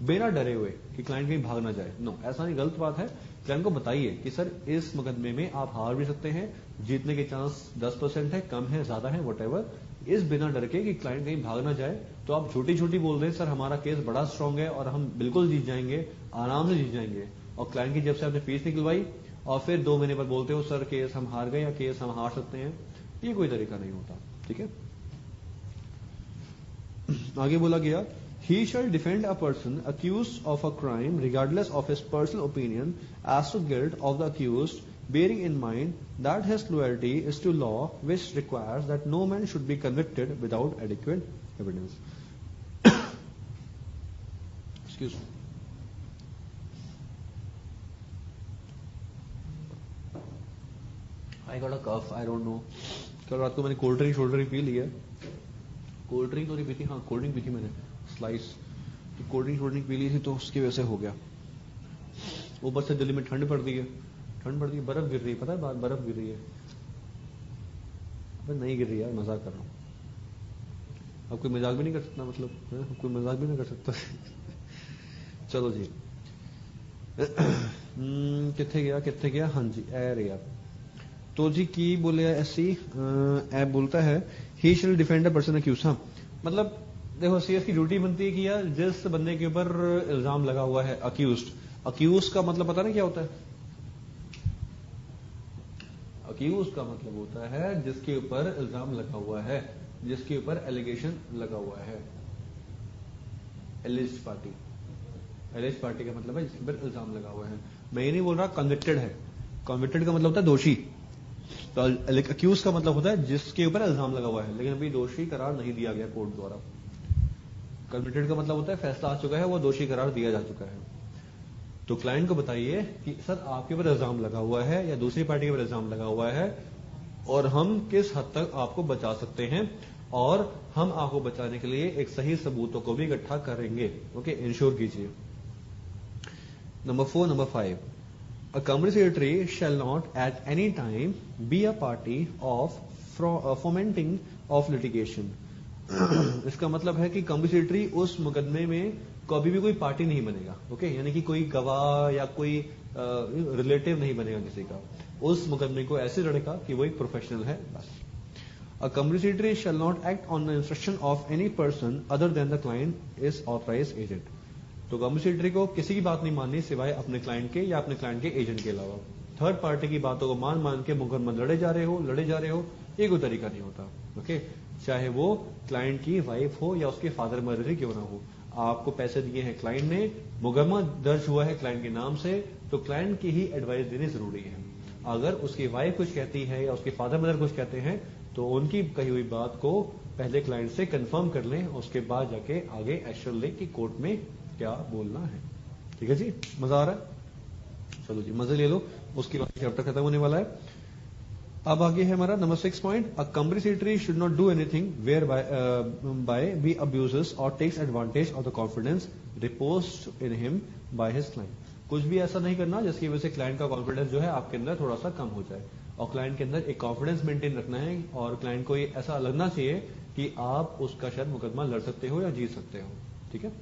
बिना डरे हुए कि क्लाइंट कहीं भाग ना जाए। नो, ऐसा नहीं, गलत बात है। क्लाइंट को बताइए कि सर इस मुकदमे में आप हार भी सकते हैं, जीतने के चांस 10% है, कम है, ज्यादा है, वटेवर, इस बिना डर के कि क्लाइंट कहीं भाग ना जाए। तो आप छोटी छोटी बोल रहे हैं सर हमारा केस बड़ा स्ट्रांग है और हम बिल्कुल जीत जाएंगे, आराम से जीत जाएंगे, और क्लाइंट की जब से आपने फीस निकलवाई और फिर 2 महीने पर बोलते हो सर केस हम हार गए या केस हम हार सकते हैं, ये कोई तरीका नहीं होता। ठीक है, आगे बोला गया he shall defend a person accused of a crime regardless of his personal opinion as to guilt of the accused, bearing in mind that his loyalty is to law which requires that no man should be convicted without adequate evidence। Excuse me। I got a cough, I don't know। कल रात को मैंने cold drink P ली है। Cold drink तो नहीं P थी, हाँ cold drink P थी मैंने, स्लाइस। तो कोल्ड ड्रिंक पी ली थी तो उसकी वजह से हो गया। ऊपर से दिल्ली में ठंड पड़ रही है, बर्फ गिर रही है, पता है बर्फ गिर रही है। अबे नहीं गिर रही है, मजाक कर रहा हूँ। अब कोई मजाक भी नहीं कर सकता, मतलब कोई मजाक भी नहीं कर सकता। चलो जी, कितने गया, हाँ जी ए यार। तो जी की बोले ऐसी ऐप बोलता है ही शैल डिफेंड अ पर्सन अक्यूज। हाँ, मतलब देखो सीएस की ड्यूटी बनती है कि यार जिस बंदे के ऊपर इल्जाम लगा हुआ है, अक्यूज का मतलब पता नहीं क्या होता है? अक्यूज का मतलब होता है जिसके ऊपर इल्जाम लगा हुआ है, जिसके ऊपर एलिगेशन लगा हुआ है। एलिज्ड पार्टी का मतलब है जिसके ऊपर इल्जाम लगा हुआ है। मैं ये नहीं बोल रहा कन्विक्टेड है, कन्विक्टेड का मतलब होता है दोषी, तो अक्यूज का मतलब होता है जिसके ऊपर इल्जाम लगा हुआ है लेकिन अभी दोषी करार नहीं दिया गया कोर्ट द्वारा। कन्विक्टेड का मतलब होता है फैसला आ चुका है, वो दोषी करार दिया जा चुका है। तो क्लाइंट को बताइए कि सर आपके ऊपर इल्जाम लगा हुआ है या दूसरी पार्टी के ऊपर इल्जाम लगा हुआ है और हम किस हद तक आपको बचा सकते हैं اور हम आपको बचाने के लिए एक सही सबूतों को भी इकट्ठा करेंगे. ओके, इंश्योर कीजिए. Number 5. A company secretary shall not at any time be a party of fomenting of litigation. इसका मतलब है कि कंपनी सेक्रेटरी उस मुकदमे में कभी भी कोई पार्टी नहीं बनेगा. ओके, यानी कि कोई गवाह या कोई रिलेटिव नहीं बनेगा किसी का. उस मुकदमे को ऐसे लड़ेगा कि वो एक प्रोफेशनल है बस. A company secretary shall not act on the instruction of any person other than the client is authorized agent. तो कंपनी सेक्रेटरी को किसी की बात नहीं माननी सिवाय अपने क्लाइंट के या अपने क्लाइंट के एजेंट के अलावा. थर्ड पार्टी की बातों को मान के मुकदमा लड़े जा रहे हो, ये कोई तरीका नहीं होता. ओके, चाहे वो क्लाइंट की वाइफ हो या उसके फादर मदर ही क्यों ना हो. आपको पैसे दिए हैं क्लाइंट ने, मुकदमा दर्ज हुआ है क्लाइंट के नाम से, तो क्लाइंट की ही एडवाइस देनी जरूरी है. अगर उसकी वाइफ कुछ कहती है या उसके फादर मदर कुछ कहते हैं तो उनकी कही हुई बात को पहले क्लाइंट से कंफर्म कर लें, उसके बाद जाके आगे एक्शन लें कि कोर्ट में क्या बोलना है. ठीक है जी, मजा आ रहा है? चलो जी, मजे ले लो, उसके बाद चैप्टर खत्म होने वाला है. अब आगे है हमारा number 6 point. A company secretary should not do anything where by be abuses और takes advantage of the confidence reposed in him by his client. कुछ भी ऐसा नहीं करना जिसकी वजह से क्लाइंट का कॉन्फिडेंस जो है आपके अंदर थोड़ा सा कम हो जाए. और क्लाइंट के अंदर एक कॉन्फिडेंस मेंटेन रखना है और क्लाइंट को ये ऐसा लगना चाहिए कि आप उसका शायद मुकदमा लड़ सकते हो या जीत सकते हो. ठीक है.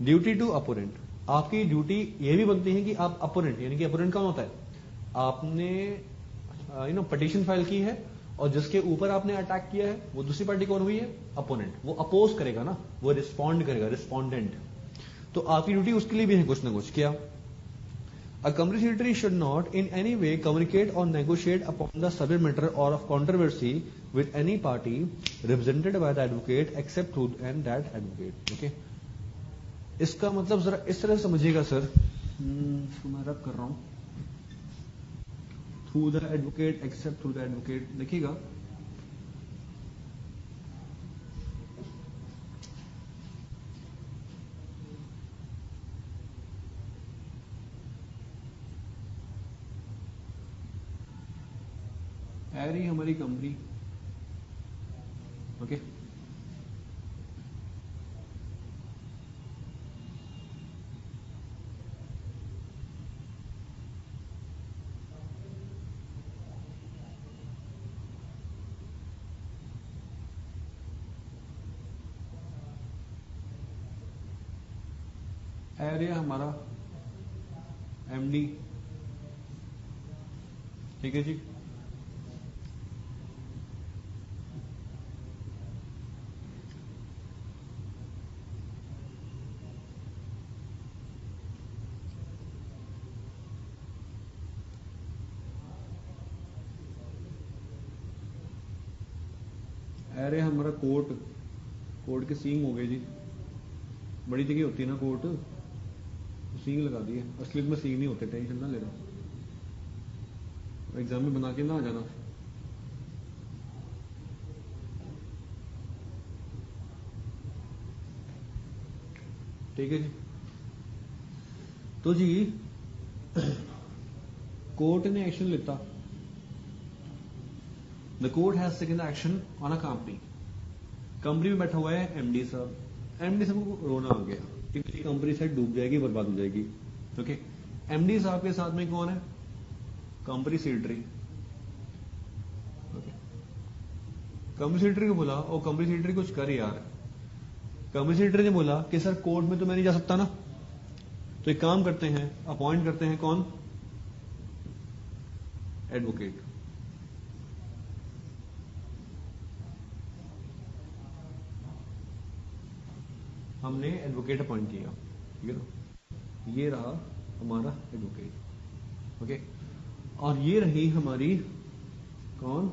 Duty to opponent. आपकी ड्यूटी ये भी बनती है कि आप अपोनेंट, यानी कि अपोनेंट कौन होता है? आपने पिटीशन फाइल की है और जिसके ऊपर आपने अटैक किया है वो दूसरी पार्टी कौन हुई है? अपोनेंट. वो अपोज करेगा ना, वो रिस्पॉन्ड करेगा, रिस्पॉन्डेंट. तो आपकी ड्यूटी उसके लिए भी है कुछ ना कुछ. क्या? A company secretary should not in any way communicate or negotiate upon the subject matter or of controversy with any party represented by the advocate except through and that advocate. Okay. इसका मतलब जरा इस तरह समझिएगा sir. मैं रब कर रहा हूं. Through the advocate accept through the advocate. देखिएगा, रही हमारी कंपनी. ओके, एरिया हमारा एमडी. ठीक है जी. एरे हमारा कोर्ट. कोर्ट के सींग हो गए जी. बड़ी जगह होती है ना कोर्ट, तो सींग लगा दिए. असलियत में सींग नहीं होते, टेंशन ना लेना. एग्जाम में बना के ना आ जाना. ठीक है जी. तो जी कोर्ट ने एक्शन लेता. The court has taken action on a company. Company में बैठा हुआ है एमडी साहब. एमडी साहब को रोना आ गया कि मेरी कंपनी शायद डूब जाएगी, बर्बाद हो जाएगी. ओके, एमडी साहब के साथ में कौन है? Company secretary. कंपनी सेक्रेटरी को बोला, ओ कंपनी सेक्रेटरी कुछ कर यार. कंपनी सेक्रेटरी ने बोला कि सर कोर्ट में तो मैं नहीं जा सकता ना, तो एक काम करते हैं, अपॉइंट करते हैं कौन? एडवोकेट. हमने एडवोकेट अपॉइंट किया. ठीक है ना, ये रहा हमारा एडवोकेट. ओके, और ये रही हमारी कौन?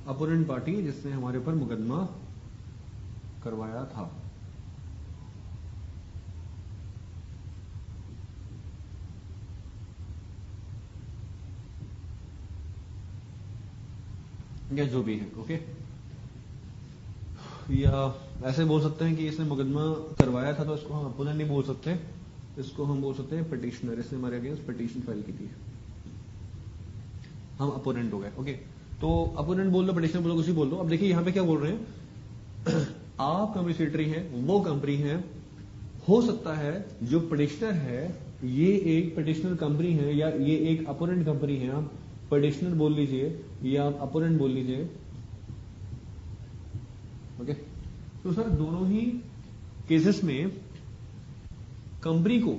अपोनेंट पार्टी जिसने हमारे ऊपर मुकदमा करवाया था. या जो भी है. ओके, या ऐसे बोल सकते हैं कि इसने मुकदमा करवाया था, तो इसको हम अपोनेंट नहीं बोल सकते, इसको हम बोल सकते हैं पिटिशनर। इसने हमारे अगेंस्ट पिटिशन फाइल की थी, हम अपोनेंट हो गए। ओके, तो अपोनेंट बोल दो, पिटिशनर बोलो, कुछ भी बोल दो। अब देखिए यहां पे क्या बोल रहे हैं, आप कंपनी सेक्रेटरी हैं, वो कंपनी है, हो सकता है जो पिटिशनर है ये एक पिटिशनर कंपनी है या ये एक अपोनेंट कंपनी है। आप पिटिशनर बोल लीजिए या आप अपोनेंट बोल लीजिए। ओके, तो सर दोनों ही केसेस में कंपनी को,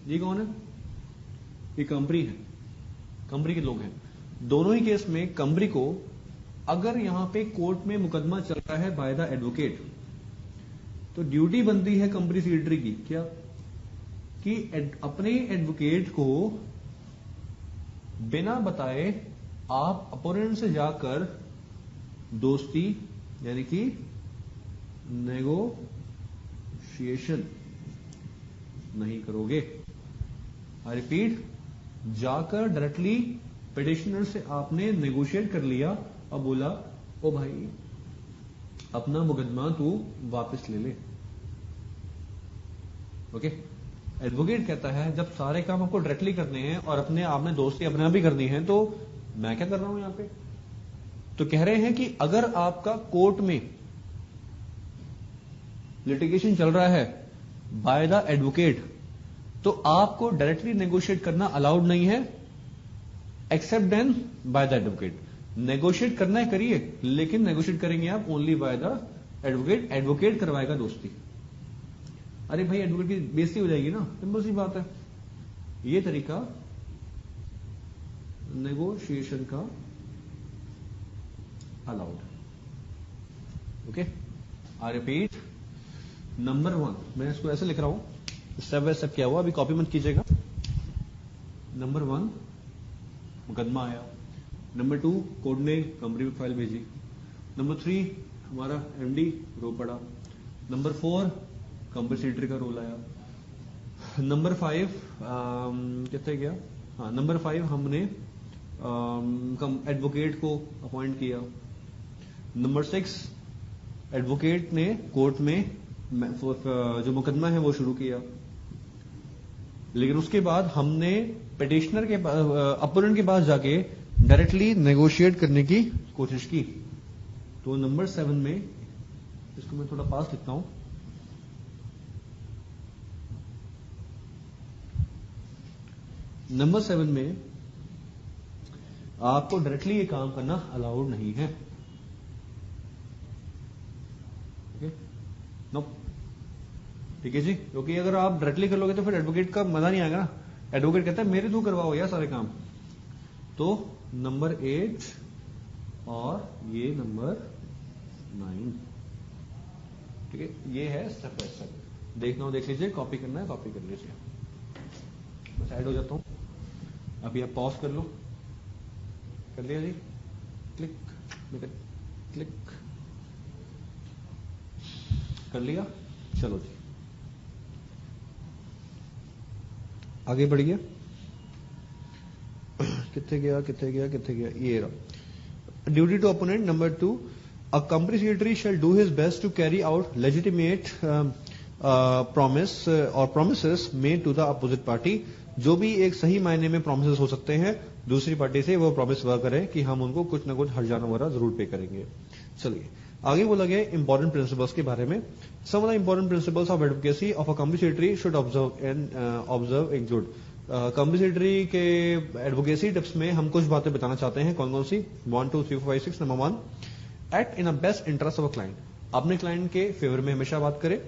ये कौन है, ये कंपनी है, कंपनी के लोग हैं। दोनों ही केस में कंपनी को अगर यहां पे कोर्ट में मुकदमा चल रहा है बाय द एडवोकेट, तो ड्यूटी बनती है कंपनी सेक्रेटरी की, क्या, कि अपने एडवोकेट को बिना बताए आप अपोनेंट से जाकर दोस्ती यानी कि नेगोशिएशन नहीं करोगे। आई रिपीट, जाकर डायरेक्टली पिटिशनर से आपने नेगोशिएट कर लिया और बोला ओ भाई अपना मुकदमा तू वापस ले ले। ओके, एडवोकेट कहता है जब सारे काम आपको डायरेक्टली करने हैं और अपने आपने दोस्ती अपने आप ही करनी है, तो मैं क्या कर रहा हूं यहां पे। तो कह रहे हैं कि अगर आपका कोर्ट में लिटिगेशन चल रहा है बाय द एडवोकेट, तो आपको डायरेक्टली नेगोशिएट करना अलाउड नहीं है except than by the advocate. Negotiate करना है करिए, लेकिन नेगोशिएट करेंगे आप only by the advocate. Advocate करवाएगा दोस्ती। अरे भाई एडवोकेट की बेइज्जती हो जाएगी ना, सिंपल सी बात है। ये तरीका नेगोशिएशन का allowed. Okay, I repeat, number 1 मैं इसको ऐसे लिख रहा हूं, स्टेप बाय स्टेप क्या हुआ, अभी कॉपी मत कीजिएगा। नंबर 1 मुकदमा आया, नंबर 2 कोर्ट ने कंपनी में फाइल भेजी, नंबर 3 हमारा एमडी रो पड़ा, नंबर 4 कंपनी सेक्रेटरी का रोल आया, नंबर 5 कितने गया, हाँ नंबर 5 हमने एडवोकेट को अपॉइंट किया, नंबर 6 एडवोकेट ने कोर्ट में जो मुकदमा है वो शुरू किया, लेकिन उसके बाद हमने पिटिशनर के अपोनेंट के पास जाके डायरेक्टली नेगोशिएट करने की कोशिश की। तो नंबर 7 में, इसको मैं थोड़ा पास लिखता हूं, नंबर 7 में आपको डायरेक्टली ये काम करना अलाउड नहीं है। नो, ठीक है जी, क्योंकि अगर आप डायरेक्टली कर लोगे तो फिर एडवोकेट का मजा नहीं आएगा ना। एडवोकेट कहता है मेरे थ्रू करवाओ यार सारे काम। तो नंबर 8 और ये नंबर 9, ठीक है, ये है स्टेप बाय स्टेप। देखना हो देख लीजिए, कॉपी करना है कॉपी कर लीजिए। मैं साइड हो जाता हूं, अभी आप पॉज कर लो, कर लिया जी, क्लिक क्लिक कर लिया, चलो जी आगे बढ़िए। कितने गया कितने गया कितने गया, ये रहा। Duty to opponent number 2, a company secretary shall do his best to carry out legitimate promise और promises made to the opposite party. जो भी एक सही मायने में प्रोमिसेस हो सकते हैं दूसरी पार्टी से, वो प्रॉमिस वह करें कि हम उनको कुछ ना कुछ हर्जाना वगैरह जरूर पे करेंगे। चलिए आगे बोला गया इंपॉर्टेंट प्रिंसिपल्स के बारे में। Some of the important principles of advocacy of a company secretary should observe include. Company secretary के एडवोकेसी टिप्स में हम कुछ बातें बताना चाहते हैं। कौन कौन सी, 1 2 3 4 5 6। Number 1, act in a best interest of a client. अपने क्लाइंट के फेवर में हमेशा बात करें।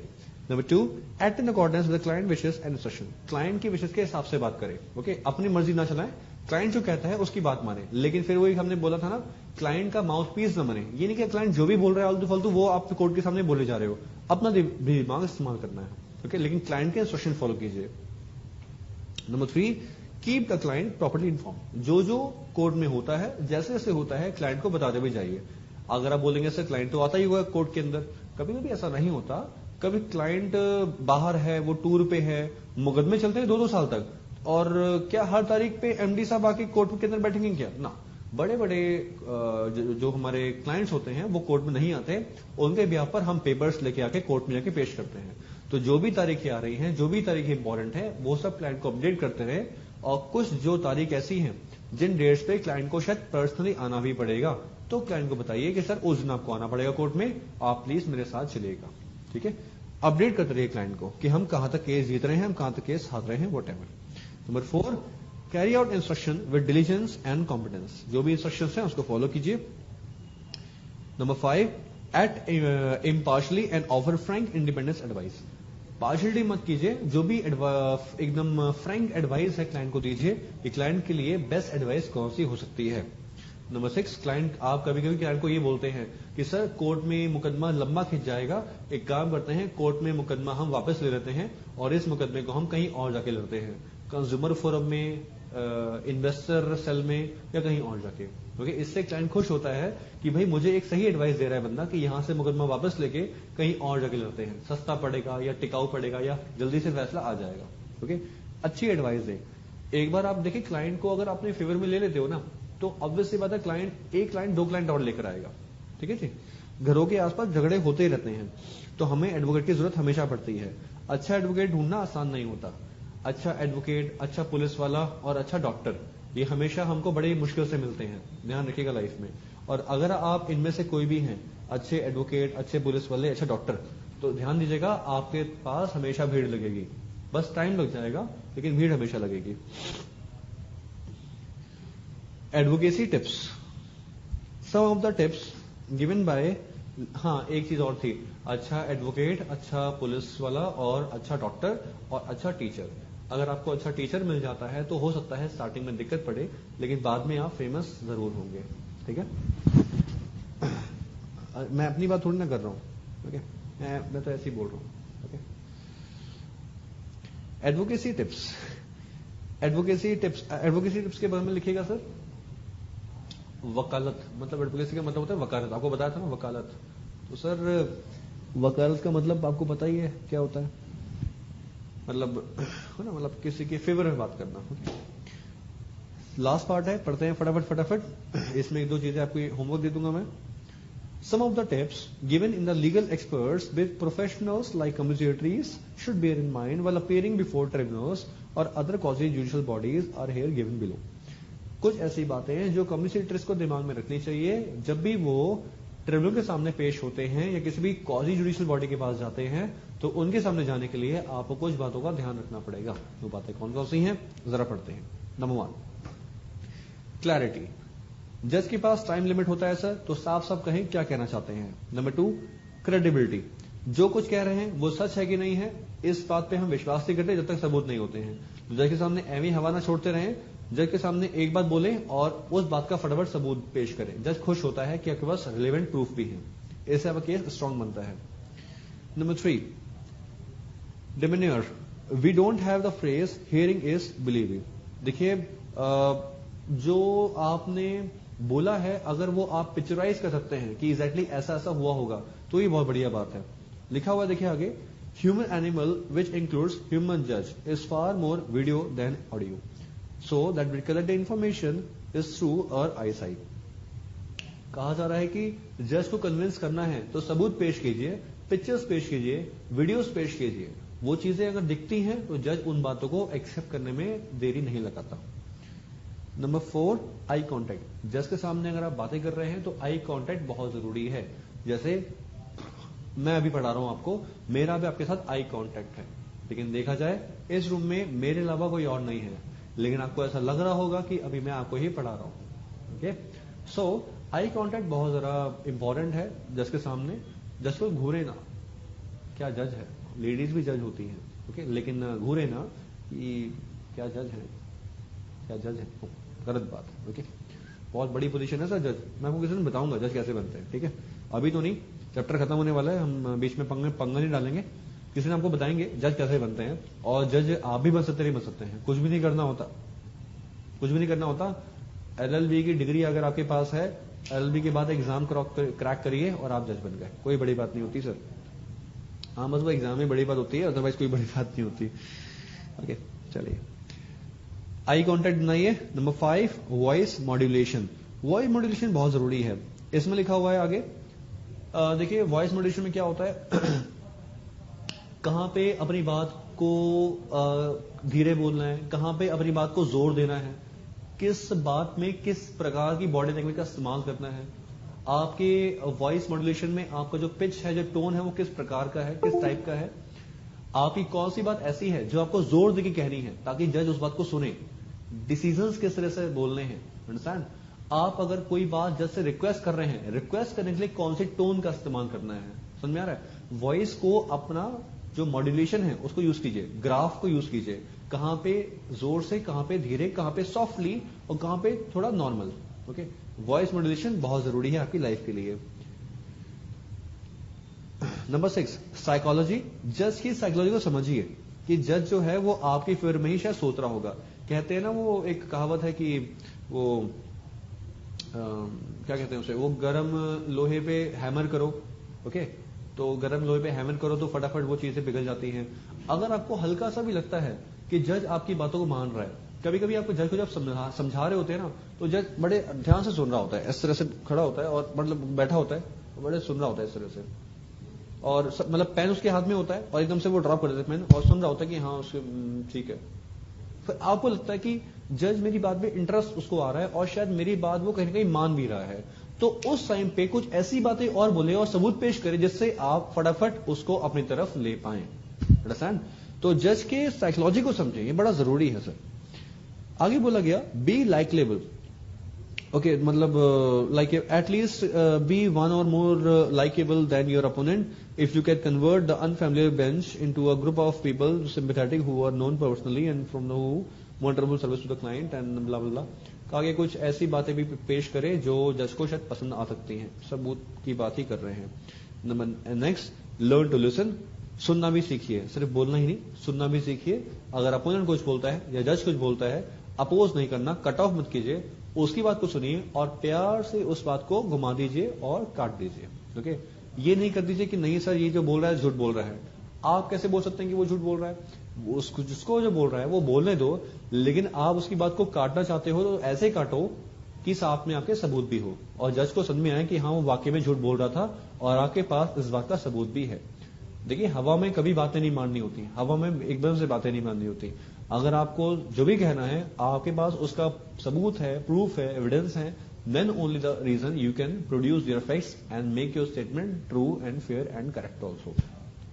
Number 2, act in accordance with client wishes and instruction. Client की विशेस के हिसाब से बात करें। ओके, अपनी मर्जी ना चलाएं, क्लाइंट जो कहता है उसकी बात माने। लेकिन फिर वही हमने बोला था ना, क्लाइंट का माउथ पीस न बने। ये नहीं कि क्लाइंट जो भी बोल रहा है आलतू फालतू वो आप कोर्ट के सामने बोले जा रहे हो, अपना दिमाग इस्तेमाल करना है। ओके, लेकिन क्लाइंट के इंस्ट्रक्शन फॉलो कीजिए। Number 3, keep the client properly inform. जो जो कोर्ट में होता है, जैसे जैसे होता है क्लाइंट को बताते हुए जाइए। अगर आप बोलेंगे सर क्लाइंट तो आता ही होगा कोर्ट के अंदर, कभी कभी ऐसा नहीं होता। कभी क्लाइंट बाहर है, वो टूर पे है, मुकदमे चलते हैं 2-2 साल तक, और क्या हर तारीख पे एमडी साहब आके कोर्ट के अंदर बैठेंगे क्या? ना, बड़े बड़े जो हमारे क्लाइंट्स होते हैं वो कोर्ट में नहीं आते, उनके बिहाफ पर हम पेपर्स लेके आके कोर्ट में जाके पेश करते हैं। तो जो भी तारीखें आ रही हैं, जो भी तारीखें इंपॉर्टेंट है, वो सब क्लाइंट को अपडेट करते रहे। और कुछ जो तारीख ऐसी हैं जिन डेट्स पे क्लाइंट को शायद पर्सनली आना भी पड़ेगा, तो क्लाइंट को बताइए कि सर उस दिन आपको आना पड़ेगा कोर्ट में, आप प्लीज मेरे साथ चलिएगा। ठीक है, अपडेट करते रहिए क्लाइंट को कि हम कहां तक केस जीत रहे हैं, हम कहां तक केस हार रहे हैं, what ever. Number 4, carry out instruction with diligence and competence. जो भी इंस्ट्रक्शन हैं उसको फॉलो कीजिए। Number 5, act impartially and offer Frank independence advice. Partiality मत कीजिए, जो भी एकदम फ्रैंक एडवाइस है क्लाइंट को दीजिए कि क्लाइंट के लिए बेस्ट एडवाइस कौन सी हो सकती है। नंबर 6, क्लाइंट, आप कभी कभी क्लाइंट को ये बोलते हैं कि सर कोर्ट में मुकदमा लंबा खिंच जाएगा, एक काम करते हैं कोर्ट में मुकदमा हम वापस ले लेते हैं और इस मुकदमे को हम कहीं और जाके लड़ते हैं, कंज्यूमर फोरम में, इन्वेस्टर सेल में या कहीं और जाके। ओके, इससे क्लाइंट खुश होता है कि भाई मुझे एक सही एडवाइस दे रहा है बंदा कि यहां से मुकदमा वापस लेके कहीं और जाके लड़ते हैं, सस्ता पड़ेगा या टिकाऊ पड़ेगा या जल्दी से फैसला आ जाएगा। ओके, अच्छी एडवाइस दे। एक बार आप देखिए क्लाइंट को अगर अपने फेवर में ले लेते हो ना, तो ऑब्वियसली बात है एक क्लाइंट 2 क्लाइंट और लेकर आएगा। ठीक है जी, घरों के आसपास झगड़े होते ही रहते हैं, तो हमें एडवोकेट की जरूरत हमेशा पड़ती है। अच्छा एडवोकेट ढूंढना आसान नहीं होता। अच्छा एडवोकेट, अच्छा पुलिस वाला और अच्छा डॉक्टर, ये हमेशा हमको बड़ी मुश्किल से मिलते हैं, ध्यान रखिएगा लाइफ में। और अगर आप इनमें से कोई भी हैं, अच्छे एडवोकेट, अच्छे पुलिस वाले, अच्छा डॉक्टर, तो ध्यान दीजिएगा आपके पास हमेशा भीड़ लगेगी। बस टाइम लग जाएगा लेकिन भीड़ हमेशा लगेगी। Advocacy tips, some of the tips given by, हाँ एक चीज और थी, अच्छा एडवोकेट, अच्छा पुलिस वाला और अच्छा डॉक्टर और अच्छा टीचर। अगर आपको अच्छा टीचर मिल जाता है तो हो सकता है स्टार्टिंग में दिक्कत पड़े, लेकिन बाद में आप फेमस जरूर होंगे। ठीक है, मैं अपनी बात थोड़ी ना कर रहा हूं। ओके, मैं तो ऐसे ही बोल रहा हूं। Okay, advocacy tips, advocacy tips के बारे में लिखिएगा सर। वकालत, मतलब एडवोकेसी का मतलब होता है वकालत, आपको बताया था ना वकालत। तो सर वकालत का मतलब आपको पता ही है क्या होता है, मतलब है ना, मतलब किसी के फेवर में बात करना। लास्ट पार्ट है, पढ़ते हैं फटाफट। इसमें 1-2 चीजें आपको होमवर्क दे दूंगा मैं। Some of the tips given in the legal experts with professionals like commissariats should bear in mind while appearing before tribunals or other quasi-judicial bodies are here given below. कुछ ऐसी बातें हैं जो कम्युनिसेटर्स को दिमाग में रखनी चाहिए जब भी वो ट्रिब्यूनल के सामने पेश होते हैं या किसी भी क्वाजी जुडिशियल बॉडी के पास जाते हैं, तो उनके सामने जाने के लिए आपको कुछ बातों का ध्यान रखना पड़ेगा। वो बातें कौन कौन सी हैं जरा पढ़ते हैं। Number 1, clarity. जज के पास टाइम लिमिट होता है सर, तो साफ साफ कहें क्या कहना चाहते हैं। Number 2, credibility. जो कुछ कह रहे हैं वो सच है कि नहीं है, इस बात पे हम विश्वास नहीं करते जब तक सबूत नहीं होते हैं। तो जज के सामने एवं हवा ना छोड़ते रहें, जज के सामने एक बात बोले और उस बात का फटाफट सबूत पेश करें। जज खुश होता है कि आपके पास रिलेवेंट प्रूफ भी है, इससे आपका केस स्ट्रांग बनता है। Number 3, demeanour. We don't have the phrase hearing is believing. देखिए जो आपने बोला है अगर वो आप पिक्चराइज कर सकते हैं कि एग्जैक्टली ऐसा ऐसा हुआ होगा तो ये बहुत बढ़िया बात है। लिखा हुआ देखिए आगे, human animal which includes human जज is far more video than audio, so that we collect the information is through our eyesight. कहा जा रहा है कि जज को कन्विंस करना है तो सबूत पेश कीजिए, पिक्चर्स पेश कीजिए, वीडियोस पेश कीजिए। वो चीजें अगर दिखती हैं तो जज उन बातों को एक्सेप्ट करने में देरी नहीं लगाता। Number 4, eye contact. जज के सामने अगर आप बातें कर रहे हैं तो आई कांटेक्ट बहुत जरूरी है। जैसे मैं अभी पढ़ा रहा हूं आपको, मेरा भी आपके साथ आई कांटेक्ट है, लेकिन देखा जाए इस रूम में मेरे अलावा कोई और नहीं है, लेकिन आपको ऐसा लग रहा होगा कि अभी मैं आपको ही पढ़ा रहा हूं। ओके, सो आई कांटेक्ट बहुत जरा इंपॉर्टेंट है जज के सामने। जज को घूरे ना, क्या जज है, लेडीज भी जज होती हैं, ओके, लेकिन घूरे ना कि क्या जज है, क्या जज है, गलत बात है। ओके, बहुत बड़ी पोजीशन है सर जज, मैं आपको किसी दिन बताऊंगा जज कैसे बनते हैं। ठीक है, अभी तो नहीं, चैप्टर खत्म होने वाला है, हम बीच में पंगा नहीं डालेंगे, किसी दिन आपको बताएंगे जज कैसे बनते हैं। और जज आप भी बन सकते नहीं बन सकते हैं, कुछ भी नहीं करना होता, कुछ भी नहीं करना होता। LLB की डिग्री अगर आपके पास है, LLB के बाद एग्जाम क्रैक करिए और आप जज बन गए, कोई बड़ी बात नहीं होती सर। हाँ बस वो एग्जाम में बड़ी बात होती है, अदरवाइज कोई बड़ी बात नहीं होती। ओके चलिए, आई कांटेक्ट बनाइए। Number 5, voice modulation. Voice modulation बहुत जरूरी है। इसमें लिखा हुआ है आगे, देखिए वॉइस मॉड्यूलेशन में क्या होता है, कहां पे अपनी बात को धीरे बोलना है, कहां पे अपनी बात को जोर देना है, किस बात में किस प्रकार की बॉडी लैंग्वेज का इस्तेमाल करना है। आपके वॉइस मॉड्यूलेशन में आपका जो पिच है, जो टोन है, वो किस प्रकार का है, किस टाइप का है, आपकी कौन सी बात ऐसी है जो आपको जोर देके कहनी है ताकि जज उस बात को सुने, डिसीजंस किस तरह से बोलने हैं, अंडरस्टैंड। आप अगर कोई बात जज से रिक्वेस्ट कर रहे हैं, रिक्वेस्ट करने के लिए कौन से टोन का इस्तेमाल करना है, समझ में आ रहा है। वॉइस को अपना जो मॉड्यूलेशन है उसको यूज कीजिए, ग्राफ को यूज कीजिए, कहां पे जोर से, कहां पे धीरे, कहां पे सॉफ्टली और कहां पे थोड़ा नॉर्मल। ओके, वॉइस मॉड्यूलेशन बहुत जरूरी है आपकी लाइफ के लिए। Number 6, psychology. जज की साइकोलॉजी को समझिए कि जज जो है वो आपकी फेवर में ही शायद सोच रहा होगा। कहते हैं ना, वो एक कहावत है कि वो क्या कहते हैं उसे, वो गरम लोहे पे हैमर करो, ओके, तो गरम लोहे पे हैमर करो तो फटाफट वो चीजें पिघल जाती हैं। अगर आपको हल्का सा भी लगता है कि जज आपकी बातों को मान रहा है, कभी कभी आपको जज को जब समझा रहे होते हैं ना, तो जज बड़े ध्यान से सुन रहा होता है, इस तरह से खड़ा होता है और मतलब बैठा होता है, बड़े सुन रहा होता है इस तरह से, और मतलब पेन उसके हाथ में होता है और एकदम से वो ड्रॉप कर देता है पेन और सुन रहा होता है कि हाँ उसके ठीक है। फिर आपको लगता है कि जज मेरी बात में इंटरेस्ट उसको आ रहा है और शायद मेरी बात वो कहीं ना कहीं मान भी रहा है, तो उस टाइम पे कुछ ऐसी बातें और बोले और सबूत पेश करे जिससे आप फटाफट उसको अपनी तरफ ले पाए, अंडरस्टैंड। तो जज के साइकोलॉजी को समझे, ये बड़ा जरूरी है सर। आगे बोला गया बी लाइकेबल, ओके, मतलब like at least be one or more likeable than your opponent if you can convert the unfamiliar bench into a group of people sympathetic who are known personally and from who wonderful service to the client and blah blah blah। आगे कुछ ऐसी बातें भी पेश करें जो जज को शायद पसंद आ सकती हैं, सबूत की बात ही कर रहे हैं। Number next, learn to listen. सुनना भी सीखिए, सिर्फ बोलना ही नहीं, सुनना भी सीखिए। अगर अपोनेंट कुछ बोलता है या जज कुछ बोलता है, अपोज नहीं करना, कट ऑफ मत कीजिए, उसकी बात को सुनिए और प्यार से उस बात को घुमा दीजिए और काट दीजिए। ओके, ये नहीं कर दीजिए कि नहीं सर ये जो बोल रहा है झूठ बोल रहा है। आप कैसे बोल सकते हैं कि वो झूठ बोल रहा है, उसको जिसको जो बोल रहा है वो बोलने दो, लेकिन आप उसकी बात को काटना चाहते हो तो ऐसे काटो कि साथ में आपके सबूत भी हो और जज को समझ में आए कि हाँ वो वाकई में झूठ बोल रहा था और आपके पास इस बात का सबूत भी है। देखिए हवा में कभी बातें नहीं माननी होती, हवा में एकदम से बातें नहीं माननी होती। अगर आपको जो भी कहना है आपके पास उसका सबूत है, प्रूफ है, एविडेंस है, then only the reason you can produce your facts and make your statement true and fair and correct also,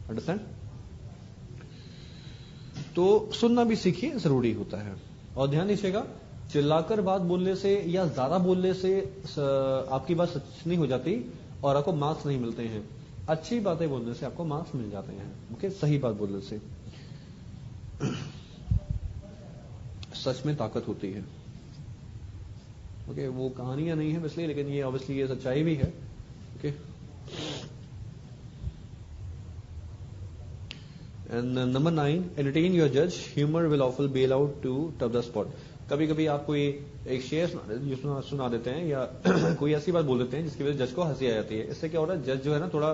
understand। तो सुनना भी सीखिए, जरूरी होता है। और ध्यान दीजिएगा, चिल्लाकर बात बोलने से या ज्यादा बोलने से आपकी बात सच नहीं हो जाती और आपको मार्क्स नहीं मिलते हैं। अच्छी बातें बोलने से आपको मार्क्स मिल जाते हैं, ओके, सही बात बोलने से सच में ताकत होती है। ओके, वो कहानियां नहीं है इसलिए, लेकिन ये ऑब्वियसली ये सच्चाई भी है। Okay, and number 9, entertain your जज, humour will awful bail out to tough the spot. कभी कभी आप कोई एक शेयर सुना देते हैं या कोई ऐसी बात बोल देते हैं जिसकी वजह से जज को हंसी आ जाती है। इससे क्या हो रहा है, जज जो है ना थोड़ा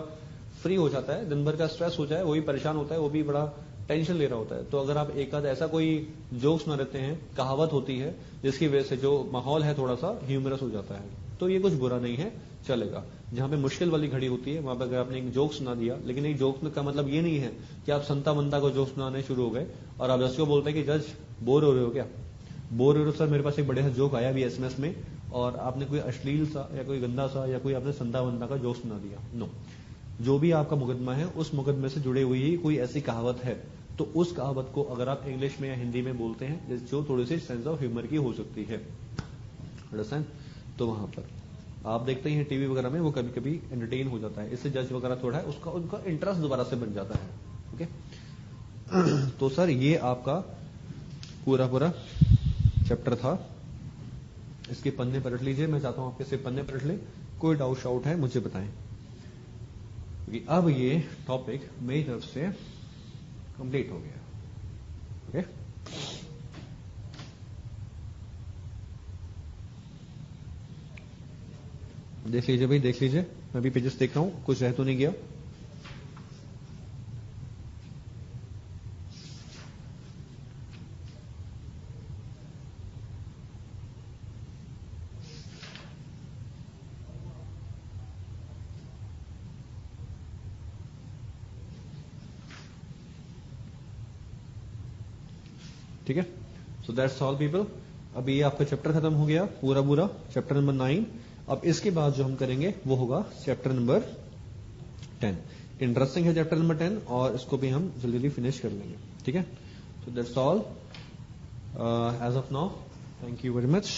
फ्री हो जाता है, दिन भर का स्ट्रेस हो जाए, वो भी परेशान होता है, वो भी बड़ा टेंशन ले रहा होता है। तो अगर आप एक आध ऐसा कोई जोक सुना देते हैं, कहावत होती है जिसकी वजह से जो माहौल है थोड़ा सा ह्यूमरस हो जाता है, तो ये कुछ बुरा नहीं है, चलेगा। जहां पे मुश्किल वाली घड़ी होती है वहां पर अगर आपने एक जोक सुना दिया, लेकिन एक जोक का मतलब ये नहीं है कि आप संता बंता को जोक सुनाने शुरू हो गए और आप जज को बोलते हैं कि जज बोर हो रहे हो क्या, बोर हो रहे हो सर, मेरे पास एक बढ़िया जोक आया भी एसएमएस में, और आपने कोई अश्लील सा या कोई गंदा सा या कोई आपने संता बंता का जोक सुना दिया। नो, जो भी आपका मुकदमा है उस मुकदमे से जुड़े हुई ही कोई ऐसी कहावत है तो उस कहावत को अगर आप इंग्लिश में या हिंदी में बोलते हैं जो थोड़ी सी सेंस ऑफ ह्यूमर की हो सकती है, अंडरस्टैंड, तो वहां पर आप देखते हैं टीवी वगैरह में वो कभी कभी एंटरटेन हो जाता है, इससे जज वगैरह थोड़ा है उसका उनका इंटरेस्ट दोबारा से बन जाता है। ओके तो सर ये आपका पूरा चैप्टर था, इसके पन्ने पलट लीजिए, मैं चाहता हूं आपके से पन्ने पलट ले, कोई डाउट शाउट है मुझे बताएं, क्योंकि अब ये टॉपिक मेरी तरफ से कंप्लीट हो गया। ओके देख लीजिए भाई, देख लीजिए, मैं भी पेजेस देख रहा हूं, कुछ रह तो नहीं गया। ठीक है. So that's all people. अभी ये आपका चैप्टर खत्म हो गया पूरा चैप्टर नंबर 9. अब इसके बाद जो हम करेंगे वो होगा चैप्टर नंबर 10. इंटरेस्टिंग है चैप्टर नंबर 10 और इसको भी हम जल्दी फिनिश कर लेंगे. ठीक है. So that's all as of now. Thank you very much.